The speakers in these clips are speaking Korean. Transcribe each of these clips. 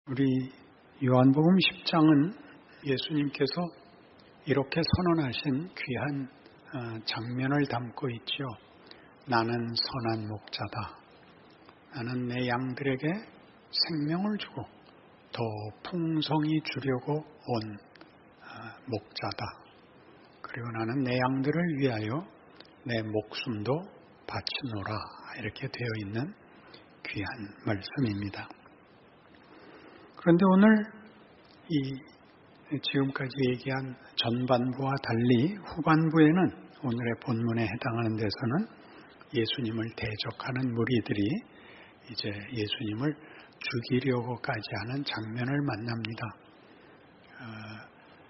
우리 요한복음 10장은 예수님께서 이렇게 선언하신 귀한 장면을 담고 있죠. 나는 선한 목자다. 나는 내 양들에게 생명을 주고 더 풍성히 주려고 온 목자다. 그리고 나는 내 양들을 위하여 내 목숨도 바치노라. 이렇게 되어 있는 귀한 말씀입니다. 그런데 오늘 지금까지 얘기한 전반부와 달리 후반부에는 오늘의 본문에 해당하는 데서는 예수님을 대적하는 무리들이 이제 예수님을 죽이려고까지 하는 장면을 만납니다.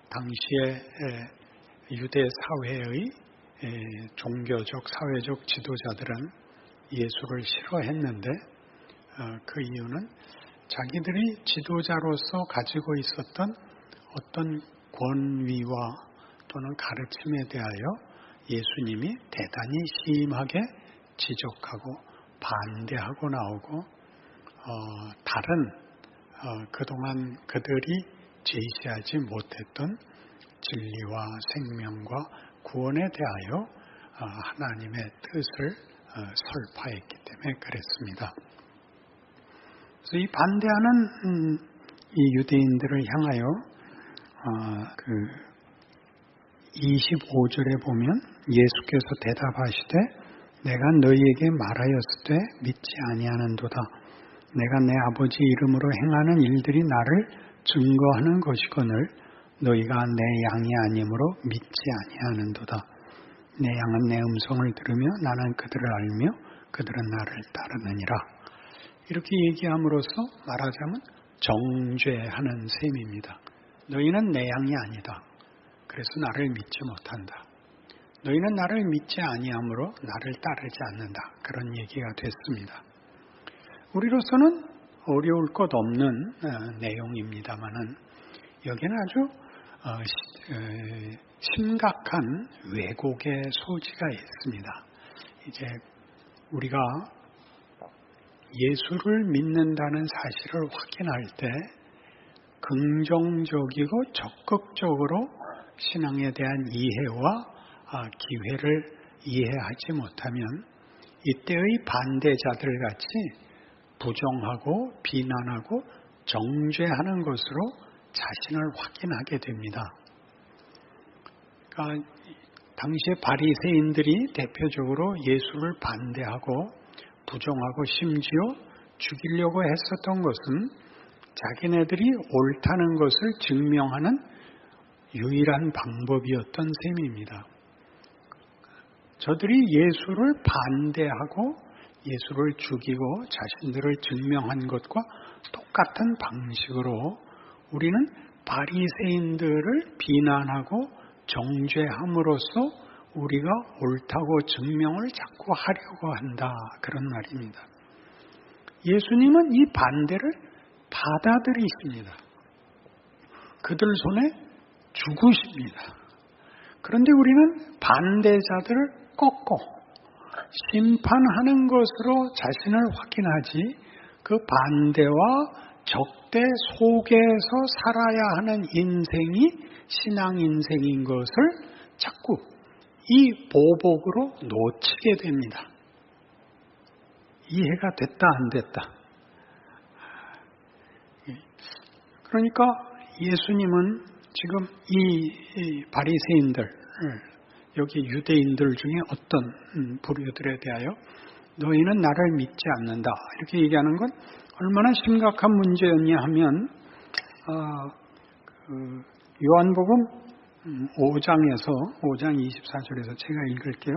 당시에 유대 사회의 종교적, 사회적 지도자들은 예수를 싫어했는데 그 이유는 자기들이 지도자로서 가지고 있었던 어떤 권위와 또는 가르침에 대하여 예수님이 대단히 심하게 지적하고 반대하고 나오고 다른 그동안 그들이 제시하지 못했던 진리와 생명과 구원에 대하여 하나님의 뜻을 설파했기 때문에 그랬습니다. 그래서 이 반대하는 이 유대인들을 향하여 25절에 보면 예수께서 대답하시되 내가 너희에게 말하였을 때 믿지 아니하는도다. 내가 내 아버지 이름으로 행하는 일들이 나를 증거하는 것이거늘 너희가 내 양이 아니므로 믿지 아니하는도다. 내 양은 내 음성을 들으며 나는 그들을 알며 그들은 나를 따르느니라. 이렇게 얘기함으로써 말하자면 정죄하는 셈입니다. 너희는 내 양이 아니다. 그래서 나를 믿지 못한다. 너희는 나를 믿지 아니하므로 나를 따르지 않는다. 그런 얘기가 됐습니다. 우리로서는 어려울 것 없는 내용입니다만은 여기는 아주 심각한 왜곡의 소지가 있습니다. 이제 우리가 예수를 믿는다는 사실을 확인할 때 긍정적이고 적극적으로 신앙에 대한 이해와 기회를 이해하지 못하면 이때의 반대자들 같이 부정하고 비난하고 정죄하는 것으로 자신을 확인하게 됩니다. 그러니까 당시에 바리새인들이 대표적으로 예수를 반대하고 부정하고 심지어 죽이려고 했었던 것은 자기네들이 옳다는 것을 증명하는 유일한 방법이었던 셈입니다. 저들이 예수를 반대하고 예수를 죽이고 자신들을 증명한 것과 똑같은 방식으로 우리는 바리새인들을 비난하고 정죄함으로써 우리가 옳다고 증명을 자꾸 하려고 한다. 그런 말입니다. 예수님은 이 반대를 받아들이십니다. 그들 손에 죽으십니다. 그런데 우리는 반대자들을 꺾고 심판하는 것으로 자신을 확인하지 그 반대와 적대 속에서 살아야 하는 인생이 신앙 인생인 것을 자꾸 이 보복으로 놓치게 됩니다. 이해가 됐다 안 됐다. 그러니까 예수님은 지금 이 바리새인들, 여기 유대인들 중에 어떤 부류들에 대하여 너희는 나를 믿지 않는다. 이렇게 얘기하는 건 얼마나 심각한 문제였냐 하면 요한복음 5장 24절에서 제가 읽을게요.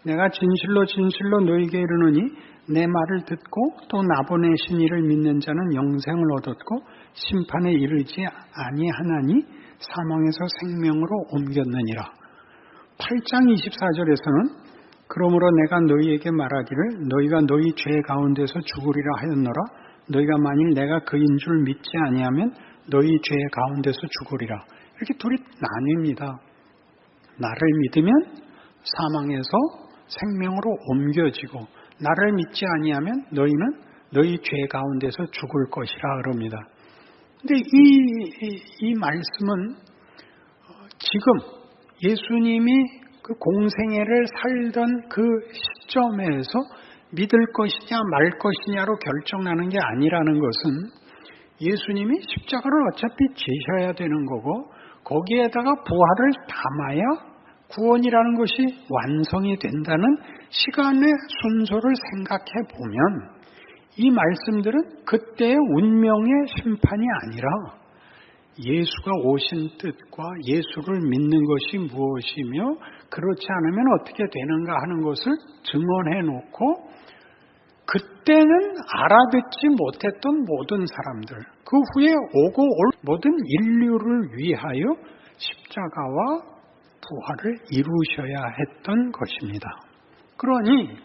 내가 진실로 진실로 너희에게 이르노니 내 말을 듣고 또 나보내신 이를 믿는 자는 영생을 얻었고 심판에 이르지 아니하나니 사망에서 생명으로 옮겼느니라. 8장 24절에서는 그러므로 내가 너희에게 말하기를 너희가 너희 죄 가운데서 죽으리라 하였노라. 너희가 만일 내가 그인 줄 믿지 아니하면 너희 죄 가운데서 죽으리라. 이렇게 둘이 나뉩니다. 나를 믿으면 사망에서 생명으로 옮겨지고 나를 믿지 아니하면 너희는 너희 죄 가운데서 죽을 것이라 그럽니다. 근데 이 말씀은 지금 예수님이 그 공생애를 살던 그 시점에서 믿을 것이냐 말 것이냐로 결정나는 게 아니라는 것은 예수님이 십자가를 어차피 지셔야 되는 거고 거기에다가 부활을 담아야 구원이라는 것이 완성이 된다는 시간의 순서를 생각해 보면 이 말씀들은 그때의 운명의 심판이 아니라 예수가 오신 뜻과 예수를 믿는 것이 무엇이며 그렇지 않으면 어떻게 되는가 하는 것을 증언해 놓고 그때는 알아듣지 못했던 모든 사람들, 그 후에 오고 올 모든 인류를 위하여 십자가와 부활을 이루셔야 했던 것입니다. 그러니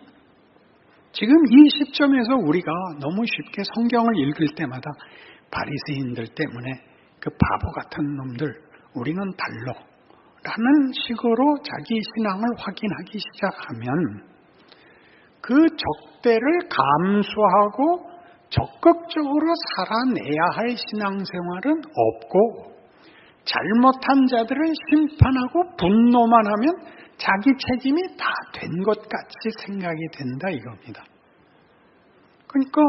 지금 이 시점에서 우리가 너무 쉽게 성경을 읽을 때마다 바리새인들 때문에 그 바보 같은 놈들, 우리는 달러 라는 식으로 자기 신앙을 확인하기 시작하면 그 적대를 감수하고 적극적으로 살아내야 할 신앙생활은 없고 잘못한 자들을 심판하고 분노만 하면 자기 책임이 다 된 것 같이 생각이 된다 이겁니다. 그러니까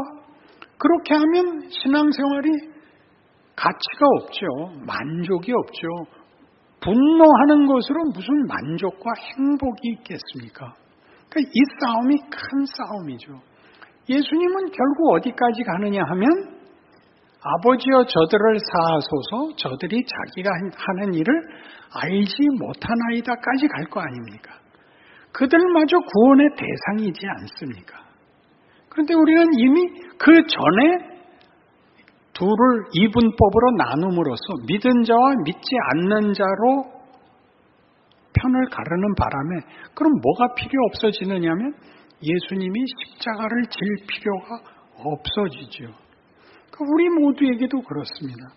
그렇게 하면 신앙생활이 가치가 없죠. 만족이 없죠. 분노하는 것으로 무슨 만족과 행복이 있겠습니까? 그러니까 이 싸움이 큰 싸움이죠. 예수님은 결국 어디까지 가느냐 하면 아버지여 저들을 사하소서 저들이 자기가 하는 일을 알지 못하나이다까지 갈 거 아닙니까? 그들마저 구원의 대상이지 않습니까? 그런데 우리는 이미 그 전에 둘을 이분법으로 나눔으로써 믿은 자와 믿지 않는 자로 편을 가르는 바람에 그럼 뭐가 필요 없어지느냐면 예수님이 십자가를 질 필요가 없어지죠. 우리 모두에게도 그렇습니다.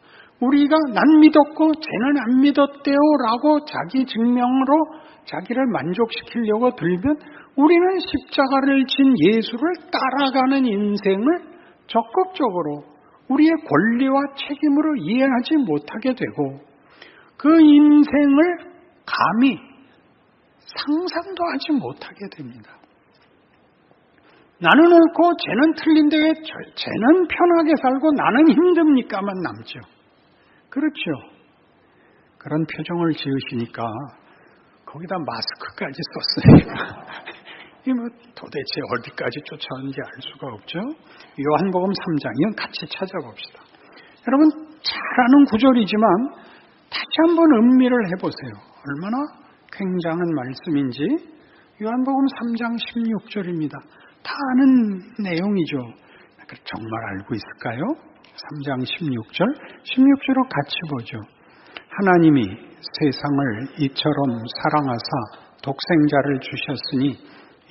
우리가 난 믿었고 쟤는 안 믿었대요 라고 자기 증명으로 자기를 만족시키려고 들면 우리는 십자가를 진 예수를 따라가는 인생을 적극적으로 우리의 권리와 책임으로 이해하지 못하게 되고 그 인생을 감히 상상도 하지 못하게 됩니다. 나는 옳고 쟤는 틀린데 왜 쟤는 편하게 살고 나는 힘듭니까만 남죠. 그렇죠. 그런 표정을 지으시니까 거기다 마스크까지 썼으니까 이 뭐 도대체 어디까지 쫓아오는지 알 수가 없죠. 요한복음 3장 이건 같이 찾아봅시다. 여러분 잘 아는 구절이지만 다시 한번 음미를 해보세요. 얼마나 굉장한 말씀인지. 요한복음 3장 16절입니다. 다 아는 내용이죠. 정말 알고 있을까요? 3장 16절로 같이 보죠. 하나님이 세상을 이처럼 사랑하사 독생자를 주셨으니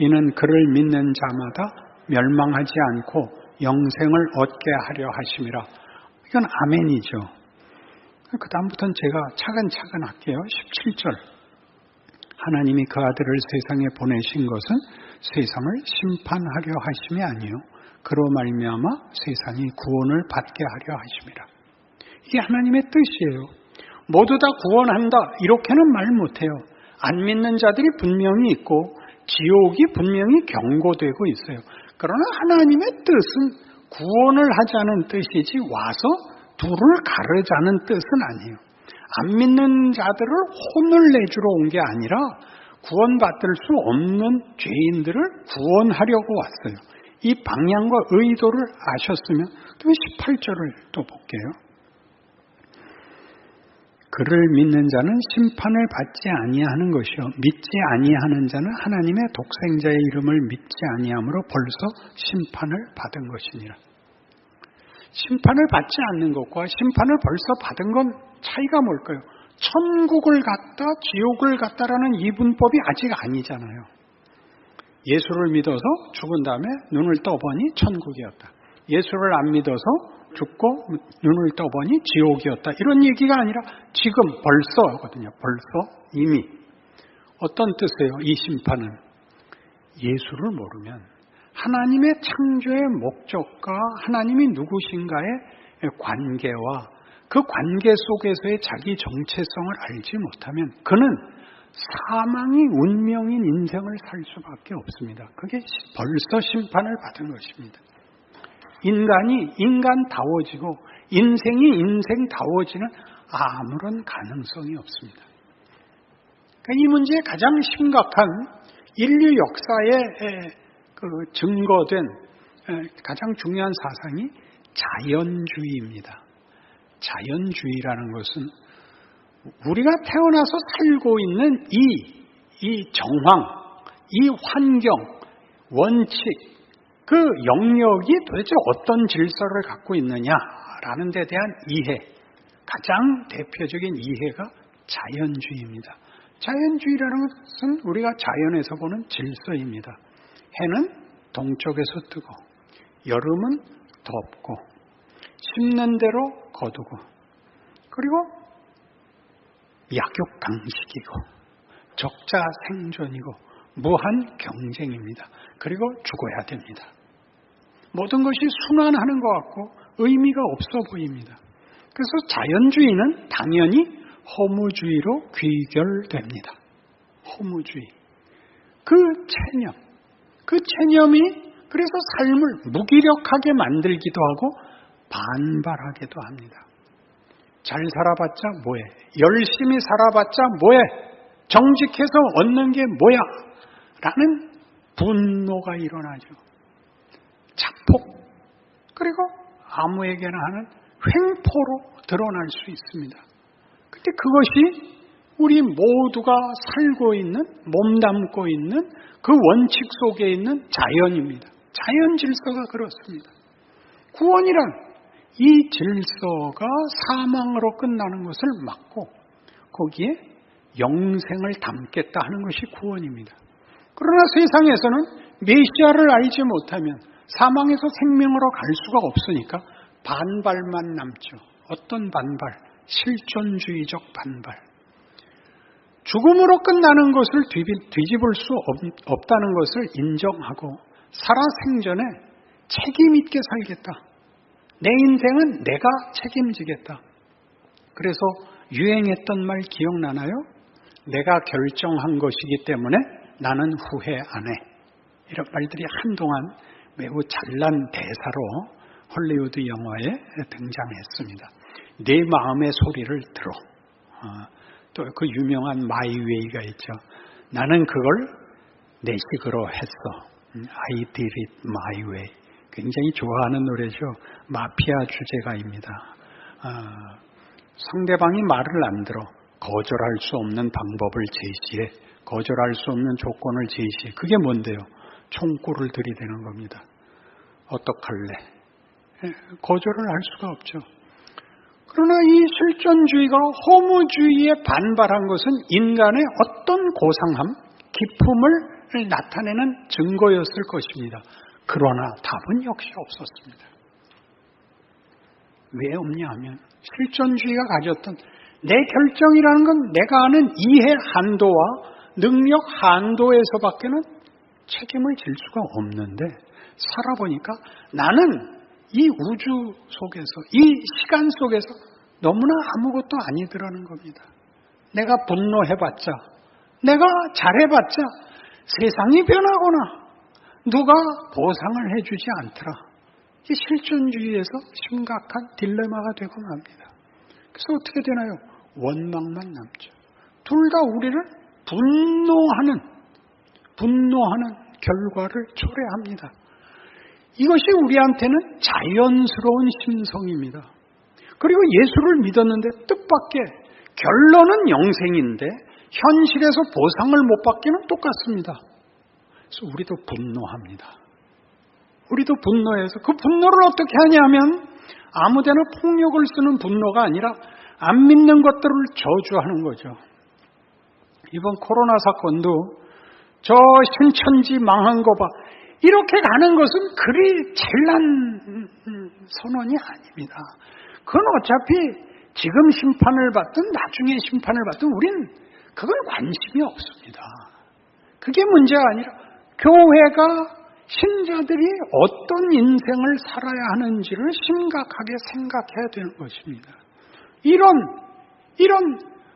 이는 그를 믿는 자마다 멸망하지 않고 영생을 얻게 하려 하심이라. 이건 아멘이죠. 그 다음부터는 제가 차근차근 할게요. 17절. 하나님이 그 아들을 세상에 보내신 것은 세상을 심판하려 하심이 아니요 그로 말미암아 세상이 구원을 받게 하려 하심이라. 이게 하나님의 뜻이에요. 모두 다 구원한다 이렇게는 말 못해요. 안 믿는 자들이 분명히 있고 지옥이 분명히 경고되고 있어요. 그러나 하나님의 뜻은 구원을 하자는 뜻이지 와서 둘을 가르자는 뜻은 아니에요. 안 믿는 자들을 혼을 내주러 온 게 아니라 구원받을 수 없는 죄인들을 구원하려고 왔어요. 이 방향과 의도를 아셨으면 또 18절을 또 볼게요. 그를 믿는 자는 심판을 받지 아니하는 것이요 믿지 아니하는 자는 하나님의 독생자의 이름을 믿지 아니함으로 벌써 심판을 받은 것이니라. 심판을 받지 않는 것과 심판을 벌써 받은 건 차이가 뭘까요? 천국을 갔다 지옥을 갔다라는 이분법이 아직 아니잖아요. 예수를 믿어서 죽은 다음에 눈을 떠보니 천국이었다. 예수를 안 믿어서 죽고 눈을 떠보니 지옥이었다. 이런 얘기가 아니라 지금 벌써 하거든요. 벌써 이미. 어떤 뜻이에요? 이 심판은 예수를 모르면 하나님의 창조의 목적과 하나님이 누구신가의 관계와 그 관계 속에서의 자기 정체성을 알지 못하면 그는 사망이 운명인 인생을 살 수밖에 없습니다. 그게 벌써 심판을 받은 것입니다. 인간이 인간다워지고 인생이 인생다워지는 아무런 가능성이 없습니다. 이 문제의 가장 심각한 인류 역사에 증거된 가장 중요한 사상이 자연주의입니다. 자연주의라는 것은 우리가 태어나서 살고 있는 이 정황, 이 환경, 원칙, 그 영역이 도대체 어떤 질서를 갖고 있느냐라는 데 대한 이해, 가장 대표적인 이해가 자연주의입니다. 자연주의라는 것은 우리가 자연에서 보는 질서입니다. 해는 동쪽에서 뜨고 여름은 덥고 심는 대로 거두고 그리고 약육강식이고 적자 생존이고 무한 경쟁입니다. 그리고 죽어야 됩니다. 모든 것이 순환하는 것 같고 의미가 없어 보입니다. 그래서 자연주의는 당연히 허무주의로 귀결됩니다. 허무주의. 그 체념이 그래서 삶을 무기력하게 만들기도 하고 반발하기도 합니다. 잘 살아봤자 뭐해? 열심히 살아봤자 뭐해? 정직해서 얻는 게 뭐야? 라는 분노가 일어나죠. 자폭, 그리고 아무에게나 하는 횡포로 드러날 수 있습니다. 근데 그것이 우리 모두가 살고 있는, 몸담고 있는 그 원칙 속에 있는 자연입니다. 자연 질서가 그렇습니다. 구원이란 이 질서가 사망으로 끝나는 것을 막고 거기에 영생을 담겠다 하는 것이 구원입니다. 그러나 세상에서는 메시아를 알지 못하면 사망에서 생명으로 갈 수가 없으니까 반발만 남죠. 어떤 반발? 실존주의적 반발. 죽음으로 끝나는 것을 뒤집을 수 없다는 것을 인정하고 살아생전에 책임 있게 살겠다. 내 인생은 내가 책임지겠다. 그래서 유행했던 말 기억나나요? 내가 결정한 것이기 때문에 나는 후회 안 해. 이런 말들이 한동안 매우 잘난 대사로 헐리우드 영화에 등장했습니다. 내 마음의 소리를 들어. 또 그 유명한 마이웨이가 있죠. 나는 그걸 내 식으로 했어. I did it my way. 굉장히 좋아하는 노래죠. 마피아 주제가입니다. 상대방이 말을 안 들어 거절할 수 없는 방법을 제시해, 거절할 수 없는 조건을 제시해. 그게 뭔데요? 총구를 들이대는 겁니다. 어떡할래? 거절을 할 수가 없죠. 그러나 이 실존주의가 허무주의에 반발한 것은 인간의 어떤 고상함, 기품을 나타내는 증거였을 것입니다. 그러나 답은 역시 없었습니다. 왜 없냐 하면 실존주의가 가졌던 내 결정이라는 건 내가 아는 이해 한도와 능력 한도에서밖에는 책임을 질 수가 없는데 살아보니까 나는 이 우주 속에서, 이 시간 속에서 너무나 아무것도 아니더라는 겁니다. 내가 분노해봤자, 내가 잘해봤자 세상이 변하거나 누가 보상을 해주지 않더라. 이 실존주의에서 심각한 딜레마가 되고 맙니다. 그래서 어떻게 되나요? 원망만 남죠. 둘 다 우리를 분노하는 결과를 초래합니다. 이것이 우리한테는 자연스러운 심성입니다. 그리고 예수를 믿었는데 뜻밖의 결론은 영생인데 현실에서 보상을 못 받기는 똑같습니다. 그래서 우리도 분노합니다. 우리도 분노해서 그 분노를 어떻게 하냐면 아무데나 폭력을 쓰는 분노가 아니라 안 믿는 것들을 저주하는 거죠. 이번 코로나 사건도 저 신천지 망한 거 봐. 이렇게 가는 것은 그리 잘난 선언이 아닙니다. 그건 어차피 지금 심판을 받든 나중에 심판을 받든 우린 그건 관심이 없습니다. 그게 문제가 아니라 교회가 신자들이 어떤 인생을 살아야 하는지를 심각하게 생각해야 되는 것입니다. 이런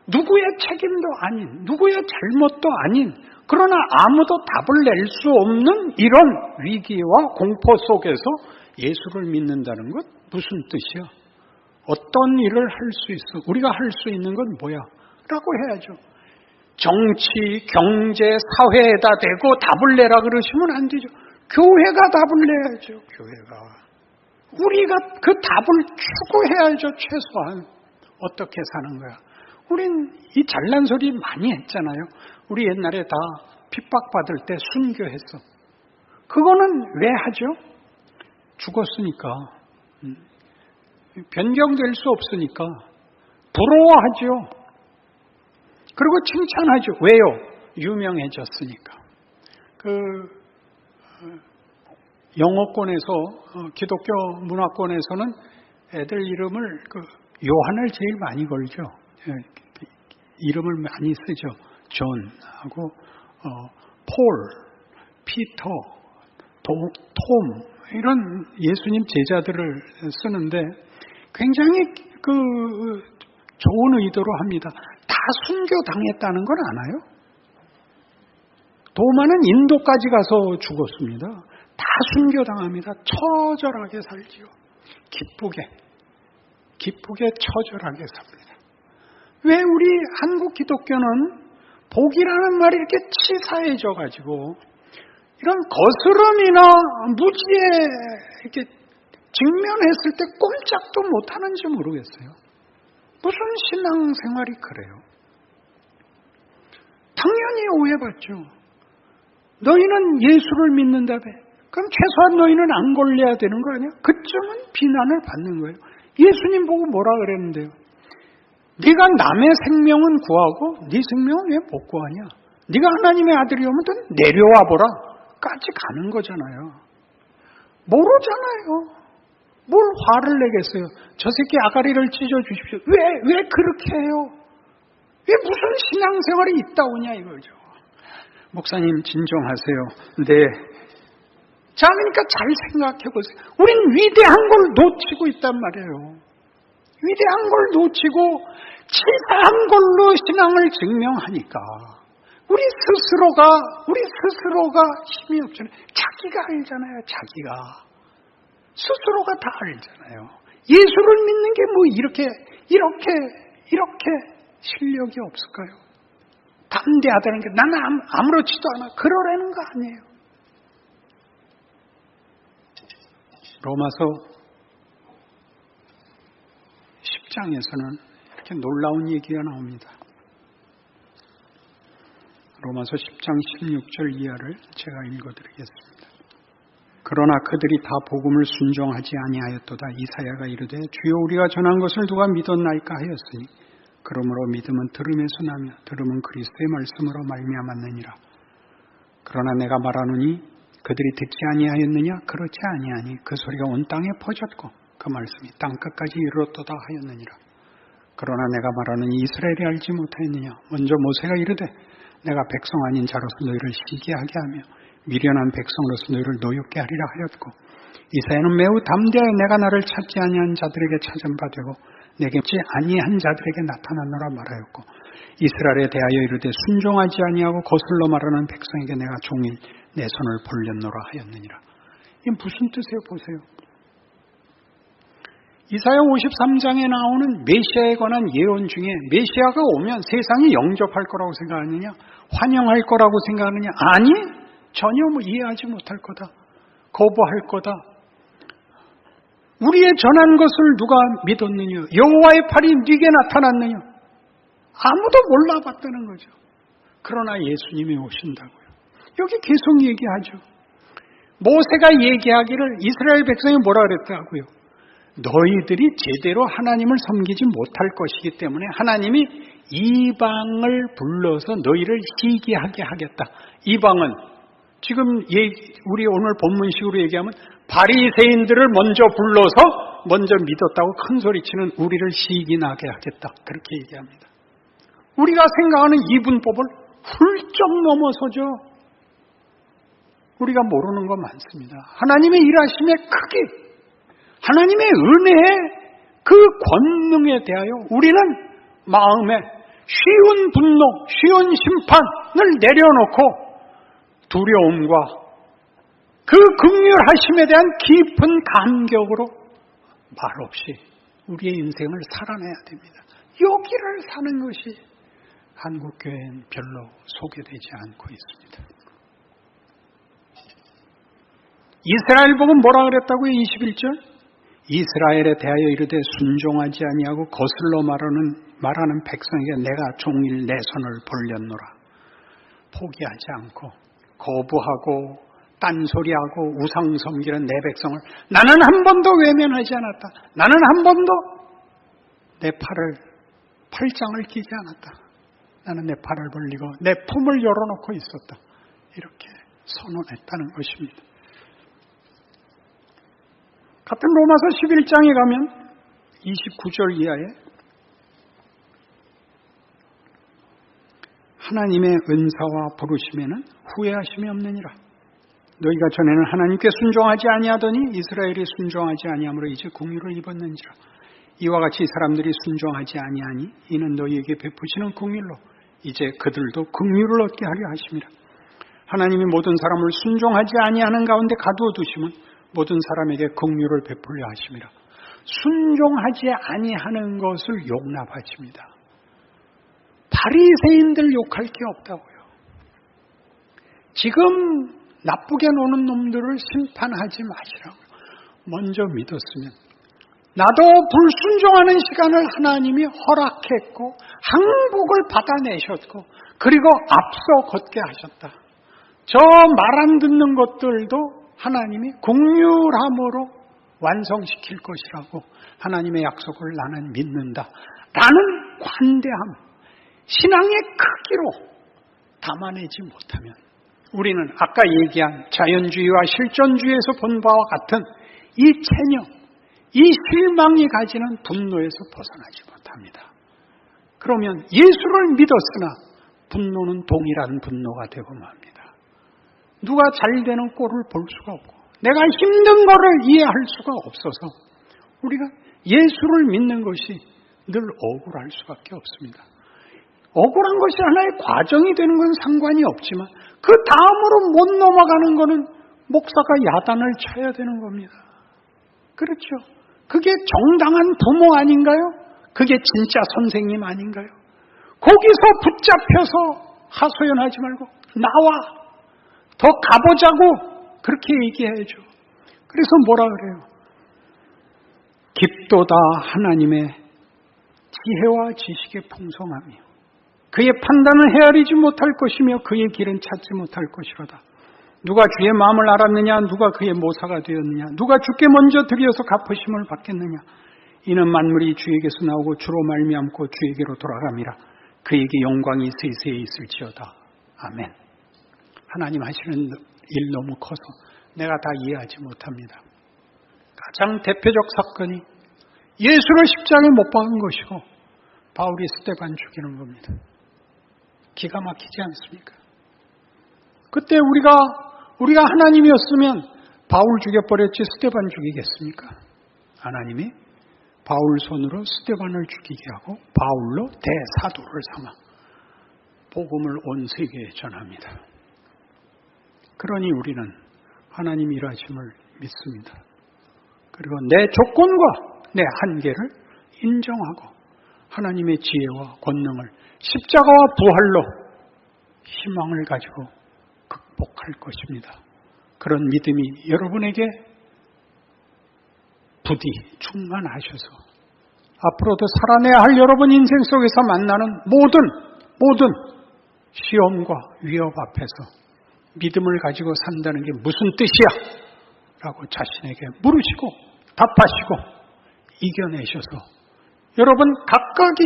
누구의 책임도 아닌, 누구의 잘못도 아닌, 그러나 아무도 답을 낼 수 없는 이런 위기와 공포 속에서 예수를 믿는다는 것 무슨 뜻이야? 어떤 일을 할 수 있어? 우리가 할 수 있는 건 뭐야? 라고 해야죠. 정치, 경제, 사회에다 대고 답을 내라 그러시면 안 되죠. 교회가 답을 내야죠. 교회가. 우리가 그 답을 추구해야죠. 최소한. 어떻게 사는 거야? 우린 이 잘난 소리 많이 했잖아요. 우리 옛날에 다 핍박받을 때 순교했어. 그거는 왜 하죠? 죽었으니까. 변경될 수 없으니까. 부러워하죠. 그리고 칭찬하죠. 왜요? 유명해졌으니까. 영어권에서, 기독교 문화권에서는 애들 이름을 요한을 제일 많이 걸죠. 이름을 많이 쓰죠. 존하고 폴, 피터, 톰 이런 예수님 제자들을 쓰는데 굉장히 좋은 의도로 합니다. 다 순교당했다는 건 아나요? 도마는 인도까지 가서 죽었습니다. 다 순교당합니다. 처절하게 살지요. 기쁘게 처절하게 삽니다. 왜 우리 한국 기독교는 복이라는 말이 이렇게 치사해져 가지고 이런 거스름이나 무지에 이렇게 직면했을 때 꼼짝도 못하는지 모르겠어요. 무슨 신앙생활이 그래요? 당연히 오해받죠. 너희는 예수를 믿는다며. 그럼 최소한 너희는 안 걸려야 되는 거 아니야? 그쯤은 비난을 받는 거예요. 예수님 보고 뭐라 그랬는데요? 네가 남의 생명은 구하고 네 생명은 왜 못 구하냐? 네가 하나님의 아들이 오면 또 내려와 보라 까지 가는 거잖아요. 모르잖아요. 뭘 화를 내겠어요? 저 새끼 아가리를 찢어주십시오. 왜 그렇게 해요? 왜 무슨 신앙생활이 있다오냐 이거죠. 목사님 진정하세요. 네. 자, 그러니까 잘 생각해 보세요. 우린 위대한 걸 놓치고 있단 말이에요. 위대한 걸 놓치고 치사한 걸로 신앙을 증명하니까 우리 스스로가 힘이 없잖아요. 자기가 알잖아요. 자기가 스스로가 다 알잖아요. 예수를 믿는 게 뭐 이렇게 실력이 없을까요? 담대하다는 게 나는 아무렇지도 않아 그러라는 거 아니에요. 로마서 10장에서는 이렇게 놀라운 얘기가 나옵니다. 로마서 10장 16절 이하를 제가 읽어드리겠습니다. 그러나 그들이 다 복음을 순종하지 아니하였도다. 이사야가 이르되 주여 우리가 전한 것을 누가 믿었나이까 하였으니 그러므로 믿음은 들음에서 나며 들음은 그리스도의 말씀으로 말미암았느니라. 그러나 내가 말하노니 그들이 듣지 아니하였느냐? 그렇지 아니하니 그 소리가 온 땅에 퍼졌고 그 말씀이 땅끝까지 이르렀도다 하였느니라. 그러나 내가 말하노니 이스라엘이 알지 못하였느냐? 먼저 모세가 이르되 내가 백성 아닌 자로서 너희를 시기하게 하며 미련한 백성으로서 너희를 노엽게 하리라 하였고 이사야는 매우 담대하여 내가 나를 찾지 아니한 자들에게 찾은 바 되고 내게 찾지 아니한 자들에게 나타났노라 말하였고 이스라엘에 대하여 이르되 순종하지 아니하고 거슬러 말하는 백성에게 내가 종일 내 손을 벌렸노라 하였느니라. 이게 무슨 뜻이에요? 보세요. 이사야 53장에 나오는 메시아에 관한 예언 중에 메시아가 오면 세상이 영접할 거라고 생각하느냐? 환영할 거라고 생각하느냐? 아니, 전혀 이해하지 못할 거다. 거부할 거다. 우리의 전한 것을 누가 믿었느냐? 여호와의 팔이 네게 나타났느냐? 아무도 몰라봤다는 거죠. 그러나 예수님이 오신다고요. 여기 계속 얘기하죠. 모세가 얘기하기를 이스라엘 백성이 뭐라 그랬다고요? 너희들이 제대로 하나님을 섬기지 못할 것이기 때문에 하나님이 이방을 불러서 너희를 시기하게 하겠다. 이방은 지금 우리 오늘 본문식으로 얘기하면 바리새인들을 먼저 불러서 먼저 믿었다고 큰 소리치는 우리를 시기나게 하겠다. 그렇게 얘기합니다. 우리가 생각하는 이분법을 훌쩍 넘어서죠. 우리가 모르는 거 많습니다. 하나님의 일하심의 크기, 하나님의 은혜의 그 권능에 대하여 우리는 마음에 쉬운 분노, 쉬운 심판을 내려놓고 두려움과 그 긍휼하심에 대한 깊은 감격으로 말없이 우리의 인생을 살아내야 됩니다. 여기를 사는 것이 한국교회는 별로 소개되지 않고 있습니다. 이스라엘 보고 뭐라 그랬다고요? 21절 이스라엘에 대하여 이르되 순종하지 아니하고 거슬러 말하는 백성에게 내가 종일 내 손을 벌렸노라. 포기하지 않고 거부하고 딴소리하고 우상 섬기는 내 백성을 나는 한 번도 외면하지 않았다. 나는 한 번도 내 팔짱을 끼지 않았다. 나는 내 팔을 벌리고 내 품을 열어놓고 있었다. 이렇게 선언했다는 것입니다. 같은 로마서 11장에 가면 29절 이하에 하나님의 은사와 부르심에는 후회하심이 없느니라. 너희가 전에는 하나님께 순종하지 아니하더니 이스라엘이 순종하지 아니함으로 이제 긍휼을 입었는지라. 이와 같이 사람들이 순종하지 아니하니 이는 너희에게 베푸시는 긍휼로 이제 그들도 긍휼을 얻게 하려 하심이라. 하나님이 모든 사람을 순종하지 아니하는 가운데 가두어 두심은 모든 사람에게 긍휼을 베풀려 하심이라. 순종하지 아니하는 것을 용납하십니다. 바리새인들 욕할 게 없다고요. 지금 나쁘게 노는 놈들을 심판하지 마시라고요. 먼저 믿었으면 나도 불순종하는 시간을 하나님이 허락했고 항복을 받아내셨고 그리고 앞서 걷게 하셨다. 저 말 안 듣는 것들도 하나님이 긍휼함으로 완성시킬 것이라고 하나님의 약속을 나는 믿는다. 라는 관대함, 신앙의 크기로 담아내지 못하면 우리는 아까 얘기한 자연주의와 실존주의에서 본 바와 같은 이 체념, 이 실망이 가지는 분노에서 벗어나지 못합니다. 그러면 예수를 믿었으나 분노는 동일한 분노가 되고 맙니다. 누가 잘 되는 꼴을 볼 수가 없고 내가 힘든 거를 이해할 수가 없어서 우리가 예수를 믿는 것이 늘 억울할 수밖에 없습니다. 억울한 것이 하나의 과정이 되는 건 상관이 없지만 그 다음으로 못 넘어가는 것은 목사가 야단을 쳐야 되는 겁니다. 그렇죠? 그게 정당한 부모 아닌가요? 그게 진짜 선생님 아닌가요? 거기서 붙잡혀서 하소연하지 말고 나와 더 가보자고 그렇게 얘기해야죠. 그래서 뭐라 그래요? 깊도다 하나님의 지혜와 지식의 풍성함이요 그의 판단을 헤아리지 못할 것이며 그의 길은 찾지 못할 것이로다. 누가 주의 마음을 알았느냐? 누가 그의 모사가 되었느냐? 누가 주께 먼저 드려서 갚으심을 받겠느냐? 이는 만물이 주에게서 나오고 주로 말미암고 주에게로 돌아감이라. 그에게 영광이 세세에 있을지어다. 아멘. 하나님 하시는 일 너무 커서 내가 다 이해하지 못합니다. 가장 대표적 사건이 예수를 십자가에 못 박은 것이고 바울이 스데반 죽이는 겁니다. 기가 막히지 않습니까? 그때 우리가 하나님이었으면 바울 죽여버렸지 스데반 죽이겠습니까? 하나님이 바울 손으로 스데반을 죽이게 하고 바울로 대사도를 삼아 복음을 온 세계에 전합니다. 그러니 우리는 하나님 일하심을 믿습니다. 그리고 내 조건과 내 한계를 인정하고 하나님의 지혜와 권능을 십자가와 부활로 희망을 가지고 극복할 것입니다. 그런 믿음이 여러분에게 부디 충만하셔서 앞으로도 살아내야 할 여러분 인생 속에서 만나는 모든 시험과 위협 앞에서 믿음을 가지고 산다는 게 무슨 뜻이야? 라고 자신에게 물으시고 답하시고 이겨내셔서 여러분 각각이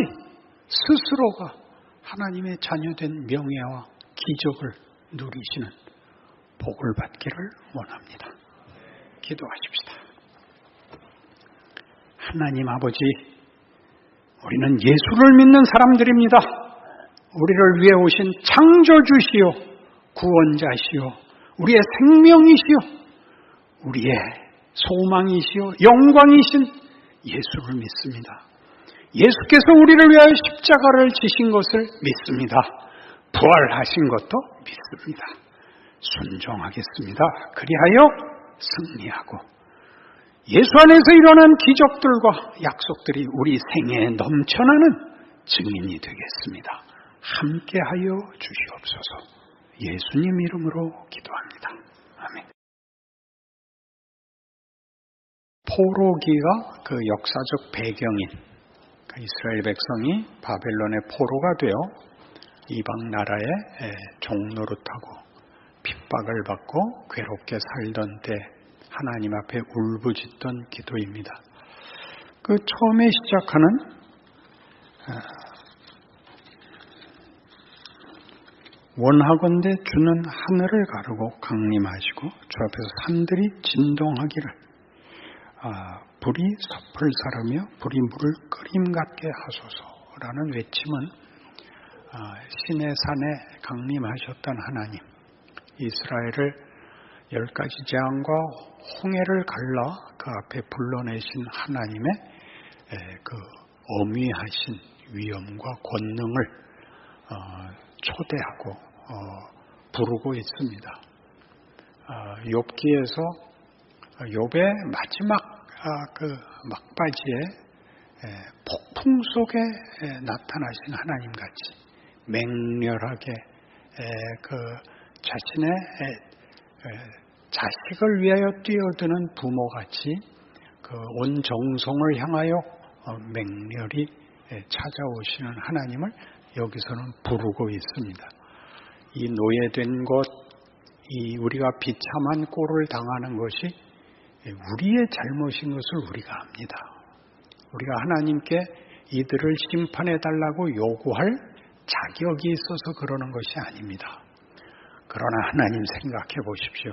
스스로가 하나님의 자녀된 명예와 기적을 누리시는 복을 받기를 원합니다. 기도하십시다. 하나님 아버지, 우리는 예수를 믿는 사람들입니다. 우리를 위해 오신 창조주시오, 구원자시오, 우리의 생명이시오, 우리의 소망이시오, 영광이신 예수를 믿습니다. 예수께서 우리를 위하여 십자가를 지신 것을 믿습니다. 부활하신 것도 믿습니다. 순종하겠습니다. 그리하여 승리하고 예수 안에서 일어난 기적들과 약속들이 우리 생애에 넘쳐나는 증인이 되겠습니다. 함께하여 주시옵소서. 예수님 이름으로 기도합니다. 아멘. 포로기가 그 역사적 배경인 이스라엘 백성이 바벨론의 포로가 되어 이방 나라의 종노릇하고 핍박을 받고 괴롭게 살던 때 하나님 앞에 울부짖던 기도입니다. 그 처음에 시작하는 원하건대 주는 하늘을 가르고 강림하시고 주 앞에서 산들이 진동하기를 불이 섭을 사르며 불이 물을 끓임 같게 하소서라는 외침은 시내 산에 강림하셨던 하나님, 이스라엘을 10가지 재앙과 홍해를 갈라 그 앞에 불러내신 하나님의 그 어미하신 위엄과 권능을 초대하고 부르고 있습니다. 욥기에서 욥의 마지막 그 막바지에 폭풍 속에 나타나신 하나님같이 맹렬하게 그 자신의 자식을 위하여 뛰어드는 부모같이 그 온 정성을 향하여 맹렬히 찾아오시는 하나님을 여기서는 부르고 있습니다. 이 노예된 것, 이 우리가 비참한 꼴을 당하는 것이 우리의 잘못인 것을 우리가 압니다. 우리가 하나님께 이들을 심판해달라고 요구할 자격이 있어서 그러는 것이 아닙니다. 그러나 하나님 생각해 보십시오.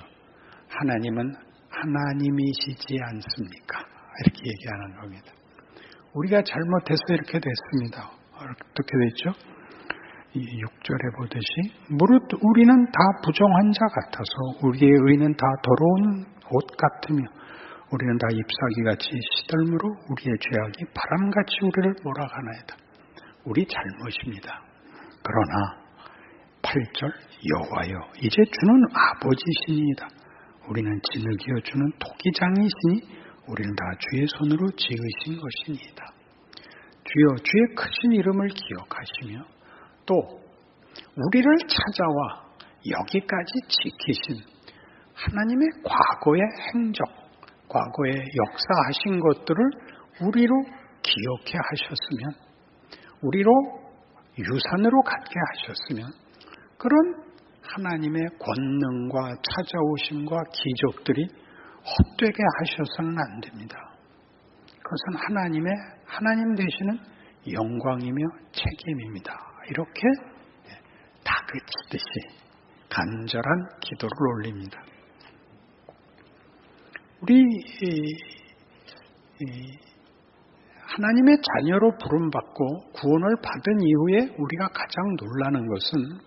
하나님은 하나님이시지 않습니까? 이렇게 얘기하는 겁니다. 우리가 잘못해서 이렇게 됐습니다. 어떻게 됐죠? 6절에 보듯이 무릇 우리는 다 부정한 자 같아서 우리의 의는 다 더러운 옷 같으며 우리는 다 잎사귀같이 시들므로 우리의 죄악이 바람같이 우리를 몰아가나이다. 우리 잘못입니다. 그러나 8절 여호와여 이제 주는 아버지시니이다. 우리는 진흙이여 주는 토기장이시니 우리는 다 주의 손으로 지으신 것이니이다. 주여 주의 크신 이름을 기억하시며 또 우리를 찾아와 여기까지 지키신 하나님의 과거의 행적, 과거의 역사하신 것들을 우리로 기억해 하셨으면, 우리로 유산으로 갖게 하셨으면 그런 하나님의 권능과 찾아오심과 기적들이 헛되게 하셔서는 안 됩니다. 그것은 하나님 되시는 영광이며 책임입니다. 이렇게 다그치듯이 간절한 기도를 올립니다. 우리 하나님의 자녀로 부름받고 구원을 받은 이후에 우리가 가장 놀라는 것은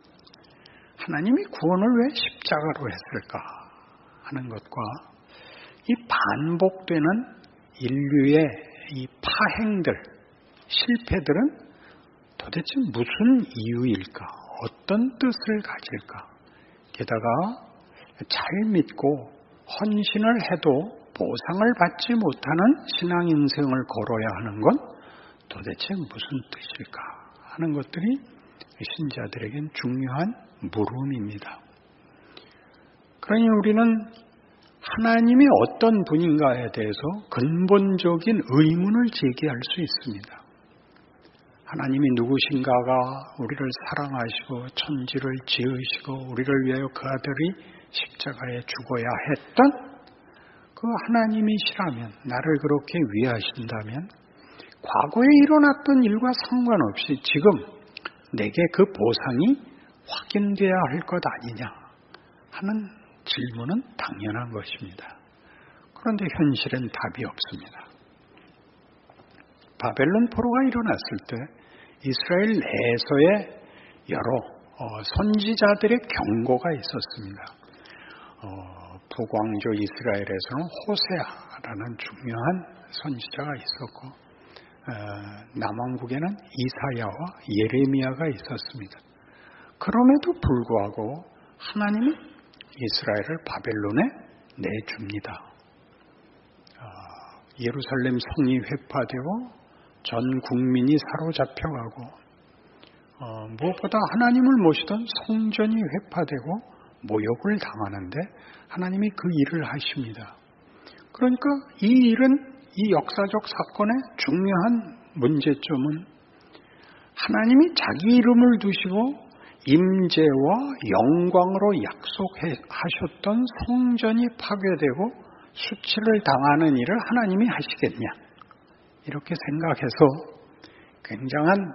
하나님이 구원을 왜 십자가로 했을까 하는 것과 이 반복되는 인류의 이 파행들, 실패들은 도대체 무슨 이유일까? 어떤 뜻을 가질까? 게다가 잘 믿고 헌신을 해도 보상을 받지 못하는 신앙 인생을 걸어야 하는 건 도대체 무슨 뜻일까? 하는 것들이 신자들에겐 중요한 물음입니다. 그러니 우리는 하나님이 어떤 분인가에 대해서 근본적인 의문을 제기할 수 있습니다. 하나님이 누구신가가 우리를 사랑하시고 천지를 지으시고 우리를 위하여 그 아들이 십자가에 죽어야 했던 그 하나님이시라면, 나를 그렇게 위하신다면 과거에 일어났던 일과 상관없이 지금 내게 그 보상이 확인되어야 할 것 아니냐 하는 질문은 당연한 것입니다. 그런데 현실엔 답이 없습니다. 바벨론 포로가 일어났을 때 이스라엘 내에서의 여러 선지자들의 경고가 있었습니다. 북왕조 이스라엘에서는 호세아라는 라는 중요한 선지자가 있었고 남왕국에는 이사야와 예레미야가 있었습니다. 그럼에도 불구하고 하나님이 이스라엘을 바벨론에 내줍니다. 예루살렘 성이 회파되고 전 국민이 사로잡혀가고 무엇보다 하나님을 모시던 성전이 회파되고 모욕을 당하는데 하나님이 그 일을 하십니다. 그러니까 이 일은 이 역사적 사건의 중요한 문제점은 하나님이 자기 이름을 두시고 임재와 영광으로 약속하셨던 성전이 파괴되고 수치를 당하는 일을 하나님이 하시겠냐, 이렇게 생각해서 굉장한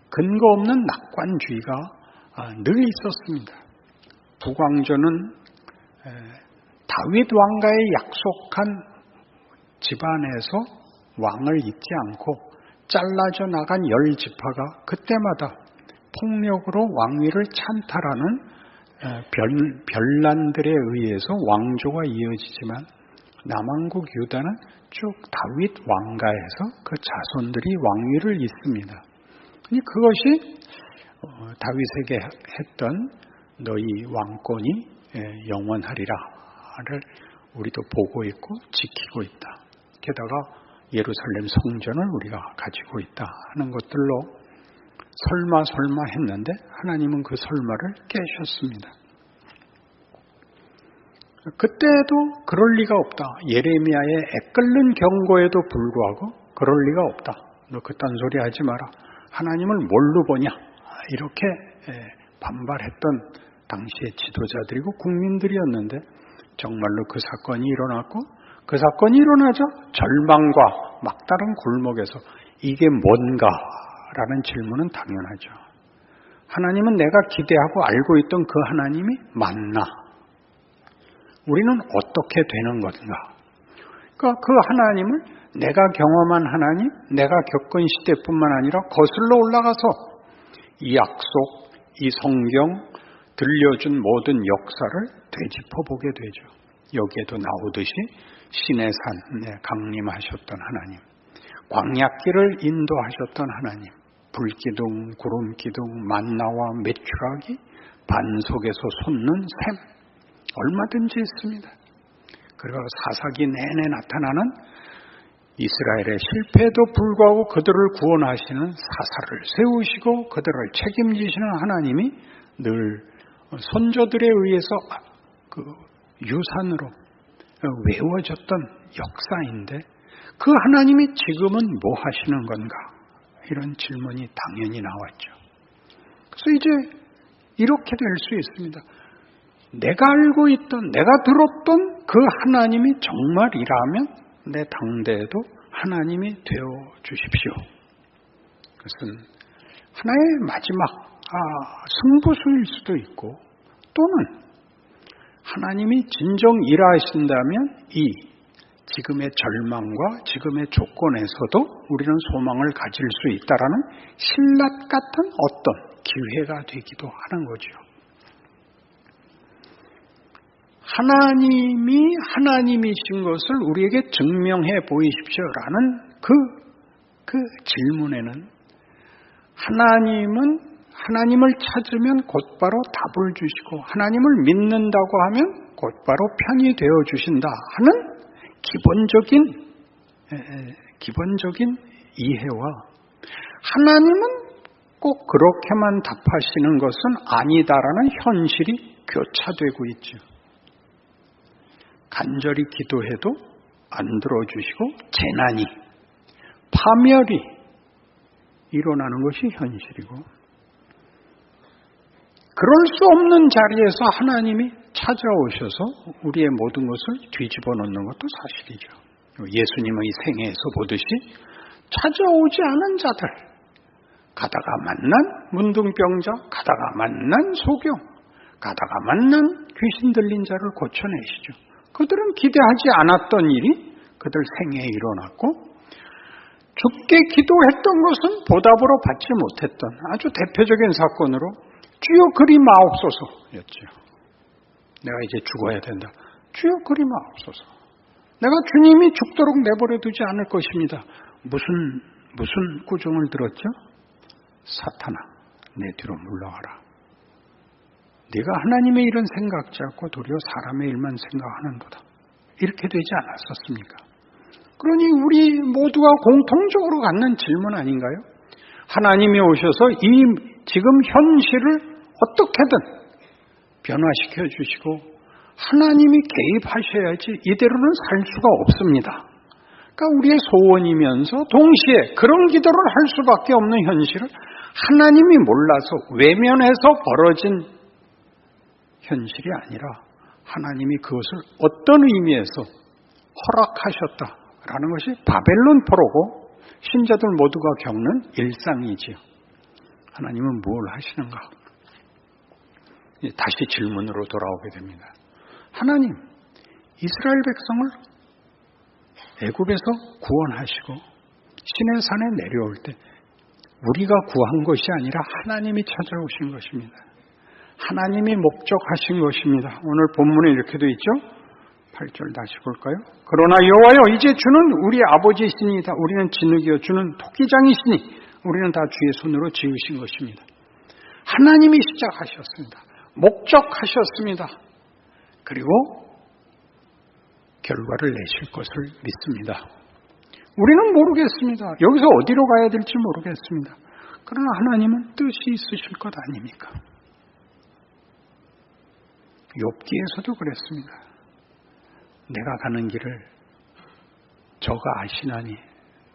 근거 없는 낙관주의가 늘 있었습니다. 북왕조는 다윗 왕가에 약속한 집안에서 왕을 잇지 않고 잘라져 나간 10지파가 그때마다 폭력으로 왕위를 찬탈하는 변란들에 의해서 왕조가 이어지지만 남왕국 유다는 쭉 다윗 왕가에서 그 자손들이 왕위를 잇습니다. 그것이 다윗에게 했던 너희 왕권이 영원하리라를 우리도 보고 있고 지키고 있다. 게다가 예루살렘 성전을 우리가 가지고 있다 하는 것들로 설마 했는데 하나님은 그 설마를 깨셨습니다. 그때도 그럴 리가 없다. 예레미야의 애끓는 경고에도 불구하고 그럴 리가 없다. 너 그딴 소리 하지 마라. 하나님을 뭘로 보냐? 이렇게 반발했던 당시의 지도자들이고 국민들이었는데 정말로 그 사건이 일어났고 그 사건이 일어나자 절망과 막다른 골목에서 이게 뭔가라는 질문은 당연하죠. 하나님은 내가 기대하고 알고 있던 그 하나님이 맞나? 우리는 어떻게 되는 건가? 그러니까 그 하나님을 내가 경험한 하나님, 내가 겪은 시대뿐만 아니라 거슬러 올라가서 이 약속, 이 성경, 들려준 모든 역사를 되짚어보게 되죠. 여기에도 나오듯이 신의 산에 강림하셨던 하나님, 광야길을 인도하셨던 하나님, 불기둥, 구름기둥, 만나와 메추라기, 반석에서 솟는 샘, 얼마든지 있습니다. 그리고 사사기 내내 나타나는 이스라엘의 실패에도 불구하고 그들을 구원하시는 사사를 세우시고 그들을 책임지시는 하나님이 늘 선조들에 의해서 그 유산으로 외워졌던 역사인데 그 하나님이 지금은 뭐 하시는 건가? 이런 질문이 당연히 나왔죠. 그래서 이제 이렇게 될 수 있습니다. 내가 알고 있던, 내가 들었던 그 하나님이 정말이라면 내 당대에도 하나님이 되어 주십시오. 그것은 하나의 마지막 승부수일 수도 있고 또는 하나님이 진정 일하신다면 이 지금의 절망과 지금의 조건에서도 우리는 소망을 가질 수 있다라는 신라 같은 어떤 기회가 되기도 하는 거죠. 하나님이 하나님이신 것을 우리에게 증명해 보이십시오라는 그 질문에는 하나님을 찾으면 곧바로 답을 주시고 하나님을 믿는다고 하면 곧바로 편이 되어 주신다 하는 기본적인 이해와 하나님은 꼭 그렇게만 답하시는 것은 아니다라는 현실이 교차되고 있죠. 간절히 기도해도 안 들어주시고 재난이, 파멸이 일어나는 것이 현실이고 그럴 수 없는 자리에서 하나님이 찾아오셔서 우리의 모든 것을 뒤집어 놓는 것도 사실이죠. 예수님의 생애에서 보듯이 찾아오지 않은 자들, 가다가 만난 문둥병자, 가다가 만난 소경, 가다가 만난 귀신 들린 자를 고쳐내시죠. 그들은 기대하지 않았던 일이 그들 생애에 일어났고 죽게 기도했던 것은 보답으로 받지 못했던 아주 대표적인 사건으로 주여 그리 마옵소서였죠. 내가 이제 죽어야 된다. 주여 그리마옵소서. 내가 주님이 죽도록 내버려 두지 않을 것입니다. 무슨 꾸중을 들었죠? 사탄아, 내 뒤로 물러가라. 네가 하나님의 일은 생각지 않고 도리어 사람의 일만 생각하는도다. 이렇게 되지 않았었습니까? 그러니 우리 모두가 공통적으로 갖는 질문 아닌가요? 하나님이 오셔서 이 지금 현실을 어떻게든 변화시켜 주시고 하나님이 개입하셔야지 이대로는 살 수가 없습니다. 그러니까 우리의 소원이면서 동시에 그런 기도를 할 수밖에 없는 현실을 하나님이 몰라서 외면해서 벌어진 현실이 아니라 하나님이 그것을 어떤 의미에서 허락하셨다라는 것이 바벨론 포로고 신자들 모두가 겪는 일상이지요. 하나님은 뭘 하시는가? 다시 질문으로 돌아오게 됩니다. 하나님, 이스라엘 백성을 애굽에서 구원하시고 시내산에 내려올 때 우리가 구한 것이 아니라 하나님이 찾아오신 것입니다. 하나님이 목적하신 것입니다. 오늘 본문에 이렇게 되어 있죠? 8절 다시 볼까요? 그러나 여호와여, 이제 주는 우리 아버지이시니이다. 우리는 진흙이요 주는 토기장이시니 우리는 다 주의 손으로 지으신 것입니다. 하나님이 시작하셨습니다. 목적하셨습니다. 그리고 결과를 내실 것을 믿습니다. 우리는 모르겠습니다. 여기서 어디로 가야 될지 모르겠습니다. 그러나 하나님은 뜻이 있으실 것 아닙니까? 욥기에서도 그랬습니다. 내가 가는 길을 저가 아시나니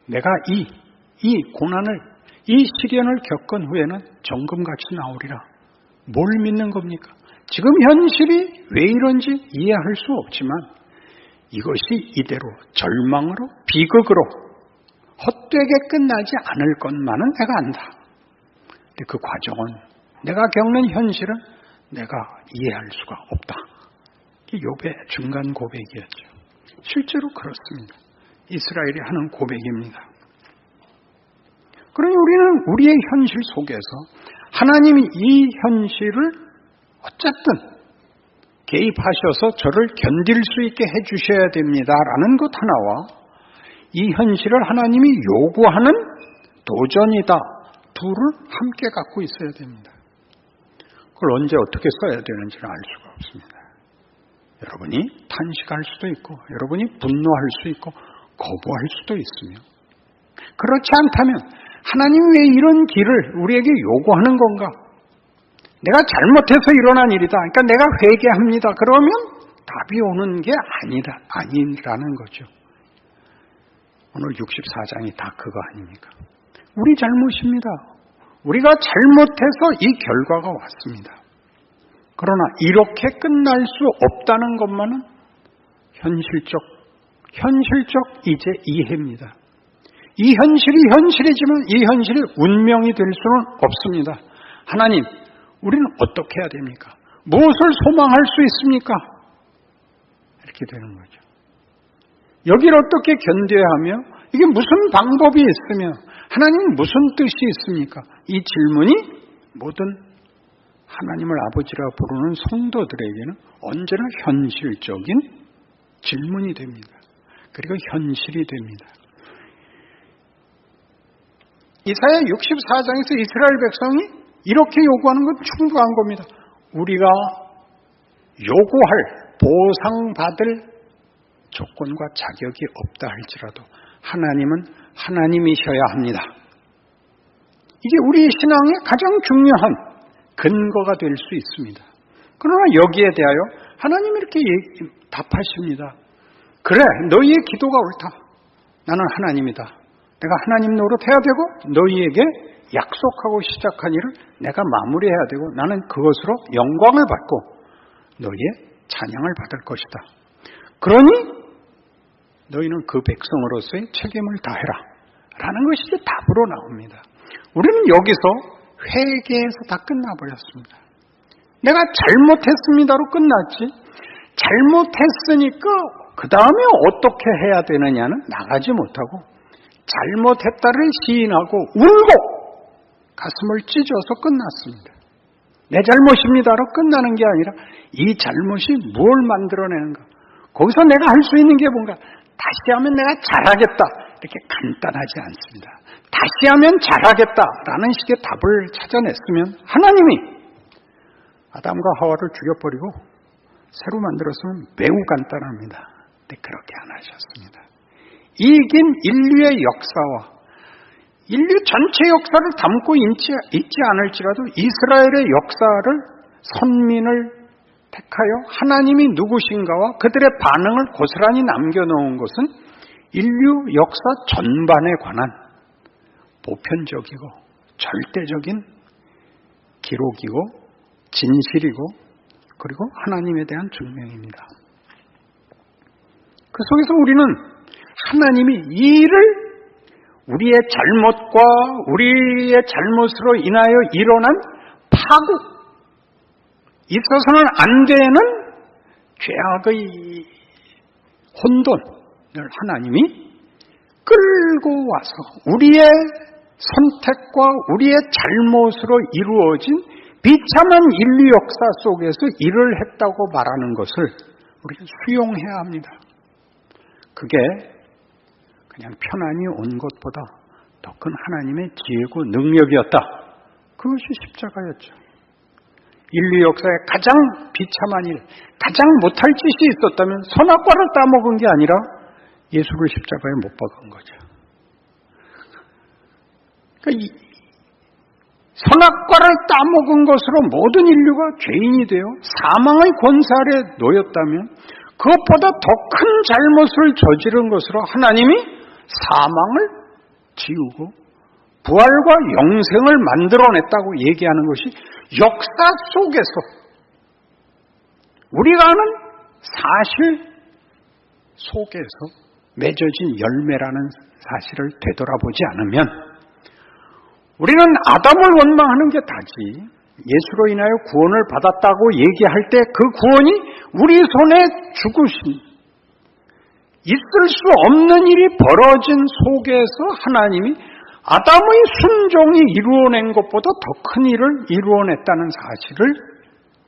내가 이 고난을 이 시련을 겪은 후에는 정금같이 나오리라. 뭘 믿는 겁니까? 지금 현실이 왜 이런지 이해할 수 없지만 이것이 이대로 절망으로 비극으로 헛되게 끝나지 않을 것만은 내가 안다. 근데 그 과정은 내가 겪는 현실은 내가 이해할 수가 없다. 이게 욥의 중간 고백이었죠. 실제로 그렇습니다. 이스라엘이 하는 고백입니다. 그러니 우리는 우리의 현실 속에서 하나님이 이 현실을 어쨌든 개입하셔서 저를 견딜 수 있게 해주셔야 됩니다라는 것 하나와 이 현실을 하나님이 요구하는 도전이다. 둘을 함께 갖고 있어야 됩니다. 그걸 언제 어떻게 써야 되는지는 알 수가 없습니다. 여러분이 탄식할 수도 있고 여러분이 분노할 수 있고 거부할 수도 있으며 그렇지 않다면 하나님이 왜 이런 길을 우리에게 요구하는 건가? 내가 잘못해서 일어난 일이다. 그러니까 내가 회개합니다. 그러면 답이 오는 게 아니라는 거죠. 오늘 64장이 다 그거 아닙니까? 우리 잘못입니다. 우리가 잘못해서 이 결과가 왔습니다. 그러나 이렇게 끝날 수 없다는 것만은 현실적 이제 이해입니다. 이 현실이 현실이지만 이 현실이 운명이 될 수는 없습니다. 하나님, 우리는 어떻게 해야 됩니까? 무엇을 소망할 수 있습니까? 이렇게 되는 거죠. 여기를 어떻게 견뎌야 하며 이게 무슨 방법이 있으며 하나님은 무슨 뜻이 있습니까? 이 질문이 모든 하나님을 아버지라 부르는 성도들에게는 언제나 현실적인 질문이 됩니다. 그리고 현실이 됩니다. 이사야 64장에서 이스라엘 백성이 이렇게 요구하는 건 충분한 겁니다. 우리가 요구할 보상받을 조건과 자격이 없다 할지라도 하나님은 하나님이셔야 합니다. 이게 우리 신앙의 가장 중요한 근거가 될 수 있습니다. 그러나 여기에 대하여 하나님이 이렇게 답하십니다. 그래, 너희의 기도가 옳다. 나는 하나님이다. 내가 하나님 노릇해야 되고 너희에게 약속하고 시작한 일을 내가 마무리해야 되고 나는 그것으로 영광을 받고 너희의 찬양을 받을 것이다. 그러니 너희는 그 백성으로서의 책임을 다해라. 라는 것이 이제 답으로 나옵니다. 우리는 여기서 회개에서 다 끝나버렸습니다. 내가 잘못했습니다로 끝났지. 잘못했으니까 그 다음에 어떻게 해야 되느냐는 나가지 못하고 잘못했다를 시인하고 울고 가슴을 찢어서 끝났습니다. 내 잘못입니다로 끝나는 게 아니라 이 잘못이 뭘 만들어내는가? 거기서 내가 할 수 있는 게 뭔가? 다시 하면 내가 잘하겠다. 이렇게 간단하지 않습니다. 다시 하면 잘하겠다라는 식의 답을 찾아냈으면 하나님이 아담과 하와를 죽여버리고 새로 만들었으면 매우 간단합니다. 근데 그렇게 안 하셨습니다. 이긴 인류의 역사와 인류 전체 역사를 담고 있지 않을지라도 이스라엘의 역사를 선민을 택하여 하나님이 누구신가와 그들의 반응을 고스란히 남겨놓은 것은 인류 역사 전반에 관한 보편적이고 절대적인 기록이고 진실이고 그리고 하나님에 대한 증명입니다. 그 속에서 우리는 하나님이 이 일을 우리의 잘못과 우리의 잘못으로 인하여 일어난 파국, 있어서는 안 되는 죄악의 혼돈을 하나님이 끌고 와서 우리의 선택과 우리의 잘못으로 이루어진 비참한 인류 역사 속에서 일을 했다고 말하는 것을 우리는 수용해야 합니다. 그게 그냥 편안히 온 것보다 더 큰 하나님의 지혜고 능력이었다. 그것이 십자가였죠. 인류 역사의 가장 비참한 일, 가장 못할 짓이 있었다면 선악과를 따먹은 게 아니라 예수를 십자가에 못 박은 거죠. 그러니까 선악과를 따먹은 것으로 모든 인류가 죄인이 되어 사망의 권세 아래 놓였다면 그것보다 더 큰 잘못을 저지른 것으로 하나님이 사망을 지우고 부활과 영생을 만들어냈다고 얘기하는 것이 역사 속에서 우리가 아는 사실 속에서 맺어진 열매라는 사실을 되돌아보지 않으면 우리는 아담을 원망하는 게 다지 예수로 인하여 구원을 받았다고 얘기할 때 그 구원이 우리 손에 죽으신 있을 수 없는 일이 벌어진 속에서 하나님이 아담의 순종이 이루어낸 것보다 더 큰 일을 이루어냈다는 사실을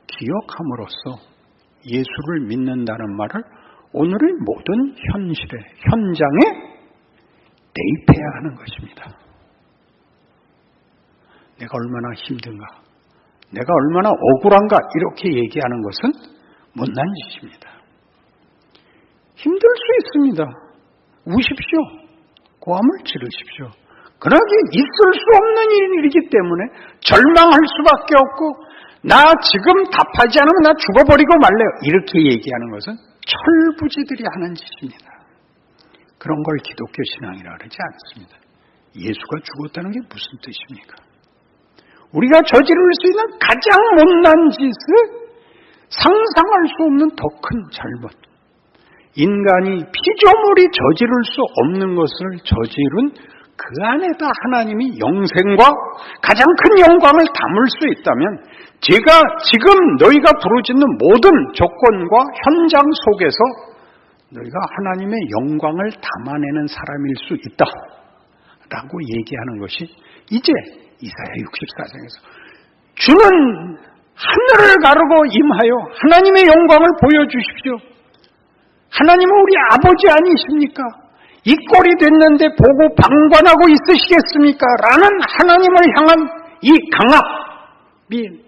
기억함으로써 예수를 믿는다는 말을 오늘의 모든 현실에, 현장에 대입해야 하는 것입니다. 내가 얼마나 힘든가, 내가 얼마나 억울한가 이렇게 얘기하는 것은 못난 짓입니다. 힘들 수 있습니다. 우십시오. 고함을 지르십시오. 그러나 있을 수 없는 일이기 때문에 절망할 수밖에 없고 나 지금 답하지 않으면 나 죽어버리고 말래요. 이렇게 얘기하는 것은 철부지들이 하는 짓입니다. 그런 걸 기독교 신앙이라 그러지 않습니다. 예수가 죽었다는 게 무슨 뜻입니까? 우리가 저지를 수 있는 가장 못난 짓을 상상할 수 없는 더 큰 잘못, 인간이 피조물이 저지를 수 없는 것을 저지른 그 안에다 하나님이 영생과 가장 큰 영광을 담을 수 있다면 제가 지금 너희가 부르짖는 모든 조건과 현장 속에서 너희가 하나님의 영광을 담아내는 사람일 수 있다 라고 얘기하는 것이 이제 이사야 64장에서 주는 하늘을 가르고 임하여 하나님의 영광을 보여주십시오. 하나님은 우리 아버지 아니십니까? 이 꼴이 됐는데 보고 방관하고 있으시겠습니까? 라는 하나님을 향한 이 강압이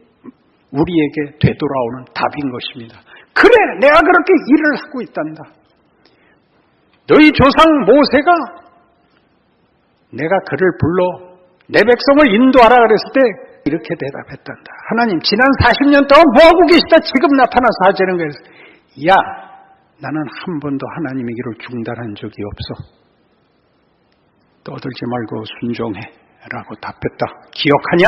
우리에게 되돌아오는 답인 것입니다. 그래, 내가 그렇게 일을 하고 있단다. 너희 조상 모세가 내가 그를 불러 내 백성을 인도하라 그랬을 때 이렇게 대답했단다. 하나님, 지난 40년 동안 뭐하고 계시다 지금 나타나서 하자는 거예요. 야, 나는 한 번도 하나님의 길을 중단한 적이 없어. 떠들지 말고 순종해 라고 답했다. 기억하냐?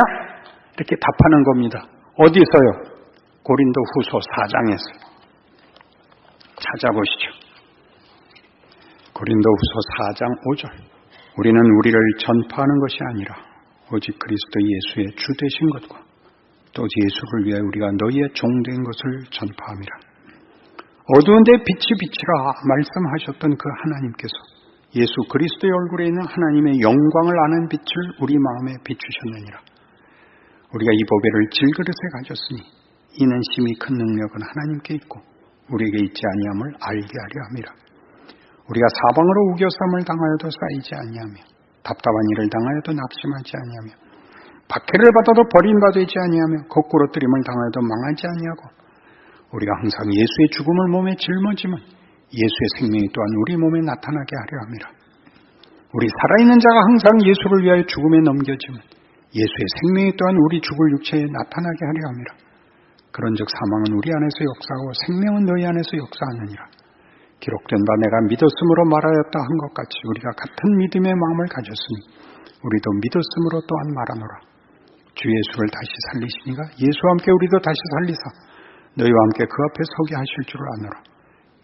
이렇게 답하는 겁니다. 어디서요? 고린도 후서 4장에서 찾아보시죠. 고린도 후서 4장 5절. 우리는 우리를 전파하는 것이 아니라 오직 그리스도 예수의 주 되신 것과 또 예수를 위하여 우리가 너희의 종된 것을 전파함이라. 어두운데 빛이 비치라 말씀하셨던 그 하나님께서 예수 그리스도의 얼굴에 있는 하나님의 영광을 아는 빛을 우리 마음에 비추셨느니라. 우리가 이 보배를 질그릇에 가졌으니 이는 심히 큰 능력은 하나님께 있고 우리에게 있지 아니함을 알게 하려 함이라. 우리가 사방으로 우겨쌈을 당하여도 쌓이지 아니하며 답답한 일을 당하여도 낙심하지 아니하며 박해를 받아도 버림받아 되지 아니하며 거꾸로 뜨림을 당하여도 망하지 아니하고 우리가 항상 예수의 죽음을 몸에 짊어지면 예수의 생명이 또한 우리 몸에 나타나게 하려 함이라. 우리 살아있는 자가 항상 예수를 위하여 죽음에 넘겨지면 예수의 생명이 또한 우리 죽을 육체에 나타나게 하려 함이라. 그런즉 사망은 우리 안에서 역사하고 생명은 너희 안에서 역사하느니라. 기록된 바 내가 믿었으므로 말하였다 한 것 같이 우리가 같은 믿음의 마음을 가졌으니 우리도 믿었으므로 또한 말하노라. 주 예수를 다시 살리시니가 예수와 함께 우리도 다시 살리사 너희와 함께 그 앞에 서게 하실 줄 아노라.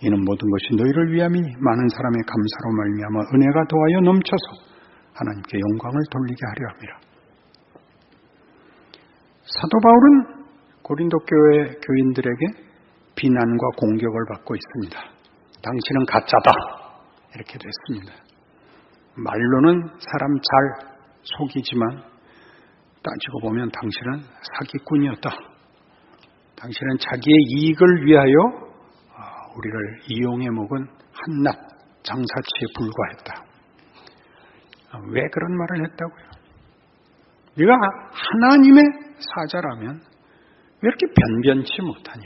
이는 모든 것이 너희를 위함이니 많은 사람의 감사로 말미암아 은혜가 더하여 넘쳐서 하나님께 영광을 돌리게 하려 함이라. 사도 바울은 고린도 교회 교인들에게 비난과 공격을 받고 있습니다. 당신은 가짜다 이렇게 됐습니다. 말로는 사람 잘 속이지만 따지고 보면 당신은 사기꾼이었다. 당신은 자기의 이익을 위하여 우리를 이용해 먹은 한낱 장사치에 불과했다. 왜 그런 말을 했다고요? 네가 하나님의 사자라면 왜 이렇게 변변치 못하냐?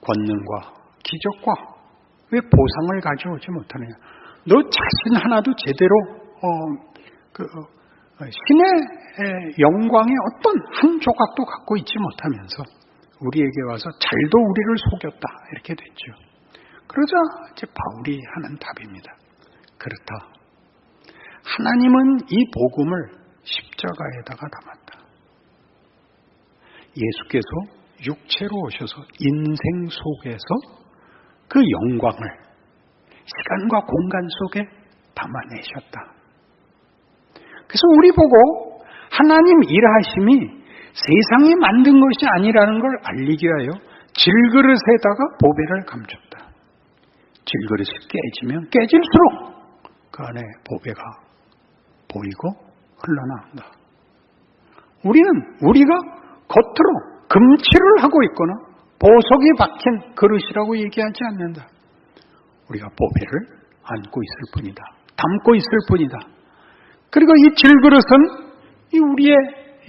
권능과 기적과 왜 보상을 가져오지 못하느냐? 너 자신 하나도 제대로 신의 영광의 어떤 한 조각도 갖고 있지 못하면서 우리에게 와서 잘도 우리를 속였다 이렇게 됐죠. 그러자 이제 바울이 하는 답입니다. 그렇다. 하나님은 이 복음을 십자가에다가 담았다. 예수께서 육체로 오셔서 인생 속에서 그 영광을 시간과 공간 속에 담아내셨다. 그래서 우리 보고 하나님 일하심이 세상이 만든 것이 아니라는 걸 알리기 위하여 질그릇에다가 보배를 감췄다. 질그릇이 깨지면 깨질수록 그 안에 보배가 보이고 흘러나온다. 우리가 겉으로 금칠을 하고 있거나 보석이 박힌 그릇이라고 얘기하지 않는다. 우리가 보배를 안고 있을 뿐이다. 담고 있을 뿐이다. 그리고 이 질그릇은 우리의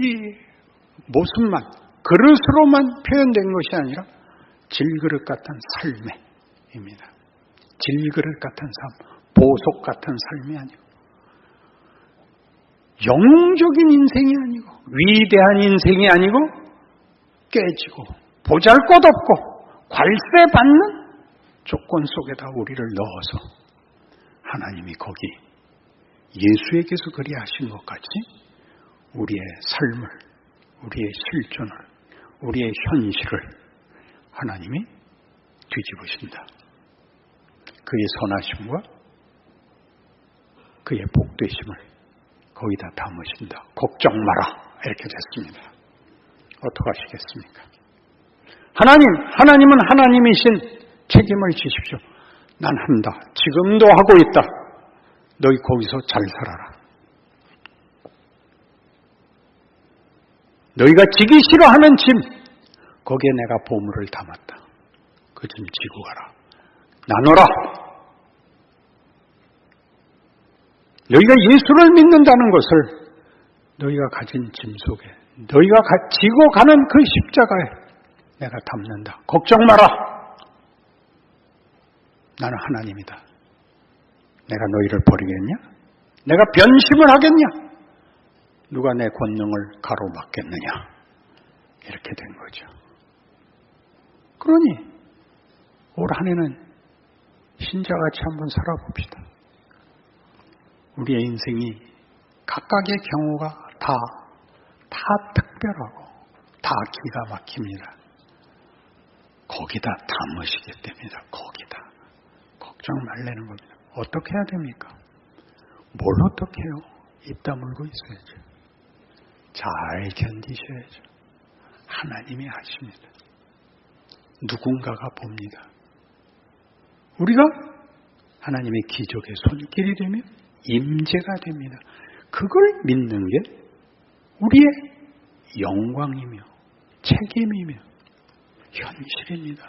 이 모습만, 그릇으로만 표현된 것이 아니라 질그릇 같은 삶입니다. 질그릇 같은 삶, 보석 같은 삶이 아니고 영웅적인 인생이 아니고 위대한 인생이 아니고 깨지고 보잘것없고 괄세받는 조건 속에다 우리를 넣어서 하나님이 거기 예수에게서 그리하신 것 같이 우리의 삶을, 우리의 실존을, 우리의 현실을 하나님이 뒤집으신다. 그의 선하심과 그의 복되심을 거기다 담으신다. 걱정 마라. 이렇게 됐습니다. 어떡하시겠습니까? 하나님은 하나님이신 책임을 지십시오. 난 한다. 지금도 하고 있다. 너희 거기서 잘 살아라. 너희가 지기 싫어하는 짐, 거기에 내가 보물을 담았다. 그 짐 지고 가라. 나눠라. 너희가 예수를 믿는다는 것을 너희가 가진 짐 속에, 너희가 지고 가는 그 십자가에 내가 담는다. 걱정 마라. 나는 하나님이다. 내가 너희를 버리겠냐? 내가 변심을 하겠냐? 누가 내 권능을 가로막겠느냐? 이렇게 된 거죠. 그러니 올 한 해는 신자같이 한번 살아봅시다. 우리의 인생이 각각의 경우가 다 특별하고 다 기가 막힙니다. 거기다 담으시게 됩니다. 거기다. 걱정 말라는 겁니다. 어떻게 해야 됩니까? 뭘 어떻게 해요? 입 다물고 있어야죠. 잘 견디셔야죠. 하나님이 하십니다. 누군가가 봅니다. 우리가 하나님의 기적의 손길이 되면 임재가 됩니다. 그걸 믿는 게 우리의 영광이며 책임이며 현실입니다.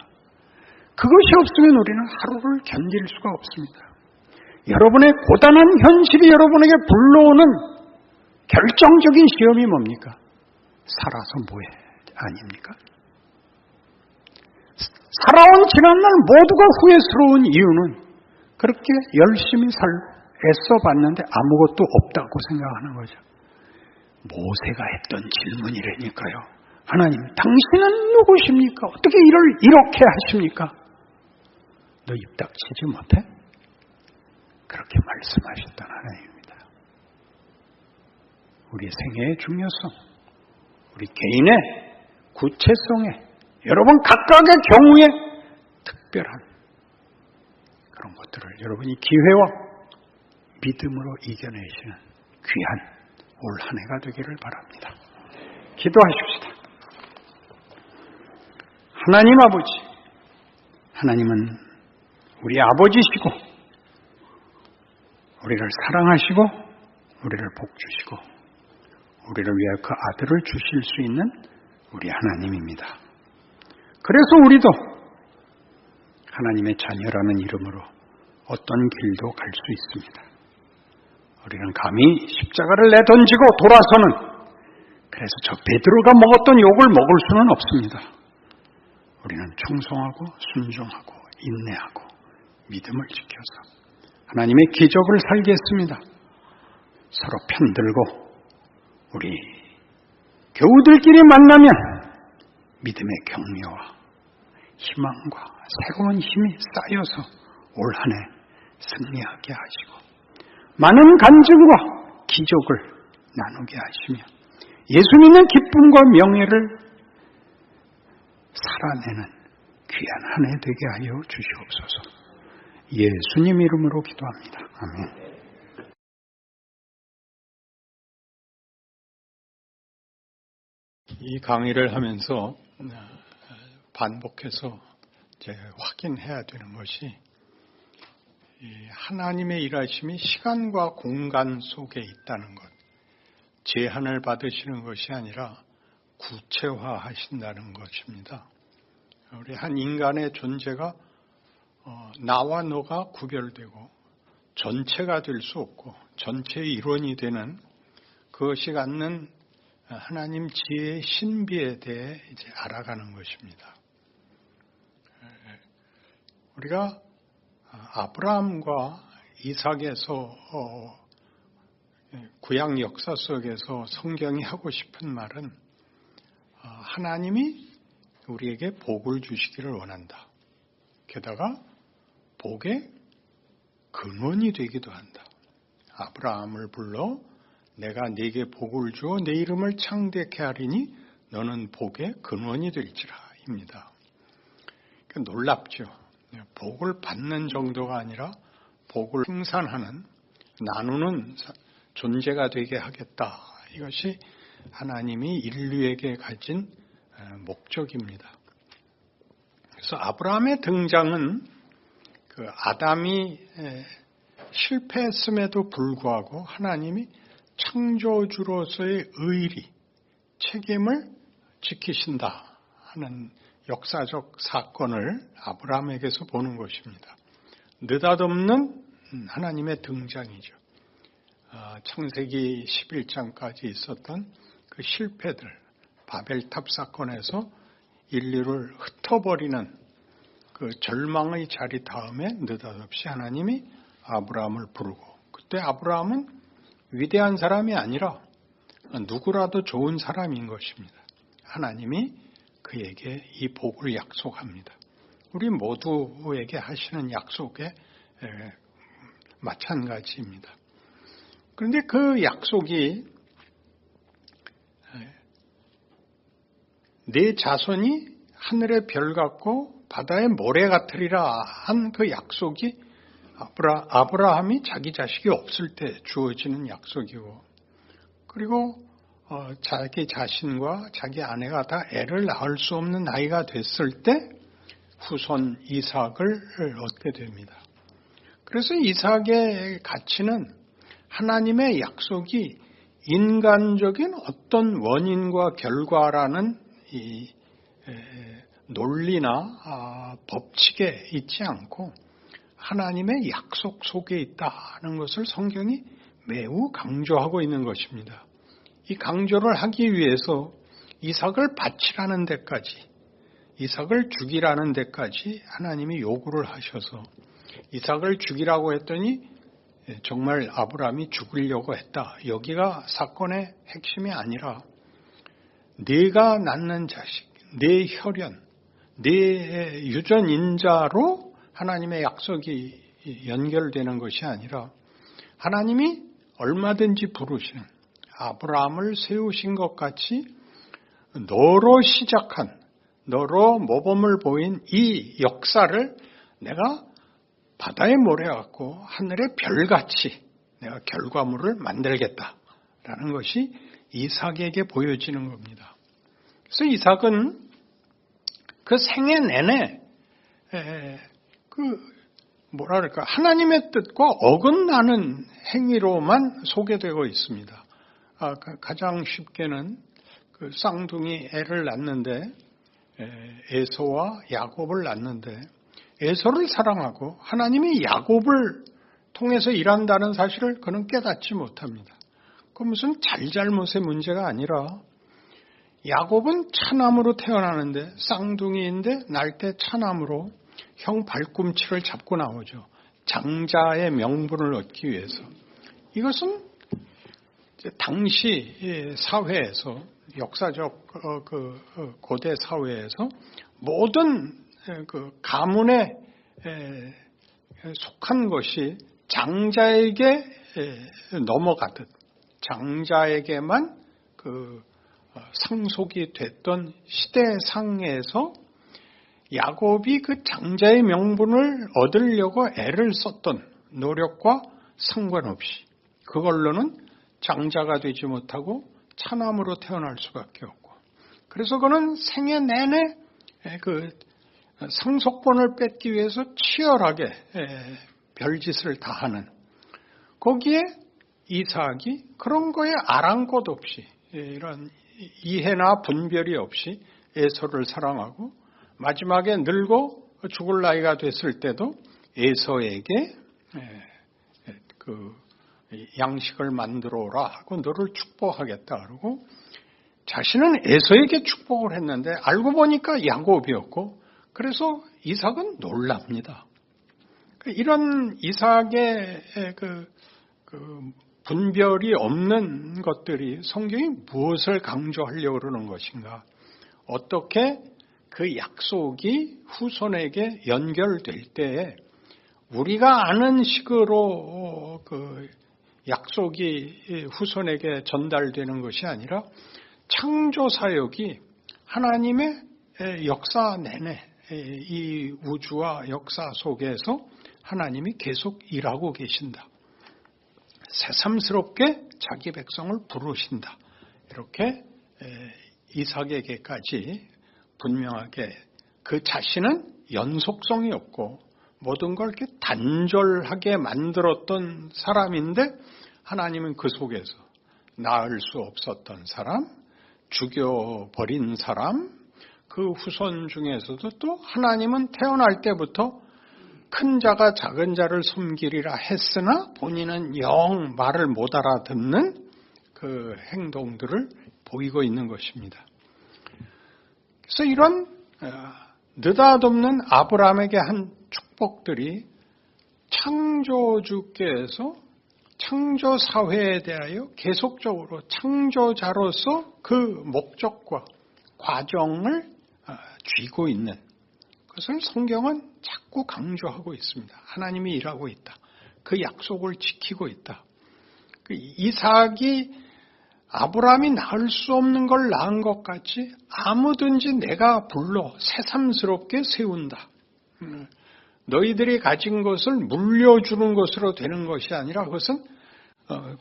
그것이 없으면 우리는 하루를 견딜 수가 없습니다. 여러분의 고단한 현실이 여러분에게 불러오는 결정적인 시험이 뭡니까? 살아서 뭐해? 아닙니까? 살아온 지난날 모두가 후회스러운 이유는 그렇게 열심히 애써봤는데 아무것도 없다고 생각하는 거죠. 모세가 했던 질문이라니까요. 하나님, 당신은 누구십니까? 어떻게 일을 이렇게 하십니까? 너 입 닥치지 못해? 그렇게 말씀하셨던 하나님입니다. 우리 생애의 중요성, 우리 개인의 구체성에, 여러분 각각의 경우에 특별한 그런 것들을 여러분이 기회와 믿음으로 이겨내시는 귀한 올 한 해가 되기를 바랍니다. 기도하십시다. 하나님 아버지, 하나님은 우리 아버지시고 우리를 사랑하시고 우리를 복주시고 우리를 위해 그 아들을 주실 수 있는 우리 하나님입니다. 그래서 우리도 하나님의 자녀라는 이름으로 어떤 길도 갈 수 있습니다. 우리는 감히 십자가를 내던지고 돌아서는, 그래서 저 베드로가 먹었던 욕을 먹을 수는 없습니다. 우리는 충성하고 순종하고 인내하고 믿음을 지켜서 하나님의 기적을 살겠습니다. 서로 편들고 우리 교우들끼리 만나면 믿음의 격려와 희망과 새로운 힘이 쌓여서 올 한 해 승리하게 하시고 많은 간증과 기적을 나누게 하시며 예수 믿는 기쁨과 명예를 살아내는 귀한 한 해 되게 하여 주시옵소서. 예수님 이름으로 기도합니다. 아멘. 이 강의를 하면서 반복해서 이제 확인해야 되는 것이 하나님의 일하심이 시간과 공간 속에 있다는 것, 제한을 받으시는 것이 아니라 구체화하신다는 것입니다. 우리 한 인간의 존재가 나와 너가 구별되고 전체가 될 수 없고 전체의 일원이 되는 그것이 갖는 하나님 지혜의 신비에 대해 이제 알아가는 것입니다. 우리가 아브라함과 이삭에서 구약 역사 속에서 성경이 하고 싶은 말은 하나님이 우리에게 복을 주시기를 원한다. 게다가 복의 근원이 되기도 한다. 아브라함을 불러 내가 네게 복을 주어 내 이름을 창대케 하리니 너는 복의 근원이 될지라입니다. 놀랍죠. 복을 받는 정도가 아니라 복을 생산하는, 나누는 존재가 되게 하겠다. 이것이 하나님이 인류에게 가진 목적입니다. 그래서 아브라함의 등장은 그 아담이 실패했음에도 불구하고 하나님이 창조주로서의 의리, 책임을 지키신다 하는 역사적 사건을 아브라함에게서 보는 것입니다. 느닷없는 하나님의 등장이죠. 창세기 11장까지 있었던 그 실패들, 바벨탑 사건에서 인류를 흩어버리는 그 절망의 자리 다음에 느닷없이 하나님이 아브라함을 부르고, 그때 아브라함은 위대한 사람이 아니라 누구라도 좋은 사람인 것입니다. 하나님이 그에게 이 복을 약속합니다. 우리 모두에게 하시는 약속에 마찬가지입니다. 그런데 그 약속이 내 자손이 하늘의 별 같고 바다의 모래 같으리라 한 그 약속이 아브라함이 자기 자식이 없을 때 주어지는 약속이고, 그리고 자기 자신과 자기 아내가 다 애를 낳을 수 없는 나이가 됐을 때 후손 이삭을 얻게 됩니다. 그래서 이삭의 가치는 하나님의 약속이 인간적인 어떤 원인과 결과라는 이 논리나 법칙에 있지 않고 하나님의 약속 속에 있다는 것을 성경이 매우 강조하고 있는 것입니다. 이 강조를 하기 위해서 이삭을 바치라는 데까지, 이삭을 죽이라는 데까지 하나님이 요구를 하셔서 이삭을 죽이라고 했더니 정말 아브라함이 죽으려고 했다. 여기가 사건의 핵심이 아니라 네가 낳는 자식, 네 혈연, 네 유전인자로 하나님의 약속이 연결되는 것이 아니라 하나님이 얼마든지 부르시는 아브라함을 세우신 것 같이 너로 시작한, 너로 모범을 보인 이 역사를 내가 바다에 모래같고 하늘의 별같이 내가 결과물을 만들겠다라는 것이 이삭에게 보여지는 겁니다. 그래서 이삭은 그 생애 내내 하나님의 뜻과 어긋나는 행위로만 소개되고 있습니다. 가장 쉽게는 그 쌍둥이 애를 낳는데 에서와 야곱을 낳는데 에서를 사랑하고 하나님이 야곱을 통해서 일한다는 사실을 그는 깨닫지 못합니다. 그 무슨 잘잘못의 문제가 아니라 야곱은 차남으로 태어나는데 쌍둥이인데 날 때 차남으로 형 발꿈치를 잡고 나오죠. 장자의 명분을 얻기 위해서. 이것은 당시 사회에서 역사적 고대 사회에서 모든 그 가문에 속한 것이 장자에게 넘어가듯 장자에게만 그 상속이 됐던 시대상에서 야곱이 그 장자의 명분을 얻으려고 애를 썼던 노력과 상관없이 그걸로는 장자가 되지 못하고 차남으로 태어날 수밖에 없고, 그래서 그는 생애 내내 그 상속권을 뺏기 위해서 치열하게 별짓을 다하는, 거기에 이삭이 그런 거에 아랑곳 없이 이런 이해나 분별이 없이 에서를 사랑하고 마지막에 늙고 죽을 나이가 됐을 때도 에서에게 그 양식을 만들어 오라 하고 너를 축복하겠다 그러고, 자신은 에서에게 축복을 했는데 알고 보니까 야곱이었고, 그래서 이삭은 놀랍니다. 이런 이삭의 그 분별이 없는 것들이 성경이 무엇을 강조하려고 그러는 것인가, 어떻게 그 약속이 후손에게 연결될 때에 우리가 아는 식으로 그 약속이 후손에게 전달되는 것이 아니라 창조 사역이 하나님의 역사 내내 이 우주와 역사 속에서 하나님이 계속 일하고 계신다. 새삼스럽게 자기 백성을 부르신다. 이렇게 이삭에게까지 분명하게 그 자신은 연속성이 없고 모든 걸 이렇게 단절하게 만들었던 사람인데 하나님은 그 속에서 낳을 수 없었던 사람, 죽여버린 사람, 그 후손 중에서도 또 하나님은 태어날 때부터 큰 자가 작은 자를 섬기리라 했으나 본인은 영 말을 못 알아듣는 그 행동들을 보이고 있는 것입니다. 그래서 이런 느닷없는 아브라함에게 한 축복들이 창조주께서 창조 사회에 대하여 계속적으로 창조자로서 그 목적과 과정을 쥐고 있는 그것을 성경은 자꾸 강조하고 있습니다. 하나님이 일하고 있다. 그 약속을 지키고 있다. 그 이삭이 아브라함이 낳을 수 없는 걸 낳은 것 같이 아무든지 내가 불러 새삼스럽게 세운다. 너희들이 가진 것을 물려주는 것으로 되는 것이 아니라 그것은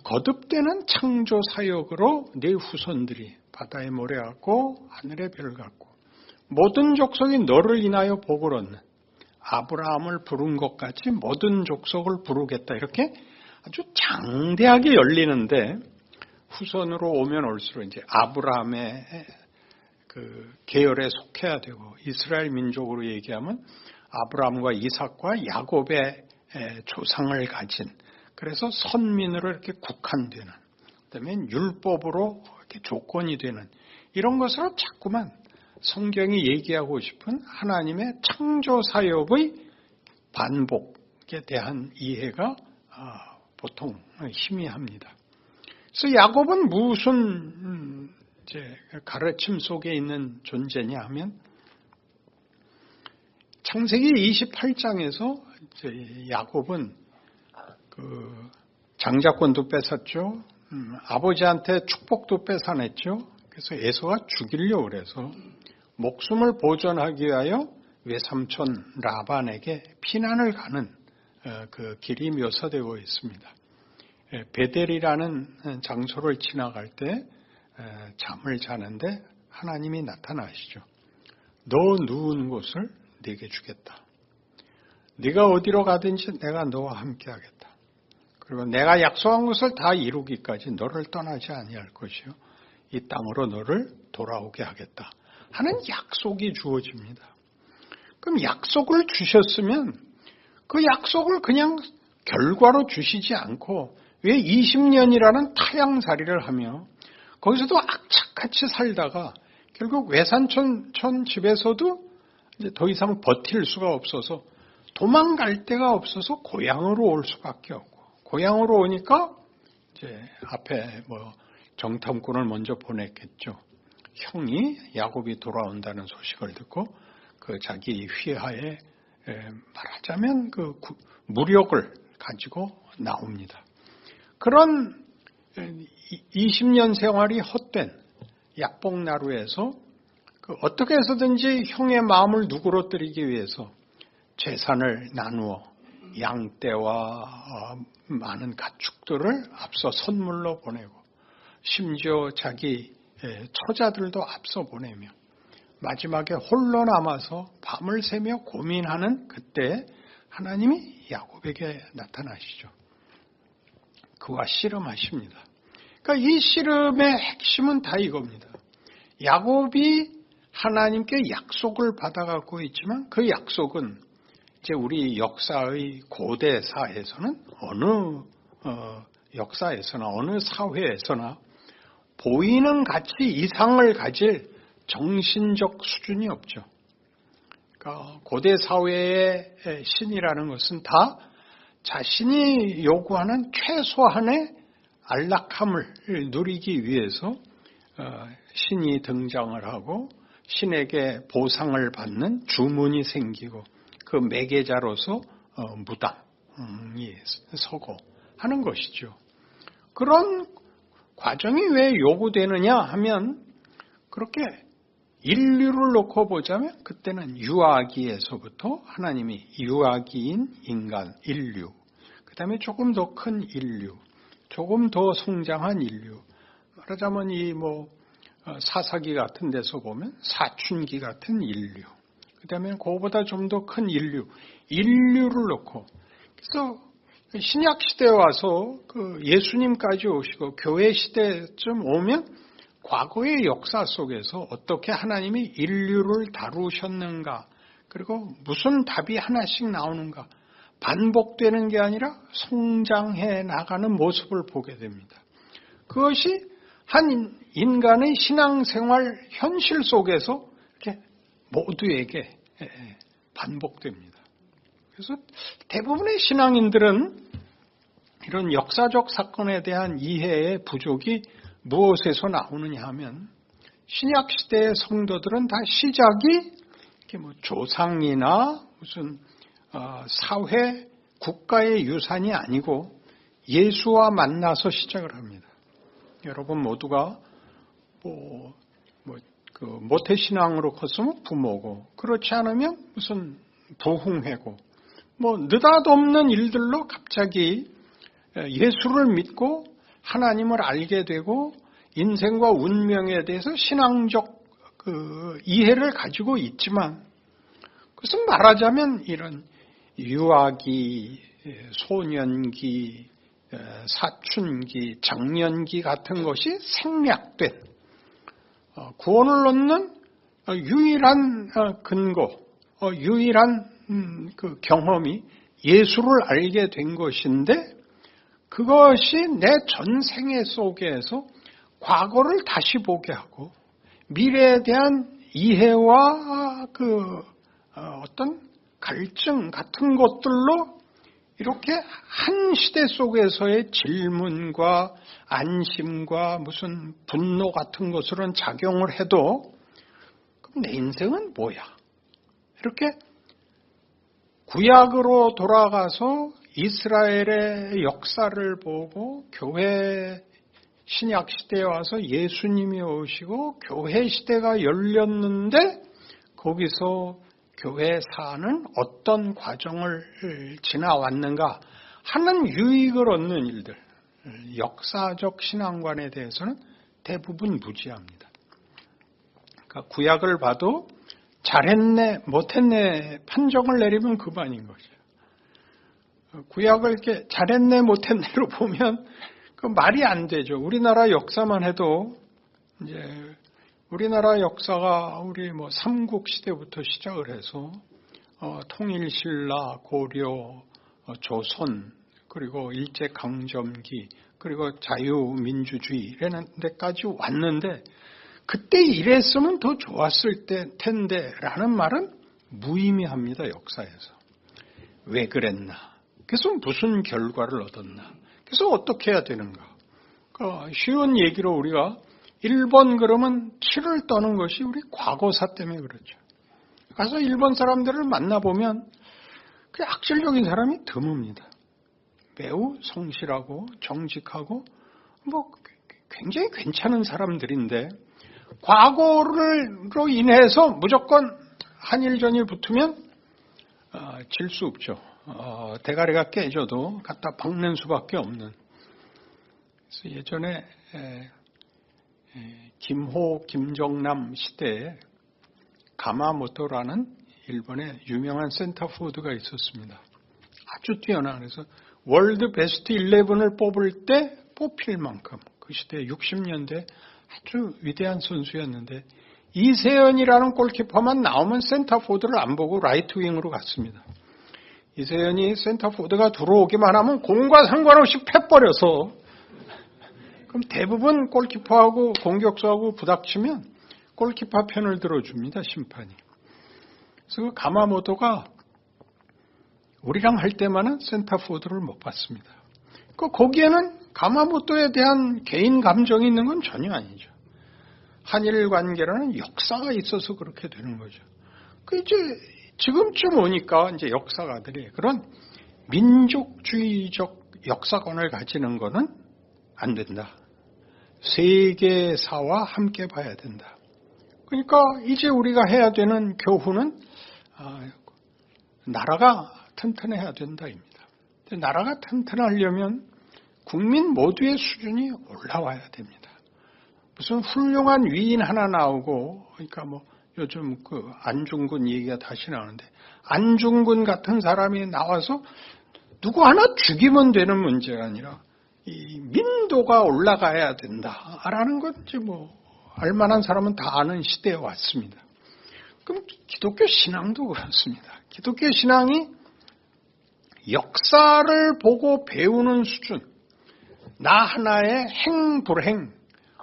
거듭되는 창조 사역으로 내 후손들이 바다의 모래 같고 하늘의 별 같고 모든 족속이 너를 인하여 복을 얻는, 아브라함을 부른 것 같이 모든 족속을 부르겠다. 이렇게 아주 장대하게 열리는데 후손으로 오면 올수록 이제 아브라함의 그 계열에 속해야 되고 이스라엘 민족으로 얘기하면 아브라함과 이삭과 야곱의 조상을 가진 그래서 선민으로 이렇게 국한되는 그다음에 율법으로 이렇게 조건이 되는 이런 것으로 자꾸만 성경이 얘기하고 싶은 하나님의 창조 사역의 반복에 대한 이해가 보통 희미합니다. 그래서 야곱은 무슨 가르침 속에 있는 존재냐 하면 창세기 28장에서 야곱은 그 장자권도 뺏었죠. 아버지한테 축복도 뺏어냈죠. 그래서 에서가 죽이려고 그래서 목숨을 보존하기 위하여 외삼촌 라반에게 피난을 가는 그 길이 묘사되고 있습니다. 베델이라는 장소를 지나갈 때 잠을 자는데 하나님이 나타나시죠. 너 누운 곳을 네게 주겠다. 네가 어디로 가든지 내가 너와 함께 하겠다. 그리고 내가 약속한 것을 다 이루기까지 너를 떠나지 아니할 것이요. 이 땅으로 너를 돌아오게 하겠다. 하는 약속이 주어집니다. 그럼 약속을 주셨으면 그 약속을 그냥 결과로 주시지 않고 왜 20년이라는 타향살이를 하며 거기서도 악착같이 살다가 결국 외산촌 집에서도 이제 더 이상 버틸 수가 없어서 도망갈 데가 없어서 고향으로 올 수밖에 없고 고향으로 오니까 이제 앞에 정탐꾼을 먼저 보냈겠죠. 형이 야곱이 돌아온다는 소식을 듣고 그 자기 휘하에 말하자면 그 무력을 가지고 나옵니다. 그런 20년 생활이 헛된 약복나루에서 어떻게 해서든지 형의 마음을 누그러뜨리기 위해서 재산을 나누어 양떼와 많은 가축들을 앞서 선물로 보내고 심지어 자기 처자들도 앞서 보내며 마지막에 홀로 남아서 밤을 새며 고민하는 그때 하나님이 야곱에게 나타나시죠. 그와 씨름하십니다. 그러니까 이 씨름의 핵심은 다 이겁니다. 야곱이 하나님께 약속을 받아갖고 있지만 그 약속은 이제 우리 역사의 고대사에서는 어느 역사에서나 어느 사회에서나 보이는 가치 이상을 가질 정신적 수준이 없죠. 그러니까 고대 사회의 신이라는 것은 다 자신이 요구하는 최소한의 안락함을 누리기 위해서 신이 등장을 하고 신에게 보상을 받는 주문이 생기고 그 매개자로서 무당이 서고 하는 것이죠. 그런 과정이 왜 요구되느냐 하면 그렇게 인류를 놓고 보자면 그때는 유아기에서부터 하나님이 유아기인 인간, 인류, 그 다음에 조금 더 큰 인류, 조금 더 성장한 인류, 말하자면 사사기 같은 데서 보면 사춘기 같은 인류, 그 다음에 그거보다 좀 더 큰 인류를 놓고 그래서 신약 시대에 와서 예수님까지 오시고 교회 시대쯤 오면 과거의 역사 속에서 어떻게 하나님이 인류를 다루셨는가 그리고 무슨 답이 하나씩 나오는가 반복되는 게 아니라 성장해 나가는 모습을 보게 됩니다. 그것이 한 인간의 신앙생활 현실 속에서 이렇게 모두에게 반복됩니다. 그래서 대부분의 신앙인들은 이런 역사적 사건에 대한 이해의 부족이 무엇에서 나오느냐 하면 신약시대의 성도들은 다 시작이 이렇게 조상이나 무슨 사회, 국가의 유산이 아니고 예수와 만나서 시작을 합니다. 여러분 모두가 모태신앙으로 컸으면 부모고 그렇지 않으면 무슨 부흥회고 느닷없는 일들로 갑자기 예수를 믿고 하나님을 알게 되고 인생과 운명에 대해서 신앙적 이해를 가지고 있지만 그것은 말하자면 이런 유아기, 소년기, 사춘기, 장년기 같은 것이 생략된 구원을 얻는 유일한 근거, 유일한 그 경험이 예수를 알게 된 것인데 그것이 내 전생애 속에서 과거를 다시 보게 하고 미래에 대한 이해와 어떤 갈증 같은 것들로 이렇게 한 시대 속에서의 질문과 안심과 무슨 분노 같은 것으로는 작용을 해도 그럼 내 인생은 뭐야? 이렇게 구약으로 돌아가서 이스라엘의 역사를 보고 교회 신약 시대에 와서 예수님이 오시고 교회 시대가 열렸는데 거기서 교회 사는 어떤 과정을 지나왔는가 하는 유익을 얻는 일들, 역사적 신앙관에 대해서는 대부분 무지합니다. 그러니까 구약을 봐도 잘했네, 못했네 판정을 내리면 그만인 거죠. 구약을 이렇게 잘했네, 못했네로 보면 그 말이 안 되죠. 우리나라 역사만 해도 이제 우리나라 역사가 우리 삼국 시대부터 시작을 해서 통일신라, 고려, 조선, 그리고 일제강점기, 그리고 자유민주주의라는 데까지 왔는데 그때 이랬으면 더 좋았을 텐데 라는 말은 무의미합니다. 역사에서. 왜 그랬나? 그래서 무슨 결과를 얻었나? 그래서 어떻게 해야 되는가? 쉬운 얘기로 우리가 일본 그러면 치를 떠는 것이 우리 과거사 때문에 그렇죠. 가서 일본 사람들을 만나보면 그 악질적인 사람이 드뭅니다. 매우 성실하고 정직하고 굉장히 괜찮은 사람들인데 과거로 인해서 무조건 한일전이 붙으면 질 수 없죠. 대가리가 깨져도 갖다 박는 수밖에 없는. 그래서 예전에 김호, 김정남 시대에 가마모토라는 일본의 유명한 센터포드가 있었습니다. 아주 뛰어난. 그래서 월드 베스트 11을 뽑을 때 뽑힐 만큼 그 시대 60년대 아주 위대한 선수였는데 이세연이라는 골키퍼만 나오면 센터포드를 안 보고 라이트 윙으로 갔습니다. 이세연이 센터포드가 들어오기만 하면 공과 상관없이 패버려서 그럼 대부분 골키퍼하고 공격수하고 부닥치면 골키퍼 편을 들어줍니다. 심판이. 그래서 그 가마모토가 우리랑 할 때만은 센터포드를 못 봤습니다. 거기에는 가마모토에 대한 개인 감정이 있는 건 전혀 아니죠. 한일 관계라는 역사가 있어서 그렇게 되는 거죠. 이제 지금쯤 오니까 이제 역사가들이 그런 민족주의적 역사관을 가지는 거는 안 된다. 세계사와 함께 봐야 된다. 그러니까 이제 우리가 해야 되는 교훈은 나라가 튼튼해야 된다입니다. 나라가 튼튼하려면 국민 모두의 수준이 올라와야 됩니다. 무슨 훌륭한 위인 하나 나오고 그러니까 요즘 안중근 얘기가 다시 나오는데 안중근 같은 사람이 나와서 누구 하나 죽이면 되는 문제가 아니라 이 민도가 올라가야 된다라는 건 이제 알만한 사람은 다 아는 시대에 왔습니다. 그럼 기독교 신앙도 그렇습니다. 기독교 신앙이 역사를 보고 배우는 수준, 나 하나의 행불행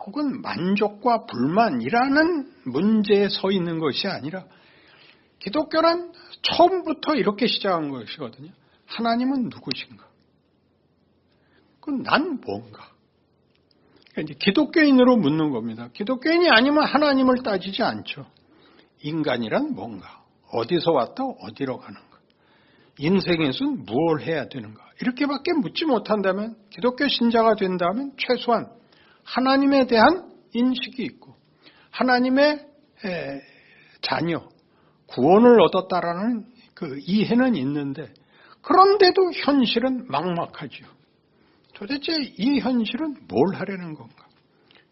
혹은 만족과 불만이라는 문제에 서 있는 것이 아니라 기독교는 처음부터 이렇게 시작한 것이거든요. 하나님은 누구신가? 그럼 난 뭔가? 이제 기독교인으로 묻는 겁니다. 기독교인이 아니면 하나님을 따지지 않죠. 인간이란 뭔가? 어디서 왔다 어디로 가는가? 인생에서는 무엇을 해야 되는가? 이렇게밖에 묻지 못한다면 기독교 신자가 된다면 최소한 하나님에 대한 인식이 있고 하나님의 자녀, 구원을 얻었다라는 그 이해는 있는데 그런데도 현실은 막막하죠. 도대체 이 현실은 뭘 하려는 건가?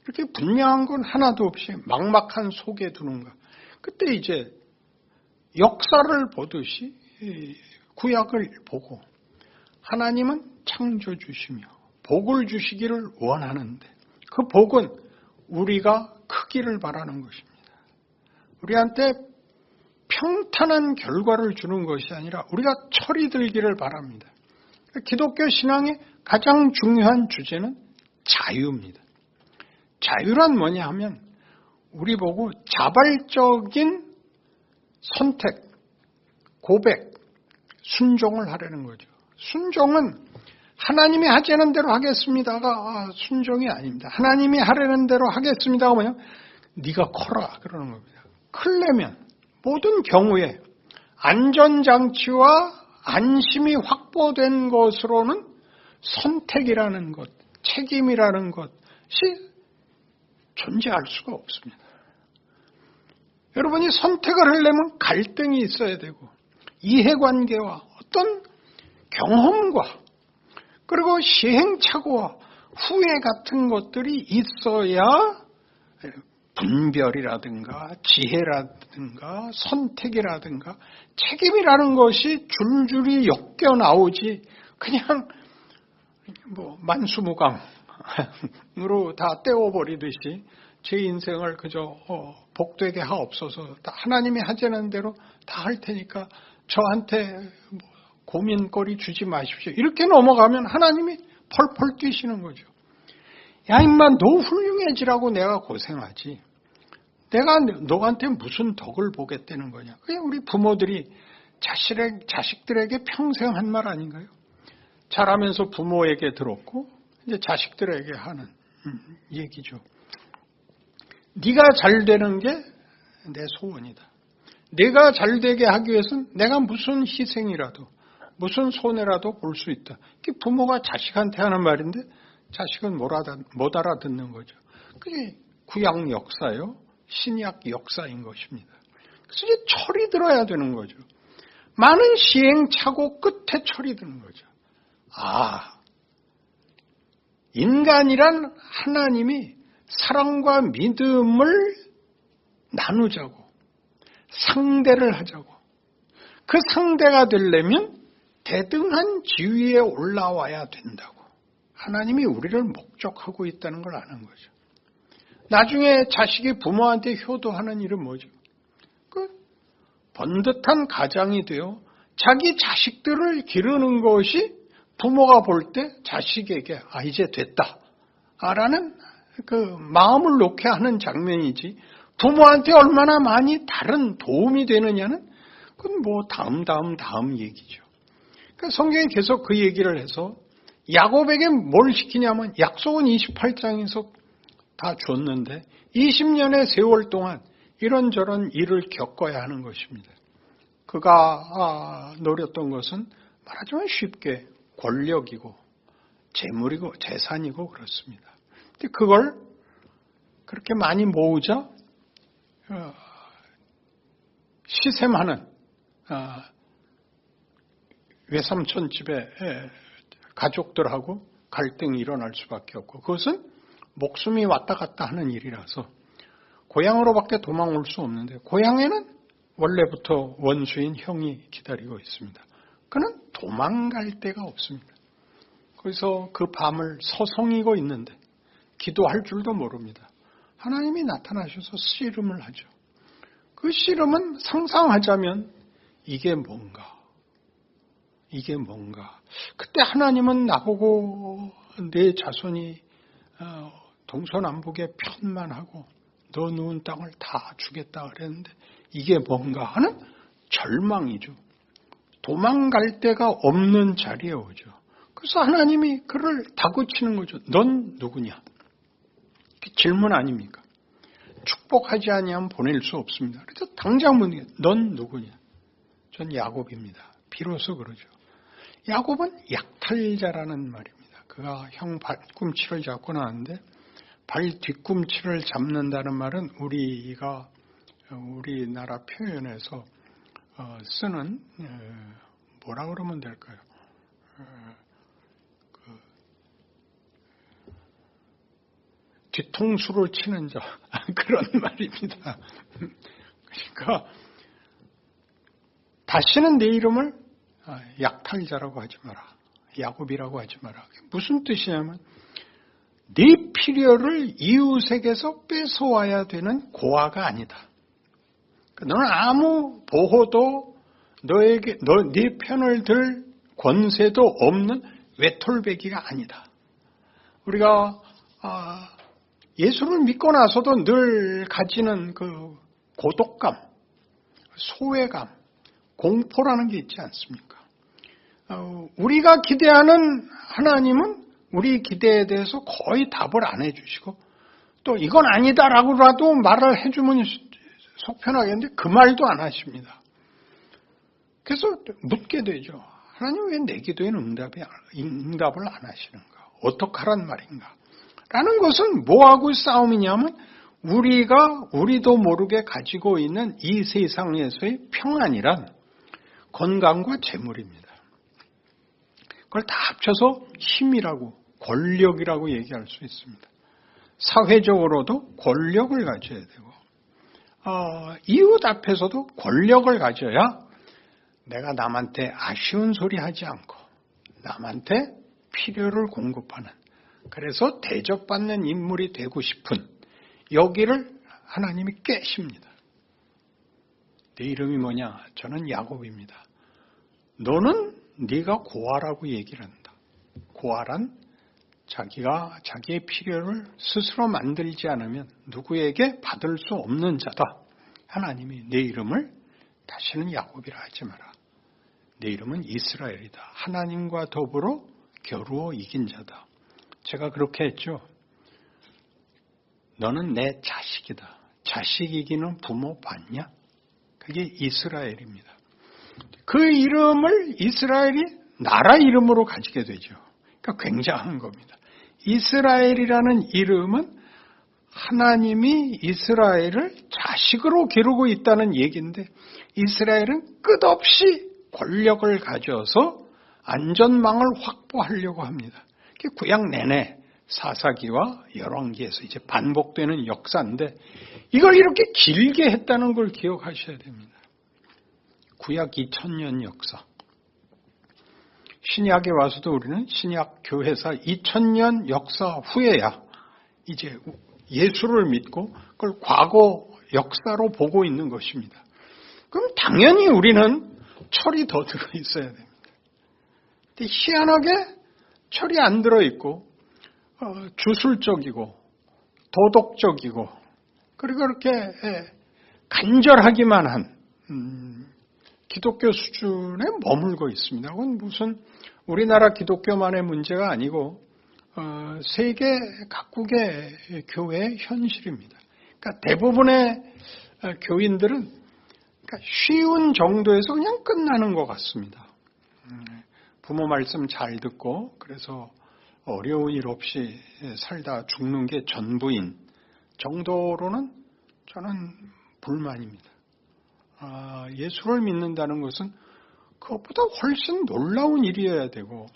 이렇게 분명한 건 하나도 없이 막막한 속에 두는가? 그때 이제 역사를 보듯이 구약을 보고 하나님은 창조주시며 복을 주시기를 원하는데 그 복은 우리가 크기를 바라는 것입니다. 우리한테 평탄한 결과를 주는 것이 아니라 우리가 철이 들기를 바랍니다. 기독교 신앙의 가장 중요한 주제는 자유입니다. 자유란 뭐냐 하면 우리 보고 자발적인 선택, 고백, 순종을 하려는 거죠. 순종은 하나님이 하자는 대로 하겠습니다가 순종이 아닙니다. 하나님이 하려는 대로 하겠습니다가 뭐냐? 네가 커라 그러는 겁니다. 크려면 모든 경우에 안전장치와 안심이 확보된 것으로는 선택이라는 것, 책임이라는 것이 존재할 수가 없습니다. 여러분이 선택을 하려면 갈등이 있어야 되고 이해관계와 어떤 경험과 그리고 시행착오와 후회 같은 것들이 있어야 분별이라든가 지혜라든가 선택이라든가 책임이라는 것이 줄줄이 엮여 나오지 그냥 만수무강으로 다 떼어버리듯이 제 인생을 그저 복되게 하옵소서 하나님이 하자는 대로 다 할 테니까 저한테 고민거리 주지 마십시오. 이렇게 넘어가면 하나님이 펄펄 뛰시는 거죠. 야 임마 너 훌륭해지라고 내가 고생하지. 내가 너한테 무슨 덕을 보겠다는 거냐. 그게 우리 부모들이 자식들에게 평생 한 말 아닌가요? 자라면서 부모에게 들었고 이제 자식들에게 하는 얘기죠. 네가 잘 되는 게 내 소원이다. 내가 잘 되게 하기 위해서는 내가 무슨 희생이라도 무슨 손해라도 볼 수 있다. 그게 부모가 자식한테 하는 말인데 자식은 못 알아듣는 거죠. 그게 구약 역사요. 신약 역사인 것입니다. 그래서 이제 철이 들어야 되는 거죠. 많은 시행착오 끝에 철이 드는 거죠. 인간이란 하나님이 사랑과 믿음을 나누자고 상대를 하자고 그 상대가 되려면 대등한 지위에 올라와야 된다고 하나님이 우리를 목적하고 있다는 걸 아는 거죠. 나중에 자식이 부모한테 효도하는 일은 뭐죠? 그 번듯한 가장이 되어 자기 자식들을 기르는 것이 부모가 볼 때 자식에게 이제 됐다 라는 그 마음을 놓게 하는 장면이지 부모한테 얼마나 많이 다른 도움이 되느냐는 그건 다음 얘기죠. 그러니까 성경이 계속 그 얘기를 해서 야곱에게 뭘 시키냐면 약속은 28장에서 다 줬는데 20년의 세월 동안 이런저런 일을 겪어야 하는 것입니다. 그가 노렸던 것은 말하자면 쉽게 권력이고 재물이고 재산이고 그렇습니다. 근데 그걸 그렇게 많이 모으자 시샘하는 외삼촌 집에 가족들하고 갈등이 일어날 수밖에 없고 그것은 목숨이 왔다 갔다 하는 일이라서 고향으로밖에 도망올 수 없는데 고향에는 원래부터 원수인 형이 기다리고 있습니다. 그는 도망갈 데가 없습니다. 그래서 그 밤을 서성이고 있는데 기도할 줄도 모릅니다. 하나님이 나타나셔서 씨름을 하죠. 그 씨름은 상상하자면 이게 뭔가 그때 하나님은 나보고 내 자손이 동서남북에 편만하고 너 누운 땅을 다 주겠다 그랬는데 이게 뭔가 하는 절망이죠. 도망갈 데가 없는 자리에 오죠. 그래서 하나님이 그를 다그치는 거죠. 넌 누구냐? 질문 아닙니까? 축복하지 아니하면 보낼 수 없습니다. 그래서 당장 묻는 게 넌 누구냐? 전 야곱입니다. 비로소 그러죠. 야곱은 약탈자라는 말입니다. 그가 형 발꿈치를 잡고 나왔는데 발 뒤꿈치를 잡는다는 말은 우리나라 표현에서 쓰는 뭐라 그러면 될까요? 뒤통수를 치는 자 그런 말입니다. 그러니까 다시는 내 이름을 약탈자라고 하지 마라. 야곱이라고 하지 마라. 무슨 뜻이냐면 네 필요를 이웃에게서 뺏어와야 되는 고아가 아니다. 너는 아무 보호도 네 편을 들 권세도 없는 외톨배기가 아니다. 우리가 예수를 믿고 나서도 늘 가지는 그 고독감, 소외감, 공포라는 게 있지 않습니까? 우리가 기대하는 하나님은 우리 기대에 대해서 거의 답을 안 해주시고 또 이건 아니다라고라도 말을 해주면 속 편하겠는데 그 말도 안 하십니다. 그래서 묻게 되죠. 하나님 왜 내 기도에는 응답을 안 하시는가? 어떡하란 말인가? 라는 것은 뭐하고 싸움이냐면 우리도 모르게 가지고 있는 이 세상에서의 평안이란 건강과 재물입니다. 그걸 다 합쳐서 힘이라고 권력이라고 얘기할 수 있습니다. 사회적으로도 권력을 가져야 되고 이웃 앞에서도 권력을 가져야 내가 남한테 아쉬운 소리 하지 않고 남한테 필요를 공급하는 그래서 대접받는 인물이 되고 싶은 여기를 하나님이 깨십니다. 내 이름이 뭐냐? 저는 야곱입니다. 너는 네가 고아라고 얘기를 한다. 고아란 자기가 자기의 필요를 스스로 만들지 않으면 누구에게 받을 수 없는 자다. 하나님이 내 이름을 다시는 야곱이라 하지 마라. 내 이름은 이스라엘이다. 하나님과 더불어 겨루어 이긴 자다. 제가 그렇게 했죠. 너는 내 자식이다. 자식 이기는 부모 봤냐? 그게 이스라엘입니다. 그 이름을 이스라엘이 나라 이름으로 가지게 되죠. 그러니까 굉장한 겁니다. 이스라엘이라는 이름은 하나님이 이스라엘을 자식으로 기르고 있다는 얘기인데 이스라엘은 끝없이 권력을 가져서 안전망을 확보하려고 합니다. 구약 내내 사사기와 열왕기에서 이제 반복되는 역사인데 이걸 이렇게 길게 했다는 걸 기억하셔야 됩니다. 구약 2000년 역사. 신약에 와서도 우리는 신약 교회사 2000년 역사 후에야 이제 예수를 믿고 그걸 과거 역사로 보고 있는 것입니다. 그럼 당연히 우리는 철이 더 들어있어야 됩니다. 근데 희한하게 철이 안 들어있고 주술적이고 도덕적이고 그리고 그렇게 간절하기만 한 기독교 수준에 머물고 있습니다. 그건 무슨 우리나라 기독교만의 문제가 아니고 세계 각국의 교회의 현실입니다. 그러니까 대부분의 교인들은 그러니까 쉬운 정도에서 그냥 끝나는 것 같습니다. 부모 말씀 잘 듣고 그래서 어려운 일 없이 살다 죽는 게 전부인 정도로는 저는 불만입니다. 예수를 믿는다는 것은 그것보다 훨씬 놀라운 일이어야 되고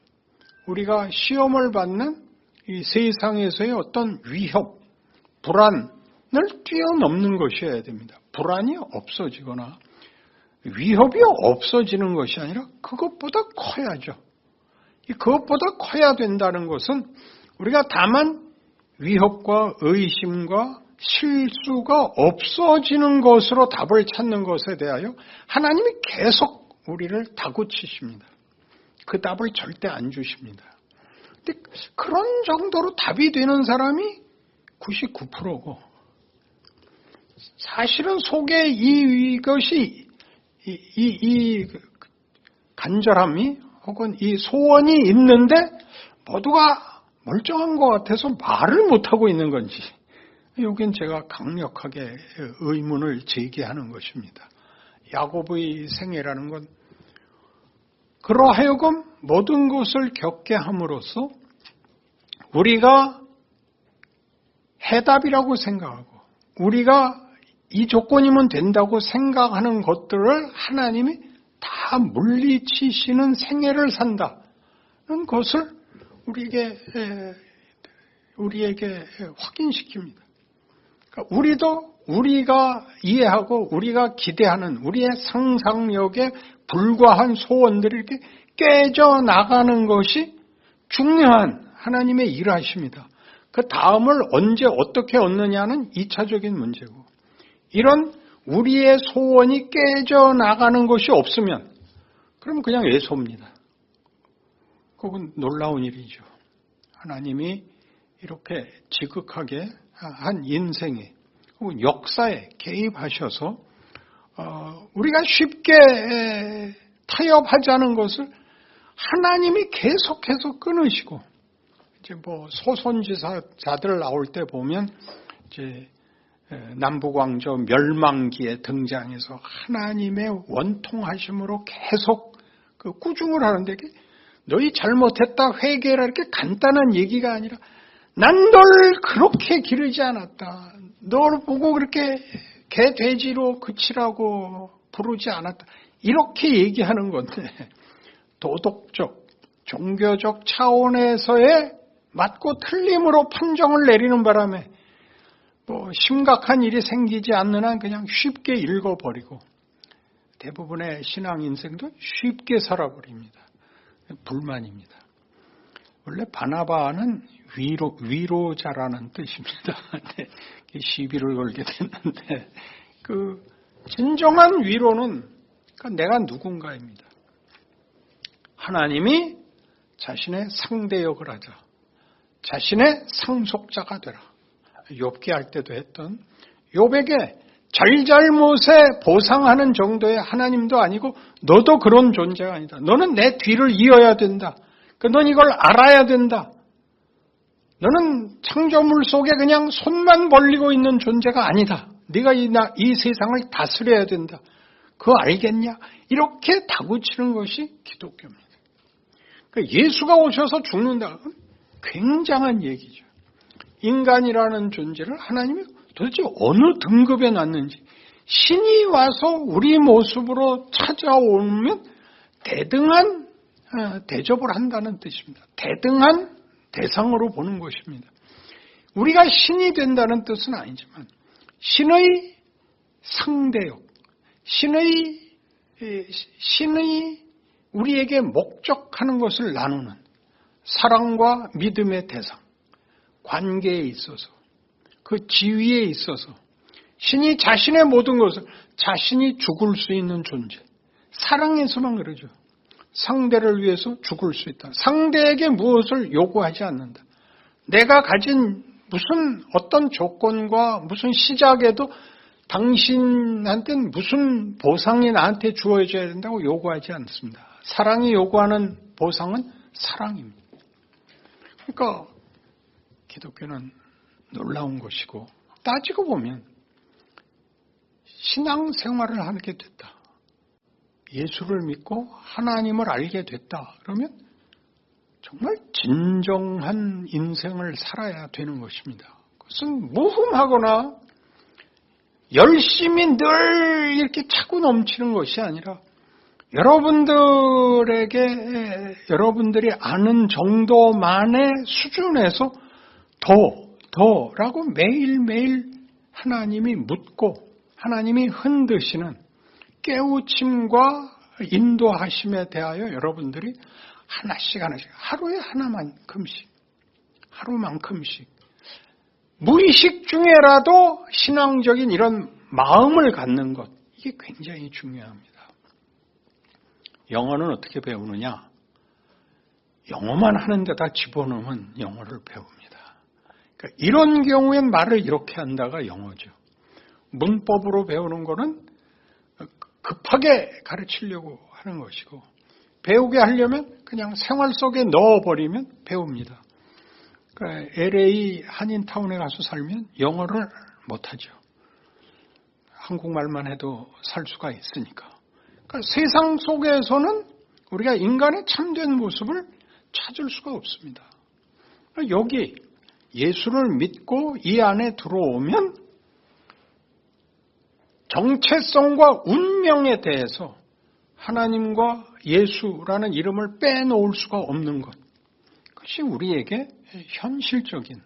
우리가 시험을 받는 이 세상에서의 어떤 위협, 불안을 뛰어넘는 것이어야 됩니다. 불안이 없어지거나 위협이 없어지는 것이 아니라 그것보다 커야죠. 그것보다 커야 된다는 것은 우리가 다만 위협과 의심과 실수가 없어지는 것으로 답을 찾는 것에 대하여 하나님이 계속 우리를 다그치십니다. 그 답을 절대 안 주십니다. 근데 그런 정도로 답이 되는 사람이 99%고 사실은 속에 이것이 이 간절함이 혹은 이 소원이 있는데 모두가 멀쩡한 것 같아서 말을 못하고 있는 건지 여긴 제가 강력하게 의문을 제기하는 것입니다. 야곱의 생애라는 건 그러하여금 모든 것을 겪게 함으로써 우리가 해답이라고 생각하고 우리가 이 조건이면 된다고 생각하는 것들을 하나님이 다 물리치시는 생애를 산다는 것을 우리에게 확인시킵니다. 그러니까 우리도 우리가 이해하고 우리가 기대하는 우리의 상상력에 불과한 소원들이 이렇게 깨져나가는 것이 중요한 하나님의 일하십니다. 그 다음을 언제 어떻게 얻느냐는 2차적인 문제고 이런 우리의 소원이 깨져나가는 것이 없으면 그럼 그냥 애소입니다. 그건 놀라운 일이죠. 하나님이 이렇게 지극하게 한 인생에 혹은 역사에 개입하셔서 우리가 쉽게 타협하자는 것을 하나님이 계속해서 끊으시고, 이제 뭐 소선지자들 나올 때 보면 이제 남북왕조 멸망기에 등장해서 하나님의 원통하심으로 계속 그 꾸중을 하는데, 너희 잘못했다 회개라 이렇게 간단한 얘기가 아니라 난 널 그렇게 기르지 않았다. 널 보고 그렇게 개 돼지로 그치라고 부르지 않았다. 이렇게 얘기하는 건데, 도덕적, 종교적 차원에서의 맞고 틀림으로 판정을 내리는 바람에 뭐 심각한 일이 생기지 않는 한 그냥 쉽게 읽어버리고 대부분의 신앙 인생도 쉽게 살아버립니다. 불만입니다. 원래 바나바는 위로자라는 뜻입니다. 시비를 걸게 됐는데, 그 진정한 위로는 내가 누군가입니다. 하나님이 자신의 상대역을 하자. 자신의 상속자가 되라. 욥기 할 때도 했던, 욥에게 잘잘못에 보상하는 정도의 하나님도 아니고 너도 그런 존재가 아니다. 너는 내 뒤를 이어야 된다. 넌 이걸 알아야 된다. 너는 창조물 속에 그냥 손만 벌리고 있는 존재가 아니다. 네가 이 세상을 다스려야 된다. 그거 알겠냐? 이렇게 다구치는 것이 기독교입니다. 그러니까 예수가 오셔서 죽는다. 굉장한 얘기죠. 인간이라는 존재를 하나님이 도대체 어느 등급에 놨는지, 신이 와서 우리 모습으로 찾아오면 대등한 대접을 한다는 뜻입니다. 대등한 대상으로 보는 것입니다. 우리가 신이 된다는 뜻은 아니지만 신의 상대역, 신의 우리에게 목적하는 것을 나누는 사랑과 믿음의 대상, 관계에 있어서, 그 지위에 있어서 신이 자신의 모든 것을, 자신이 죽을 수 있는 존재, 사랑에서만 그러죠. 상대를 위해서 죽을 수 있다. 상대에게 무엇을 요구하지 않는다. 내가 가진 무슨 어떤 조건과 무슨 시작에도 당신한테는 무슨 보상이 나한테 주어져야 된다고 요구하지 않습니다. 사랑이 요구하는 보상은 사랑입니다. 그러니까 기독교는 놀라운 것이고, 따지고 보면 신앙생활을 하게 됐다. 예수를 믿고 하나님을 알게 됐다. 그러면 정말 진정한 인생을 살아야 되는 것입니다. 그것은 무흠하거나 열심히 늘 이렇게 차고 넘치는 것이 아니라 여러분들이 아는 정도만의 수준에서 더라고 매일매일 하나님이 묻고 하나님이 흔드시는 깨우침과 인도하심에 대하여 여러분들이 하나씩 하루에 하루만큼씩 무의식 중에라도 신앙적인 이런 마음을 갖는 것, 이게 굉장히 중요합니다. 영어는 어떻게 배우느냐? 영어만 하는 데다 집어넣으면 영어를 배웁니다. 그러니까 이런 경우엔 말을 이렇게 한다가 영어죠. 문법으로 배우는 거는 급하게 가르치려고 하는 것이고, 배우게 하려면 그냥 생활 속에 넣어버리면 배웁니다. 그러니까 LA 한인타운에 가서 살면 영어를 못하죠. 한국말만 해도 살 수가 있으니까. 그러니까 세상 속에서는 우리가 인간의 참된 모습을 찾을 수가 없습니다. 그러니까 여기 예수를 믿고 이 안에 들어오면 정체성과 운명에 대해서 하나님과 예수라는 이름을 빼놓을 수가 없는 것, 그것이 우리에게 현실적인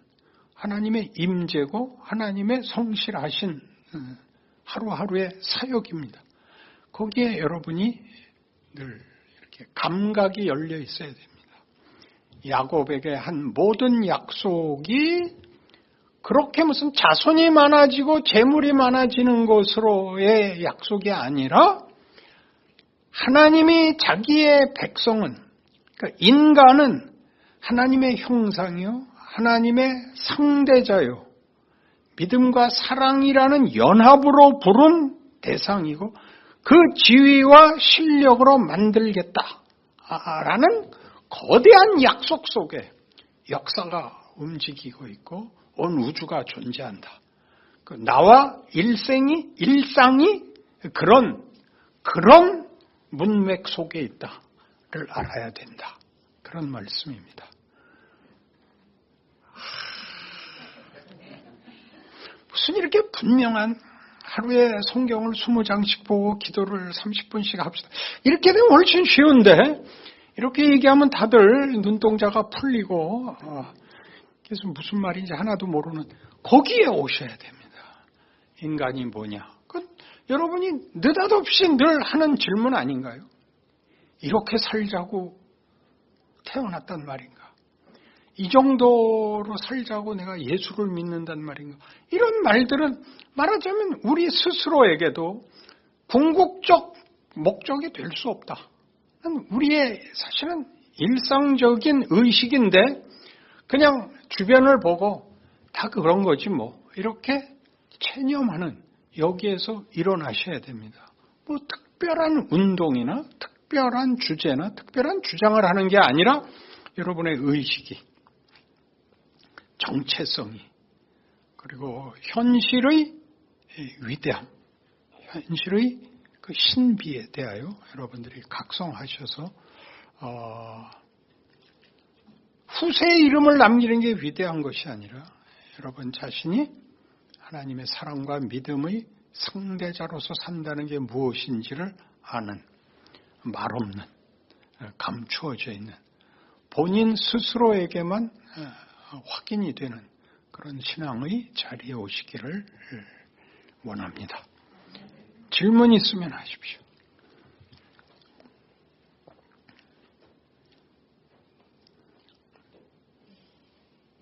하나님의 임재고 하나님의 성실하신 하루하루의 사역입니다. 거기에 여러분이 늘 이렇게 감각이 열려 있어야 됩니다. 야곱에게 한 모든 약속이 그렇게 무슨 자손이 많아지고 재물이 많아지는 것으로의 약속이 아니라 하나님이 자기의 백성은, 그러니까 인간은 하나님의 형상이요, 하나님의 상대자요, 믿음과 사랑이라는 연합으로 부른 대상이고 그 지위와 실력으로 만들겠다라는 거대한 약속 속에 역사가 움직이고 있고 온 우주가 존재한다. 나와 일상이 그런 문맥 속에 있다를 알아야 된다. 그런 말씀입니다. 무슨 이렇게 분명한 하루에 성경을 20장씩 보고 기도를 30분씩 합시다. 이렇게 되면 훨씬 쉬운데 이렇게 얘기하면 다들 눈동자가 풀리고 그래서 무슨 말인지 하나도 모르는 거기에 오셔야 됩니다. 인간이 뭐냐? 여러분이 느닷없이 늘 하는 질문 아닌가요? 이렇게 살자고 태어났단 말인가? 이 정도로 살자고 내가 예수를 믿는단 말인가? 이런 말들은 말하자면 우리 스스로에게도 궁극적 목적이 될 수 없다. 우리의 사실은 일상적인 의식인데 그냥 주변을 보고 다 그런 거지 뭐 이렇게 체념하는 여기에서 일어나셔야 됩니다. 뭐 특별한 운동이나 특별한 주제나 특별한 주장을 하는 게 아니라 여러분의 의식이, 정체성이, 그리고 현실의 위대함, 현실의 그 신비에 대하여 여러분들이 각성하셔서 후세의 이름을 남기는 게 위대한 것이 아니라 여러분 자신이 하나님의 사랑과 믿음의 상대자로서 산다는 게 무엇인지를 아는, 말없는, 감추어져 있는, 본인 스스로에게만 확인이 되는 그런 신앙의 자리에 오시기를 원합니다. 질문 있으면 하십시오.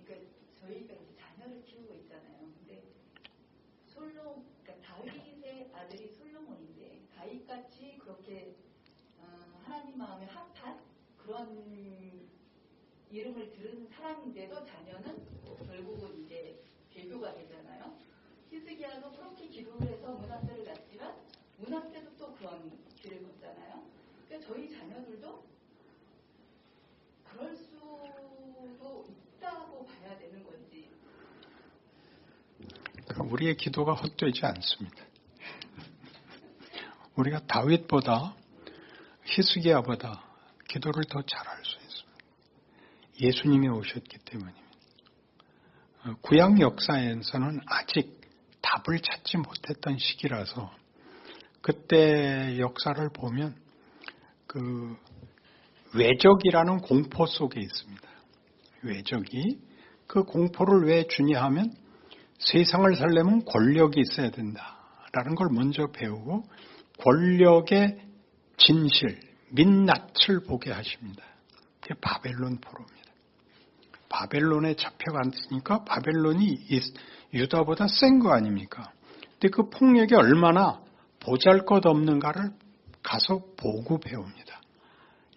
그러니까 저희가 이제 자녀를 키우고 있잖아요. 근데 그러니까 다윗의 아들이 솔로몬인데 다윗같이 그렇게 하나님 마음에 합한 그런 이름을 들은 사람인데도 자녀는 결국은 이제 개교가 되잖아요. 히스기야도 그렇게 기도를 해서 문화세를 낳지만 문화세도 또 그런 길을 걷잖아요. 그러니까 저희 자녀들도 그럴 수도 있다고 봐야 되는 건지. 우리의 기도가 헛되지 않습니다. 우리가 다윗보다 히스기야보다 기도를 더 잘할 수 있습니다. 예수님이 오셨기 때문입니다. 구약 역사에서는 아직 답을 찾지 못했던 시기라서 그때 역사를 보면 그 외적이라는 공포 속에 있습니다. 외적이 그 공포를 왜 주냐 하면 세상을 살려면 권력이 있어야 된다라는 걸 먼저 배우고 권력의 진실, 민낯을 보게 하십니다. 그게 바벨론 포로입니다. 바벨론에 잡혀갔으니까 바벨론이 유다보다 센 거 아닙니까? 근데 그 폭력이 얼마나 보잘것없는가를 가서 보고 배웁니다.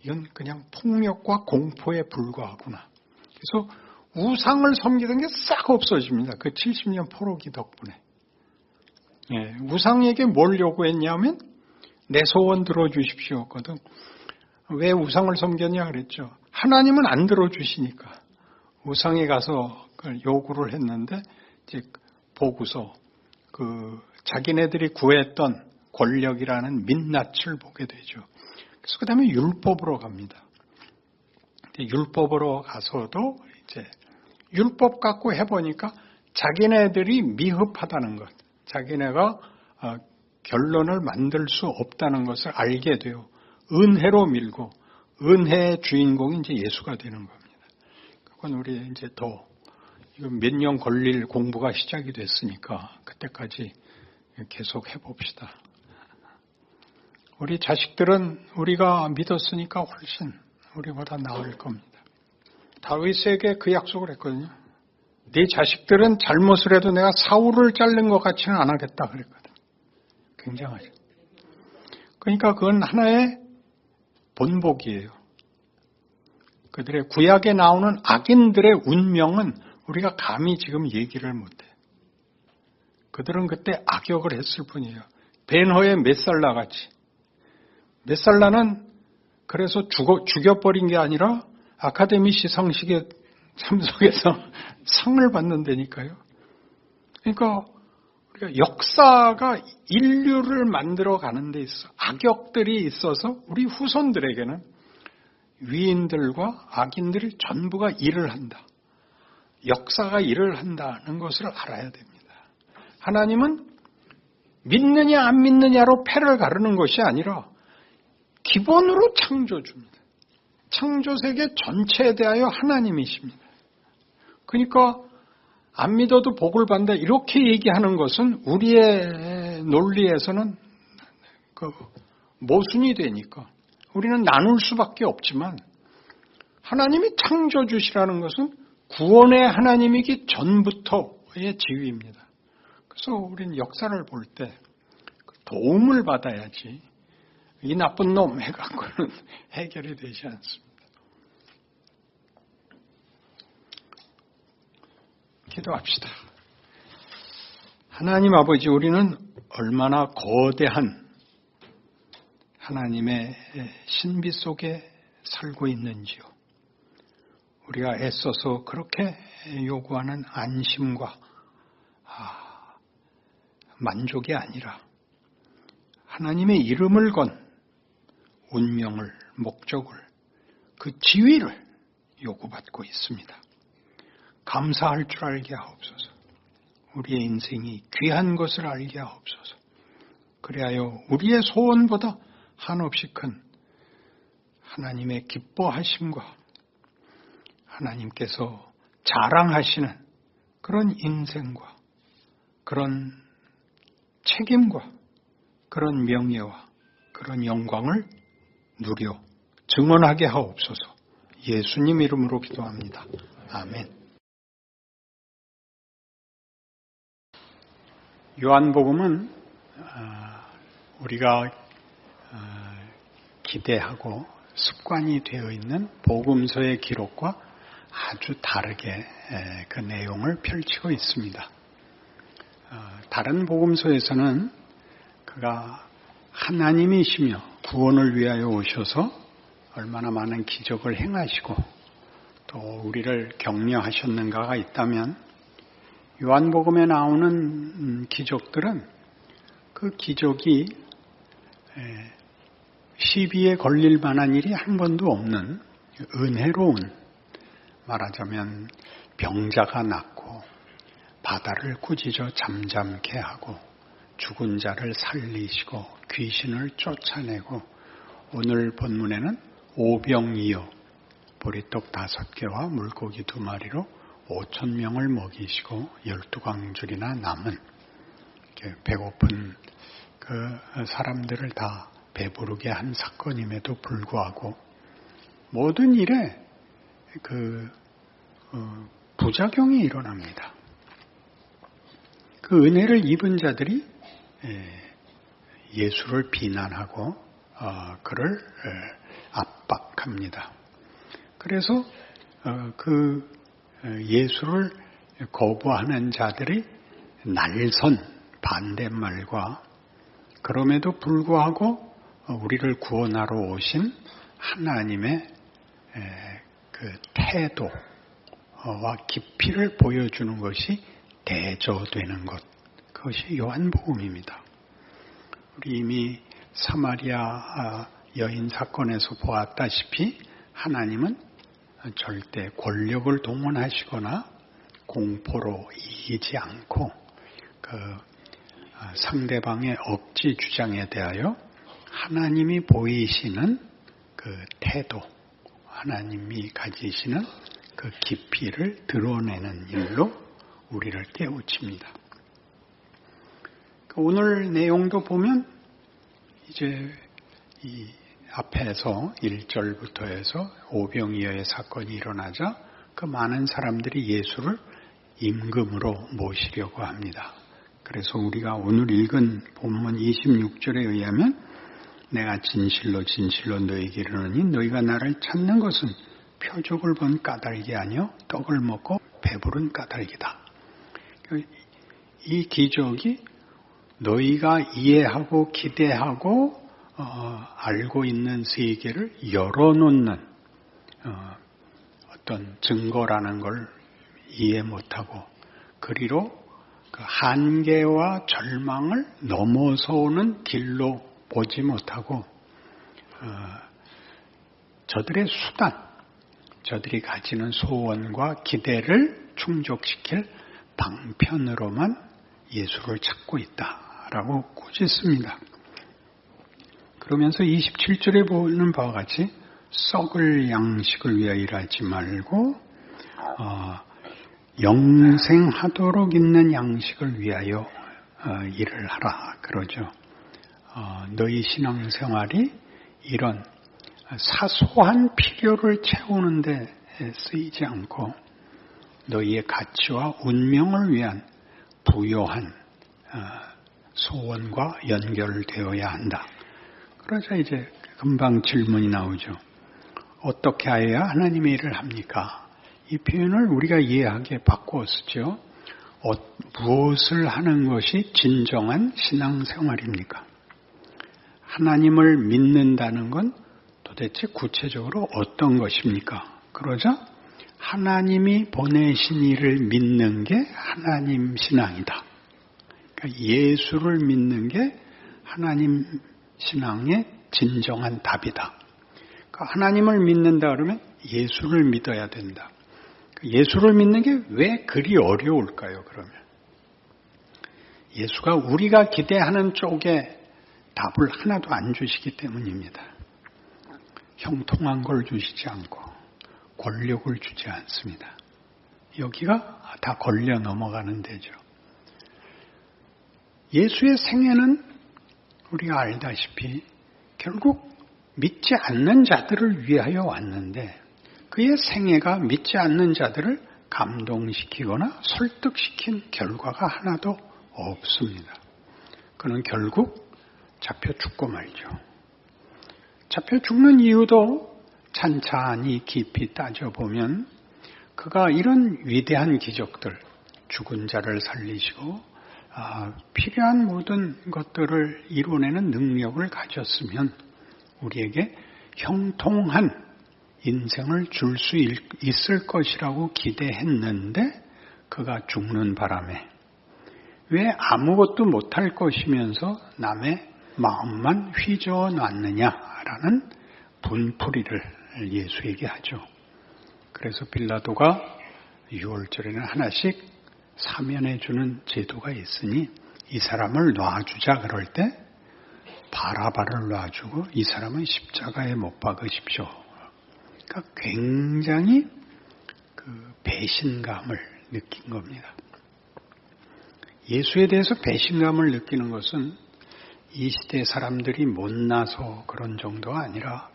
이건 그냥 폭력과 공포에 불과하구나. 그래서 우상을 섬기던 게 싹 없어집니다. 그 70년 포로기 덕분에. 예, 우상에게 뭘 요구했냐면 내 소원 들어주십시오거든. 왜 우상을 섬겼냐 그랬죠. 하나님은 안 들어주시니까 우상에 가서 요구를 했는데 이제 보고서 그 자기네들이 구했던 권력이라는 민낯을 보게 되죠. 그래서 그 다음에 율법으로 갑니다. 율법으로 가서도 이제 율법 갖고 해보니까 자기네들이 미흡하다는 것, 자기네가 결론을 만들 수 없다는 것을 알게 돼요. 은혜로 밀고 은혜의 주인공이 이제 예수가 되는 겁니다. 그건 우리 이제 더 몇 년 걸릴 공부가 시작이 됐으니까 그때까지 계속 해봅시다. 우리 자식들은 우리가 믿었으니까 훨씬 우리보다 나을 겁니다. 다윗에게 그 약속을 했거든요. 네 자식들은 잘못을 해도 내가 사울을 자른 것 같지는 안 하겠다 그랬거든. 굉장하죠. 그러니까 그건 하나의 본보기예요. 그들의 구약에 나오는 악인들의 운명은 우리가 감히 지금 얘기를 못해. 그들은 그때 악역을 했을 뿐이에요. 벤허의 메살라같이. 메살라는 그래서 죽여버린 게 아니라 아카데미 시상식에 참석해서 상을 받는다니까요. 그러니까 우리가 역사가 인류를 만들어가는 데 있어 악역들이 있어서 우리 후손들에게는 위인들과 악인들이 전부가 일을 한다. 역사가 일을 한다는 것을 알아야 됩니다. 하나님은 믿느냐 안 믿느냐로 패를 가르는 것이 아니라 기본으로 창조주입니다. 창조세계 전체에 대하여 하나님이십니다. 그러니까 안 믿어도 복을 받는다 이렇게 얘기하는 것은 우리의 논리에서는 모순이 되니까 우리는 나눌 수밖에 없지만 하나님이 창조주시라는 것은 구원의 하나님이기 전부터의 지위입니다. 그래서 우리는 역사를 볼 때 도움을 받아야지 이 나쁜 놈 해갖고는 해결이 되지 않습니다. 기도합시다. 하나님 아버지, 우리는 얼마나 거대한 하나님의 신비 속에 살고 있는지요. 우리가 애써서 그렇게 요구하는 안심과 만족이 아니라 하나님의 이름을 건 운명을, 목적을, 그 지위를 요구받고 있습니다. 감사할 줄 알게 하옵소서. 우리의 인생이 귀한 것을 알게 하옵소서. 그리하여 우리의 소원보다 한없이 큰 하나님의 기뻐하심과 하나님께서 자랑하시는 그런 인생과 그런 책임과 그런 명예와 그런 영광을 누려 증언하게 하옵소서. 예수님 이름으로 기도합니다. 아멘. 요한복음은 우리가 기대하고 습관이 되어 있는 복음서의 기록과 아주 다르게 그 내용을 펼치고 있습니다. 다른 복음서에서는 그가 하나님이시며 구원을 위하여 오셔서 얼마나 많은 기적을 행하시고 또 우리를 격려하셨는가가 있다면 요한복음에 나오는 기적들은 그 기적이 시비에 걸릴 만한 일이 한 번도 없는 은혜로운, 말하자면 병자가 낫고 바다를 꾸짖어 잠잠케 하고 죽은 자를 살리시고 귀신을 쫓아내고 오늘 본문에는 오병이어 보리떡 5개와 물고기 2마리로 5,000명을 먹이시고 12광줄이나 남은 배고픈 그 사람들을 다 배부르게 한 사건임에도 불구하고 모든 일에 그 부작용이 일어납니다. 그 은혜를 입은 자들이 예수를 비난하고 그를 압박합니다. 그래서 그 예수를 거부하는 자들이 날선 반대말과 그럼에도 불구하고 우리를 구원하러 오신 하나님의 그 태도와 깊이를 보여주는 것이 대조되는 것, 그것이 요한복음입니다. 우리 이미 사마리아 여인 사건에서 보았다시피 하나님은 절대 권력을 동원하시거나 공포로 이기지 않고 그 상대방의 억지 주장에 대하여 하나님이 보이시는 그 태도, 하나님이 가지시는 그 깊이를 드러내는 일로 우리를 깨우칩니다. 오늘 내용도 보면 이제 이 앞에서 1절부터 해서 오병이어의 사건이 일어나자 그 많은 사람들이 예수를 임금으로 모시려고 합니다. 그래서 우리가 오늘 읽은 본문 26절에 의하면 내가 진실로 진실로 너희에게 이르노니 너희가 나를 찾는 것은 표적을 본 까닭이 아니요 떡을 먹고 배부른 까닭이다. 이 기적이 너희가 이해하고 기대하고 알고 있는 세계를 열어놓는 어떤 증거라는 걸 이해 못하고 그리로 그 한계와 절망을 넘어서오는 길로 보지 못하고 저들의 수단, 저들이 가지는 소원과 기대를 충족시킬 방편으로만 예수를 찾고 있다라고 꾸짖습니다. 그러면서 27절에 보는 바와 같이 썩을 양식을 위하여 일하지 말고 영생하도록 있는 양식을 위하여 일을 하라 그러죠. 너희 신앙생활이 이런 사소한 필요를 채우는 데 쓰이지 않고 너희의 가치와 운명을 위한 부요한 소원과 연결되어야 한다. 그러자 이제 금방 질문이 나오죠. 어떻게 해야 하나님의 일을 합니까? 이 표현을 우리가 이해하게 바꾸어 쓰죠. 무엇을 하는 것이 진정한 신앙생활입니까? 하나님을 믿는다는 건 도대체 구체적으로 어떤 것입니까? 그러자 하나님이 보내신 이를 믿는 게 하나님 신앙이다. 그러니까 예수를 믿는 게 하나님 신앙의 진정한 답이다. 그러니까 하나님을 믿는다 그러면 예수를 믿어야 된다. 예수를 믿는 게 왜 그리 어려울까요, 그러면? 예수가 우리가 기대하는 쪽에 답을 하나도 안 주시기 때문입니다. 형통한 걸 주시지 않고 권력을 주지 않습니다. 여기가 다 걸려 넘어가는 데죠. 예수의 생애는 우리가 알다시피 결국 믿지 않는 자들을 위하여 왔는데 그의 생애가 믿지 않는 자들을 감동시키거나 설득시킨 결과가 하나도 없습니다. 그는 결국 잡혀 죽고 말죠. 잡혀 죽는 이유도 찬찬히 깊이 따져보면 그가 이런 위대한 기적들, 죽은 자를 살리시고 필요한 모든 것들을 이뤄내는 능력을 가졌으면 우리에게 형통한 인생을 줄 수 있을 것이라고 기대했는데 그가 죽는 바람에 왜 아무것도 못할 것이면서 남의 마음만 휘저어 놨느냐라는 분풀이를 예수에게 하죠. 그래서 빌라도가 6월절에는 하나씩 사면해 주는 제도가 있으니 이 사람을 놔주자 그럴 때 바라바를 놔주고 이 사람은 십자가에 못 박으십시오. 그러니까 굉장히 그 배신감을 느낀 겁니다. 예수에 대해서 배신감을 느끼는 것은 이 시대 사람들이 못나서 그런 정도가 아니라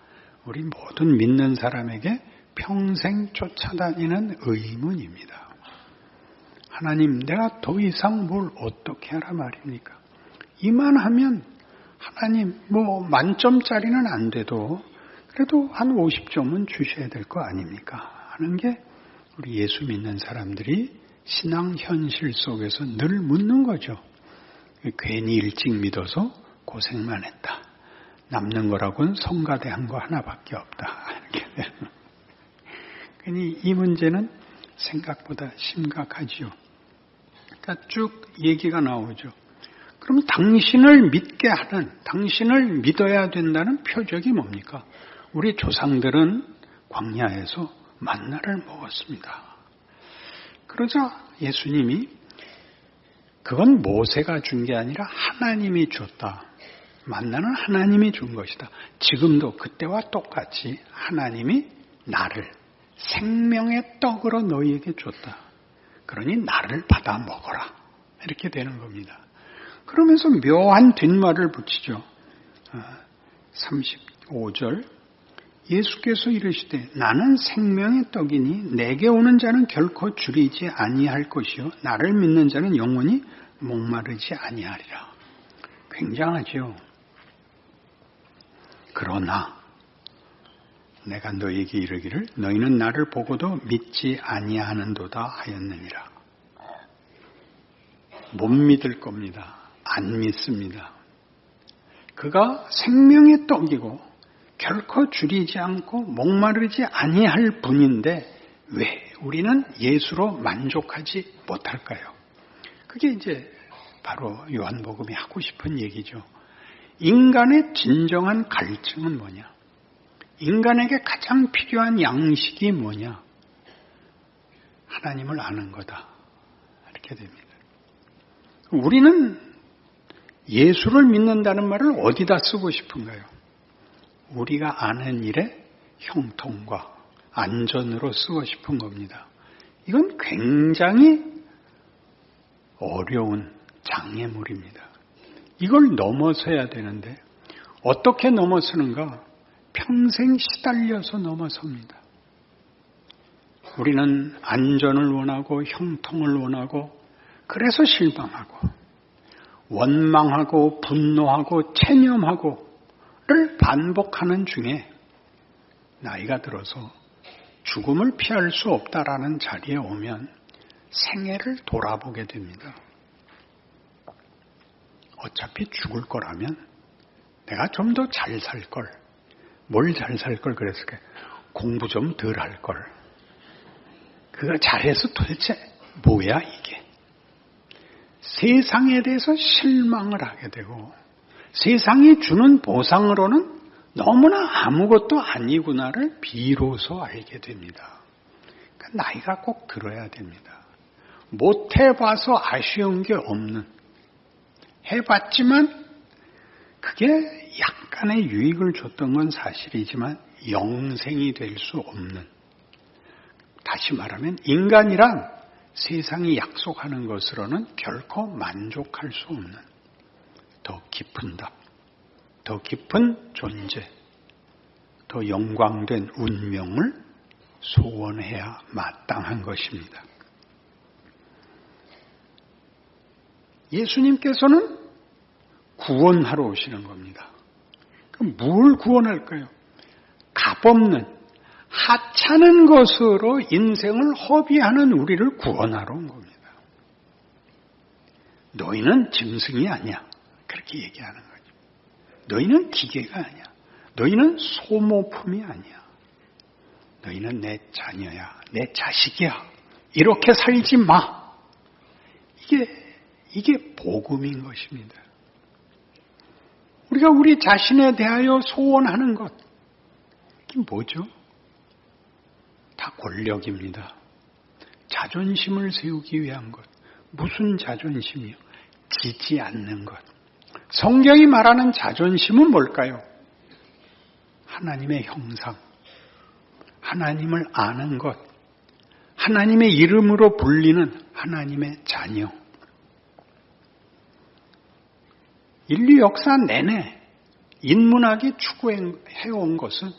우리 모든 믿는 사람에게 평생 쫓아다니는 의문입니다. 하나님, 내가 더 이상 뭘 어떻게 하라 말입니까? 이만하면 하나님, 만점짜리는 안 돼도 그래도 한 50점은 주셔야 될 거 아닙니까? 하는 게 우리 예수 믿는 사람들이 신앙 현실 속에서 늘 묻는 거죠. 괜히 일찍 믿어서 고생만 했다. 남는 거라고는 성가대한 거 하나밖에 없다. 그러니 이 문제는 생각보다 심각하지요. 그러니까 쭉 얘기가 나오죠. 그럼 당신을 믿게 하는, 당신을 믿어야 된다는 표적이 뭡니까? 우리 조상들은 광야에서 만나를 먹었습니다. 그러자 예수님이 그건 모세가 준 게 아니라 하나님이 줬다. 만나는 하나님이 준 것이다. 지금도 그때와 똑같이 하나님이 나를 생명의 떡으로 너희에게 줬다. 그러니 나를 받아 먹어라. 이렇게 되는 겁니다. 그러면서 묘한 뒷말을 붙이죠. 35절 예수께서 이르시되 나는 생명의 떡이니 내게 오는 자는 결코 줄이지 아니할 것이요 나를 믿는 자는 영원히 목마르지 아니하리라. 굉장하죠. 그러나 내가 너희에게 이르기를 너희는 나를 보고도 믿지 아니하는도다 하였느니라. 못 믿을 겁니다. 안 믿습니다. 그가 생명의 떡이고 결코 줄이지 않고 목마르지 아니할 분인데 왜 우리는 예수로 만족하지 못할까요? 그게 이제 바로 요한복음이 하고 싶은 얘기죠. 인간의 진정한 갈증은 뭐냐? 인간에게 가장 필요한 양식이 뭐냐? 하나님을 아는 거다. 이렇게 됩니다. 우리는 예수를 믿는다는 말을 어디다 쓰고 싶은가요? 우리가 아는 일의 형통과 안전으로 쓰고 싶은 겁니다. 이건 굉장히 어려운 장애물입니다. 이걸 넘어서야 되는데 어떻게 넘어서는가? 평생 시달려서 넘어섭니다. 우리는 안전을 원하고 형통을 원하고 그래서 실망하고 원망하고 분노하고 체념하고를 반복하는 중에 나이가 들어서 죽음을 피할 수 없다라는 자리에 오면 생애를 돌아보게 됩니다. 어차피 죽을 거라면 내가 좀 더 잘 살 걸. 뭘 잘 살 걸 그랬을까? 공부 좀 덜 할 걸. 그거 잘해서 도대체 뭐야 이게? 세상에 대해서 실망을 하게 되고 세상이 주는 보상으로는 너무나 아무것도 아니구나를 비로소 알게 됩니다. 그러니까 나이가 꼭 들어야 됩니다. 못 해봐서 아쉬운 게 없는, 해봤지만 그게 약간의 유익을 줬던 건 사실이지만 영생이 될 수 없는, 다시 말하면 인간이란 세상이 약속하는 것으로는 결코 만족할 수 없는 더 깊은 답, 더 깊은 존재, 더 영광된 운명을 소원해야 마땅한 것입니다. 예수님께서는 구원하러 오시는 겁니다. 그럼 뭘 구원할까요? 값없는 하찮은 것으로 인생을 허비하는 우리를 구원하러 온 겁니다. 너희는 짐승이 아니야. 그렇게 얘기하는 거죠. 너희는 기계가 아니야. 너희는 소모품이 아니야. 너희는 내 자녀야. 내 자식이야. 이렇게 살지 마. 이게 복음인 것입니다. 우리가 우리 자신에 대하여 소원하는 것, 이게 뭐죠? 다 권력입니다. 자존심을 세우기 위한 것. 무슨 자존심이요? 지지 않는 것. 성경이 말하는 자존심은 뭘까요? 하나님의 형상, 하나님을 아는 것, 하나님의 이름으로 불리는 하나님의 자녀. 인류 역사 내내 인문학이 추구해온 것은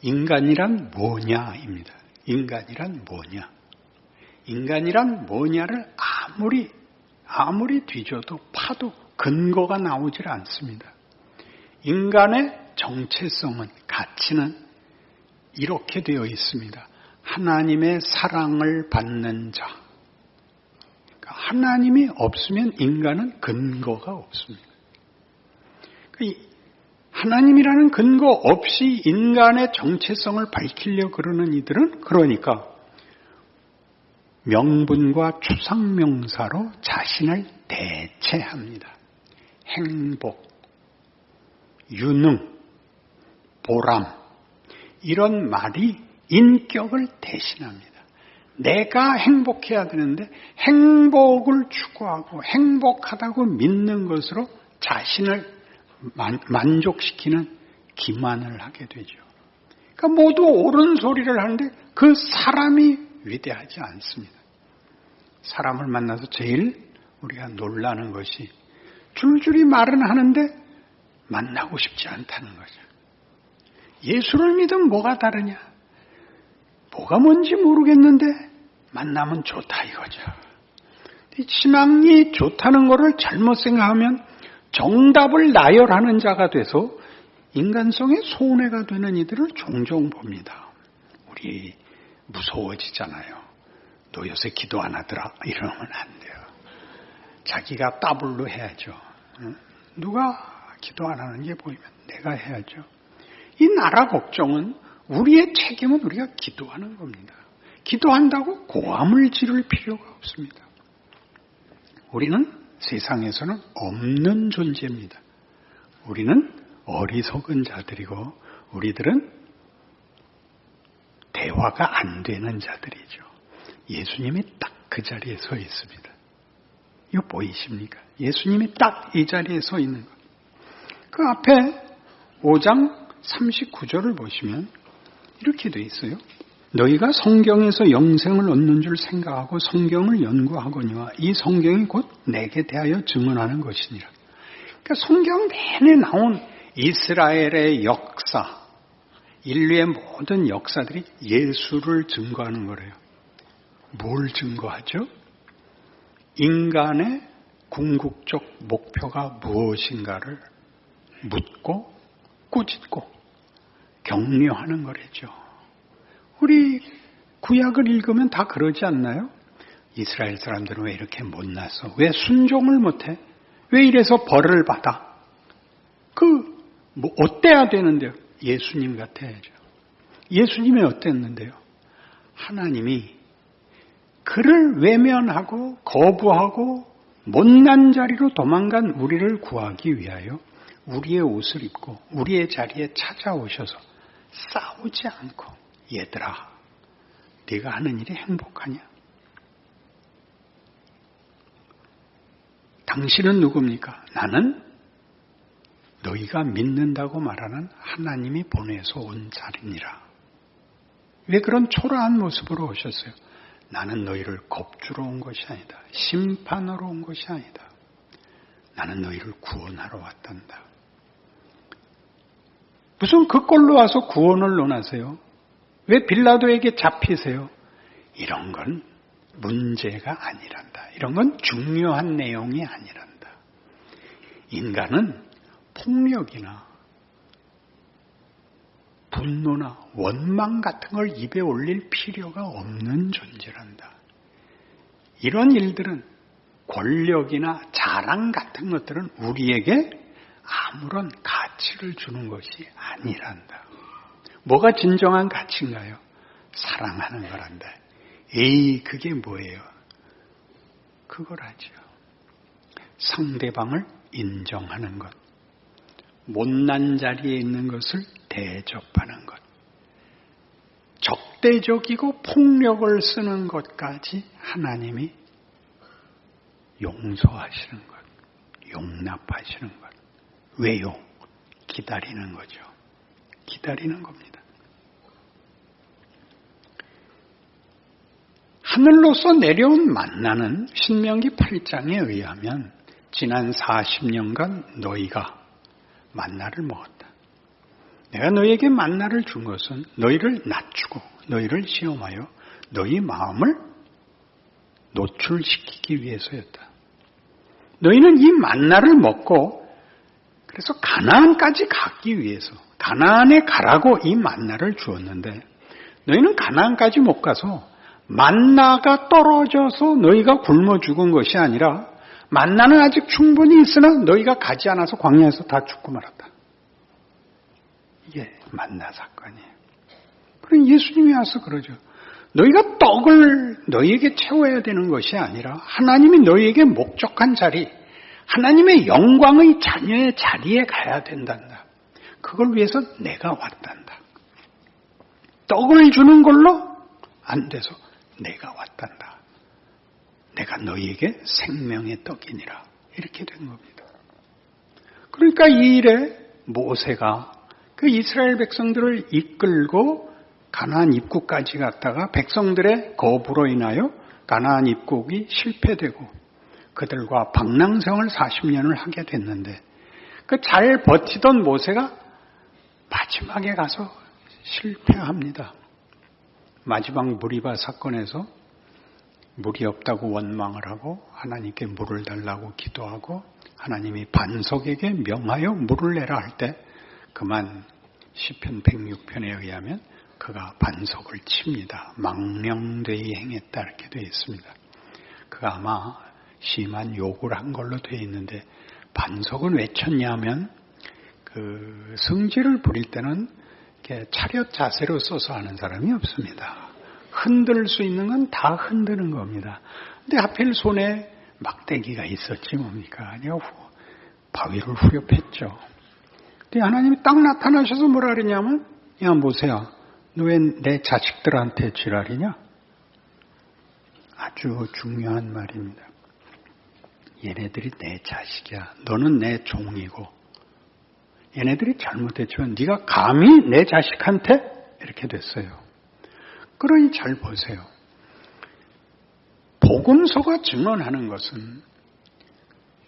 인간이란 뭐냐입니다. 인간이란 뭐냐? 인간이란 뭐냐를 아무리 뒤져도 파도 근거가 나오질 않습니다. 인간의 정체성은, 가치는 이렇게 되어 있습니다. 하나님의 사랑을 받는 자. 그러니까 하나님이 없으면 인간은 근거가 없습니다. 하나님이라는 근거 없이 인간의 정체성을 밝히려고 그러는 이들은 그러니까 명분과 추상명사로 자신을 대체합니다. 행복, 유능, 보람, 이런 말이 인격을 대신합니다. 내가 행복해야 되는데 행복을 추구하고 행복하다고 믿는 것으로 자신을 만족시키는 기만을 하게 되죠. 그러니까 모두 옳은 소리를 하는데 그 사람이 위대하지 않습니다. 사람을 만나서 제일 우리가 놀라는 것이 줄줄이 말은 하는데 만나고 싶지 않다는 거죠. 예수를 믿으면 뭐가 다르냐? 뭐가 뭔지 모르겠는데 만나면 좋다 이거죠. 신앙이 좋다는 것을 잘못 생각하면 정답을 나열하는 자가 돼서 인간성의 손해가 되는 이들을 종종 봅니다. 우리 무서워지잖아요. 너 요새 기도 안 하더라? 이러면 안 돼요. 자기가 따블로 해야죠. 누가 기도 안 하는 게 보이면 내가 해야죠. 이 나라 걱정은 우리의 책임은 우리가 기도하는 겁니다. 기도한다고 고함을 지를 필요가 없습니다. 우리는 세상에서는 없는 존재입니다. 우리는 어리석은 자들이고 우리들은 대화가 안 되는 자들이죠. 예수님이 딱 그 자리에 서 있습니다. 이거 보이십니까? 예수님이 딱 이 자리에 서 있는 것. 그 앞에 5장 39절을 보시면 이렇게 돼 있어요. 너희가 성경에서 영생을 얻는 줄 생각하고 성경을 연구하거니와 이 성경이 곧 내게 대하여 증언하는 것이니라. 그러니까 성경 내내 나온 이스라엘의 역사, 인류의 모든 역사들이 예수를 증거하는 거래요. 뭘 증거하죠? 인간의 궁극적 목표가 무엇인가를 묻고 꾸짖고 격려하는 거래죠. 우리 구약을 읽으면 다 그러지 않나요? 이스라엘 사람들은 왜 이렇게 못났어? 왜 순종을 못해? 왜 이래서 벌을 받아? 어때야 되는데요? 예수님 같아야죠. 예수님이 어땠는데요? 하나님이 그를 외면하고 거부하고 못난 자리로 도망간 우리를 구하기 위하여 우리의 옷을 입고 우리의 자리에 찾아오셔서 싸우지 않고 얘들아, 네가 하는 일이 행복하냐? 당신은 누굽니까? 나는 너희가 믿는다고 말하는 하나님이 보내서 온 자리니라. 왜 그런 초라한 모습으로 오셨어요? 나는 너희를 겁주러 온 것이 아니다. 심판하러 온 것이 아니다. 나는 너희를 구원하러 왔단다. 무슨 그 꼴로 와서 구원을 논하세요? 왜 빌라도에게 잡히세요? 이런 건 문제가 아니란다. 이런 건 중요한 내용이 아니란다. 인간은 폭력이나 분노나 원망 같은 걸 입에 올릴 필요가 없는 존재란다. 이런 일들은 권력이나 자랑 같은 것들은 우리에게 아무런 가치를 주는 것이 아니란다. 뭐가 진정한 가치인가요? 사랑하는 거란다. 에이, 그게 뭐예요? 그걸 하죠. 상대방을 인정하는 것. 못난 자리에 있는 것을 대접하는 것. 적대적이고 폭력을 쓰는 것까지 하나님이 용서하시는 것, 용납하시는 것. 왜요? 기다리는 거죠. 기다리는 겁니다. 하늘로서 내려온 만나는 신명기 8장에 의하면 지난 40년간 너희가 만나를 먹었다. 내가 너희에게 만나를 준 것은 너희를 낮추고 너희를 시험하여 너희 마음을 노출시키기 위해서였다. 너희는 이 만나를 먹고 그래서 가나안까지 가기 위해서 가나안에 가라고 이 만나를 주었는데 너희는 가나안까지 못 가서 만나가 떨어져서 너희가 굶어 죽은 것이 아니라 만나는 아직 충분히 있으나 너희가 가지 않아서 광야에서 다 죽고 말았다. 이게 만나 사건이에요. 그럼 예수님이 와서 그러죠. 너희가 떡을 너희에게 채워야 되는 것이 아니라 하나님이 너희에게 목적한 자리, 하나님의 영광의 자녀의 자리에 가야 된단다. 그걸 위해서 내가 왔단다. 떡을 주는 걸로 안 돼서 내가 왔단다. 내가 너희에게 생명의 떡이니라. 이렇게 된 겁니다. 그러니까 이 일에 모세가 그 이스라엘 백성들을 이끌고 가나안 입국까지 갔다가 백성들의 거부로 인하여 가나안 입국이 실패되고 그들과 방랑생활을 40년을 하게 됐는데 그 잘 버티던 모세가 마지막에 가서 실패합니다. 마지막 무리바 사건에서 물이 없다고 원망을 하고 하나님께 물을 달라고 기도하고 하나님이 반석에게 명하여 물을 내라 할 때 그만 시편 106편에 의하면 그가 반석을 칩니다. 망령되이 행했다 이렇게 되어 있습니다. 그가 아마 심한 욕을 한 걸로 되어 있는데 반석은 왜 쳤냐면 그 성질을 부릴 때는 이렇게 차렷 자세로 써서 하는 사람이 없습니다. 흔들 수 있는 건 다 흔드는 겁니다. 근데 하필 손에 막대기가 있었지 뭡니까? 바위를 후렵했죠. 근데 하나님이 딱 나타나셔서 뭐라 그러냐면 야 모세야 너 왜 내 자식들한테 지랄이냐? 아주 중요한 말입니다. 얘네들이 내 자식이야. 너는 내 종이고 얘네들이 잘못했지만 네가 감히 내 자식한테 이렇게 됐어요. 그러니 잘 보세요. 복음서가 증언하는 것은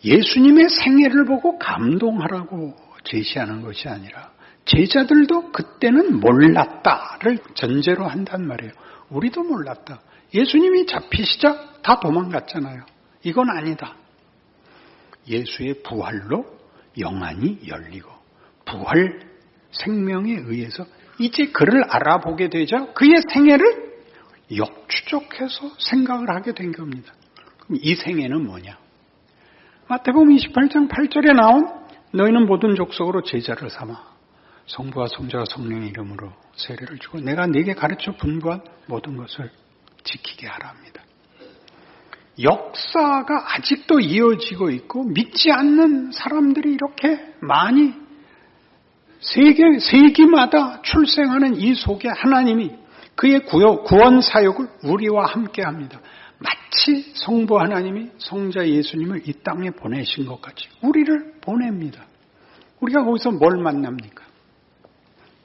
예수님의 생애를 보고 감동하라고 제시하는 것이 아니라 제자들도 그때는 몰랐다를 전제로 한단 말이에요. 우리도 몰랐다. 예수님이 잡히시자 다 도망갔잖아요. 이건 아니다. 예수의 부활로 영안이 열리고 부활 생명에 의해서 이제 그를 알아보게 되자 그의 생애를 역추적해서 생각을 하게 된 겁니다. 그럼 이 생애는 뭐냐? 마태복음 28장 8절에 나온 너희는 모든 족속으로 제자를 삼아 성부와 성자와 성령의 이름으로 세례를 주고 내가 네게 가르쳐 분부한 모든 것을 지키게 하라 합니다. 역사가 아직도 이어지고 있고 믿지 않는 사람들이 이렇게 많이 세기마다 출생하는 이 속에 하나님이 그의 구원 사역을 우리와 함께 합니다. 마치 성부 하나님이 성자 예수님을 이 땅에 보내신 것 같이 우리를 보냅니다. 우리가 거기서 뭘 만납니까?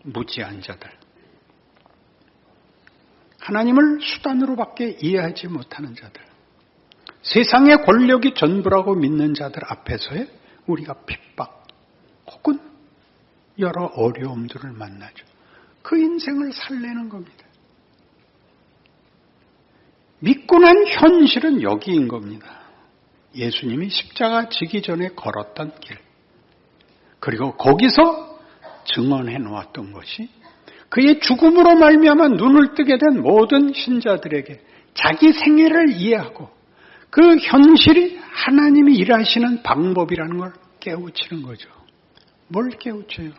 무지한 자들. 하나님을 수단으로밖에 이해하지 못하는 자들. 세상의 권력이 전부라고 믿는 자들 앞에서의 우리가 핍박 혹은 여러 어려움들을 만나죠. 그 인생을 살리는 겁니다. 믿고 난 현실은 여기인 겁니다. 예수님이 십자가 지기 전에 걸었던 길. 그리고 거기서 증언해 놓았던 것이 그의 죽음으로 말미암아 눈을 뜨게 된 모든 신자들에게 자기 생애를 이해하고 그 현실이 하나님이 일하시는 방법이라는 걸 깨우치는 거죠. 뭘 깨우쳐요?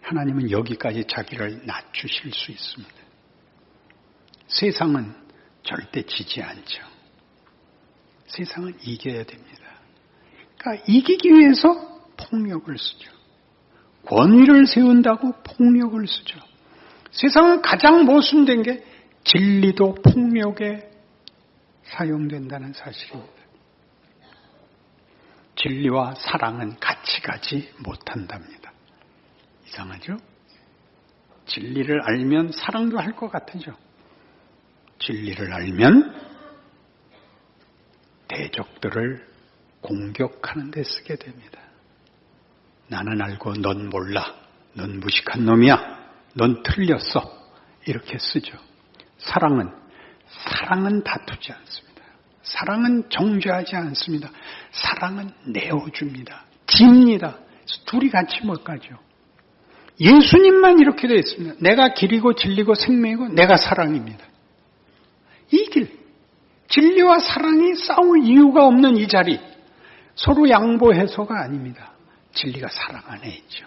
하나님은 여기까지 자기를 낮추실 수 있습니다. 세상은 절대 지지 않죠. 세상은 이겨야 됩니다. 그러니까 이기기 위해서 폭력을 쓰죠. 권위를 세운다고 폭력을 쓰죠. 세상은 가장 모순된 게 진리도 폭력에 사용된다는 사실입니다. 진리와 사랑은 같이 가지 못한답니다. 이상하죠? 진리를 알면 사랑도 할 것 같으죠. 진리를 알면 대적들을 공격하는 데 쓰게 됩니다. 나는 알고 넌 몰라. 넌 무식한 놈이야. 넌 틀렸어. 이렇게 쓰죠. 사랑은 다투지 않습니다. 사랑은 정죄하지 않습니다. 사랑은 내어줍니다. 집니다. 둘이 같이 못 가죠. 예수님만 이렇게 되어 있습니다. 내가 길이고 진리고 생명이고 내가 사랑입니다. 이 길, 진리와 사랑이 싸울 이유가 없는 이 자리, 서로 양보해서가 아닙니다. 진리가 사랑 안에 있죠.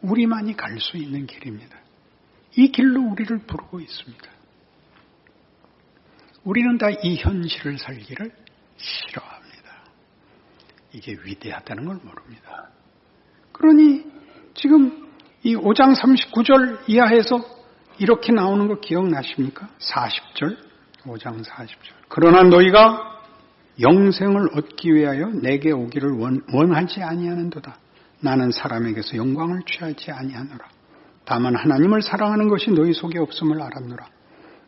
우리만이 갈 수 있는 길입니다. 이 길로 우리를 부르고 있습니다. 우리는 다 이 현실을 살기를 싫어합니다. 이게 위대하다는 걸 모릅니다. 그러니 지금 이 5장 39절 이하에서 이렇게 나오는 거 기억나십니까? 40절, 5장 40절. 그러나 너희가 영생을 얻기 위하여 내게 오기를 원하지 아니하는도다. 나는 사람에게서 영광을 취하지 아니하노라. 다만 하나님을 사랑하는 것이 너희 속에 없음을 알았노라.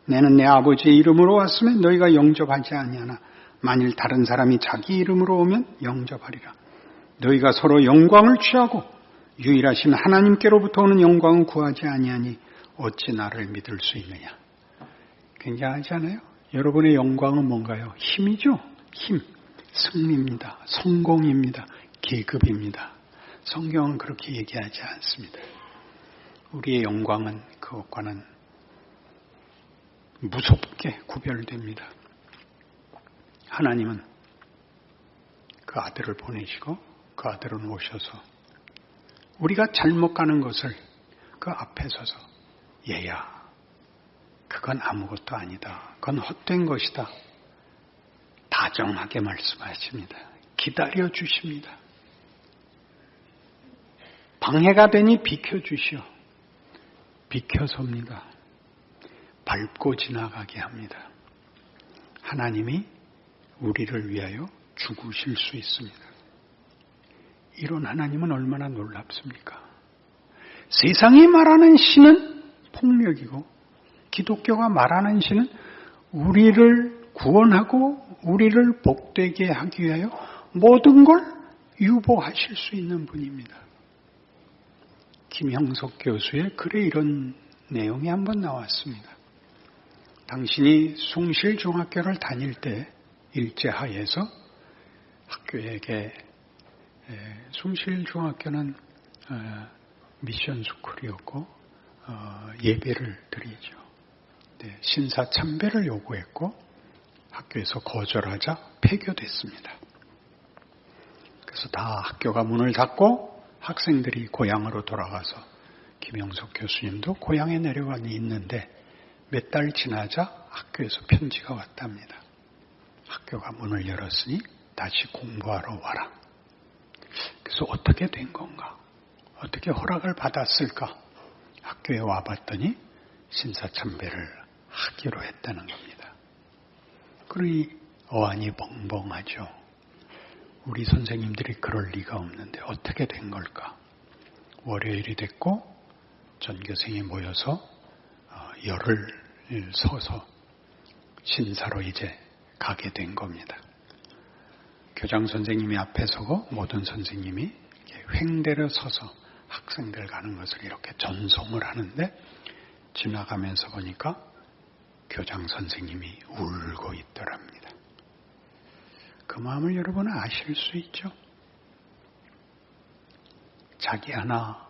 내는 내 아버지의 이름으로 왔으면 너희가 영접하지 아니하나 만일 다른 사람이 자기 이름으로 오면 영접하리라. 너희가 서로 영광을 취하고 유일하신 하나님께로부터 오는 영광을 구하지 아니하니 어찌 나를 믿을 수 있느냐. 굉장하지 않아요? 여러분의 영광은 뭔가요? 힘이죠. 힘, 승리입니다. 성공입니다. 계급입니다. 성경은 그렇게 얘기하지 않습니다. 우리의 영광은 그것과는 무섭게 구별됩니다. 하나님은 그 아들을 보내시고 그 아들은 오셔서 우리가 잘못 가는 것을 그 앞에 서서 얘야, 그건 아무것도 아니다. 그건 헛된 것이다. 다정하게 말씀하십니다. 기다려 주십니다. 방해가 되니 비켜주시오. 비켜섭니다. 밟고 지나가게 합니다. 하나님이 우리를 위하여 죽으실 수 있습니다. 이런 하나님은 얼마나 놀랍습니까? 세상이 말하는 신은 폭력이고 기독교가 말하는 신은 우리를 구원하고 우리를 복되게 하기 위하여 모든 걸 유보하실 수 있는 분입니다. 김형석 교수의 글에 이런 내용이 한번 나왔습니다. 당신이 숭실중학교를 다닐 때 일제하에서 학교에게 숭실중학교는 미션 스쿨이었고 예배를 드리죠. 신사 참배를 요구했고 학교에서 거절하자 폐교됐습니다. 그래서 다 학교가 문을 닫고 학생들이 고향으로 돌아가서 김영석 교수님도 고향에 내려가 있는데 몇 달 지나자 학교에서 편지가 왔답니다. 학교가 문을 열었으니 다시 공부하러 와라. 그래서 어떻게 된 건가? 어떻게 허락을 받았을까? 학교에 와봤더니 신사참배를 하기로 했다는 겁니다. 그러니 어안이 벙벙하죠. 우리 선생님들이 그럴 리가 없는데 어떻게 된 걸까? 월요일이 됐고 전교생이 모여서 열을 서서 신사로 이제 가게 된 겁니다. 교장 선생님이 앞에 서고 모든 선생님이 횡대로 서서 학생들 가는 것을 이렇게 전송을 하는데 지나가면서 보니까 교장 선생님이 울고 있더랍니다. 그 마음을 여러분은 아실 수 있죠? 자기 하나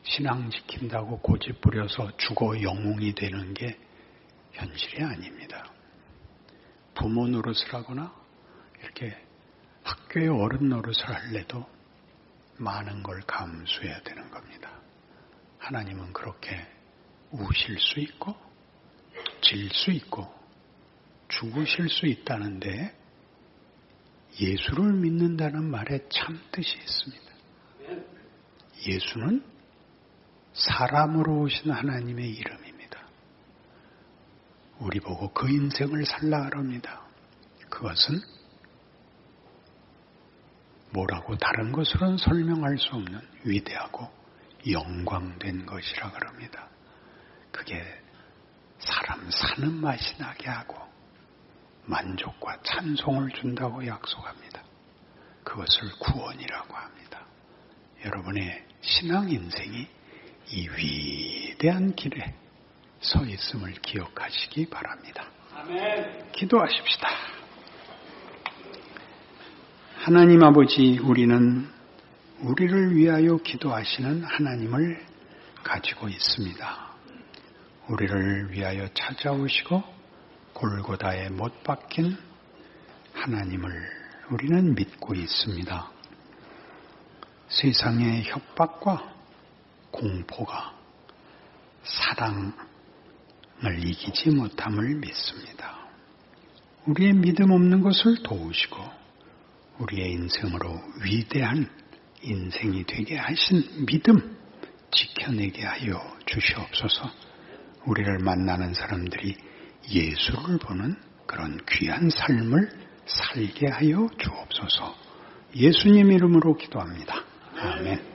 신앙 지킨다고 고집 부려서 죽어 영웅이 되는 게 현실이 아닙니다. 부모 노릇을 하거나 이렇게 학교의 어른 노릇을 할래도 많은 걸 감수해야 되는 겁니다. 하나님은 그렇게 우실 수 있고 질 수 있고 죽으실 수 있다는데 예수를 믿는다는 말에 참 뜻이 있습니다. 예수는 사람으로 오신 하나님의 이름입니다. 우리 보고 그 인생을 살라 그럽니다. 그것은 뭐라고 다른 것으로는 설명할 수 없는 위대하고 영광된 것이라 그럽니다. 그게 사람 사는 맛이 나게 하고 만족과 찬송을 준다고 약속합니다. 그것을 구원이라고 합니다. 여러분의 신앙 인생이 이 위대한 길에 서 있음을 기억하시기 바랍니다. 아멘. 기도하십시다. 하나님 아버지, 우리는 우리를 위하여 기도하시는 하나님을 가지고 있습니다. 우리를 위하여 찾아오시고 골고다에 못 박힌 하나님을 우리는 믿고 있습니다. 세상의 협박과 공포가 사랑을 이기지 못함을 믿습니다. 우리의 믿음 없는 것을 도우시고 우리의 인생으로 위대한 인생이 되게 하신 믿음 지켜내게 하여 주시옵소서. 우리를 만나는 사람들이 예수를 보는 그런 귀한 삶을 살게 하여 주옵소서. 예수님 이름으로 기도합니다. 아멘.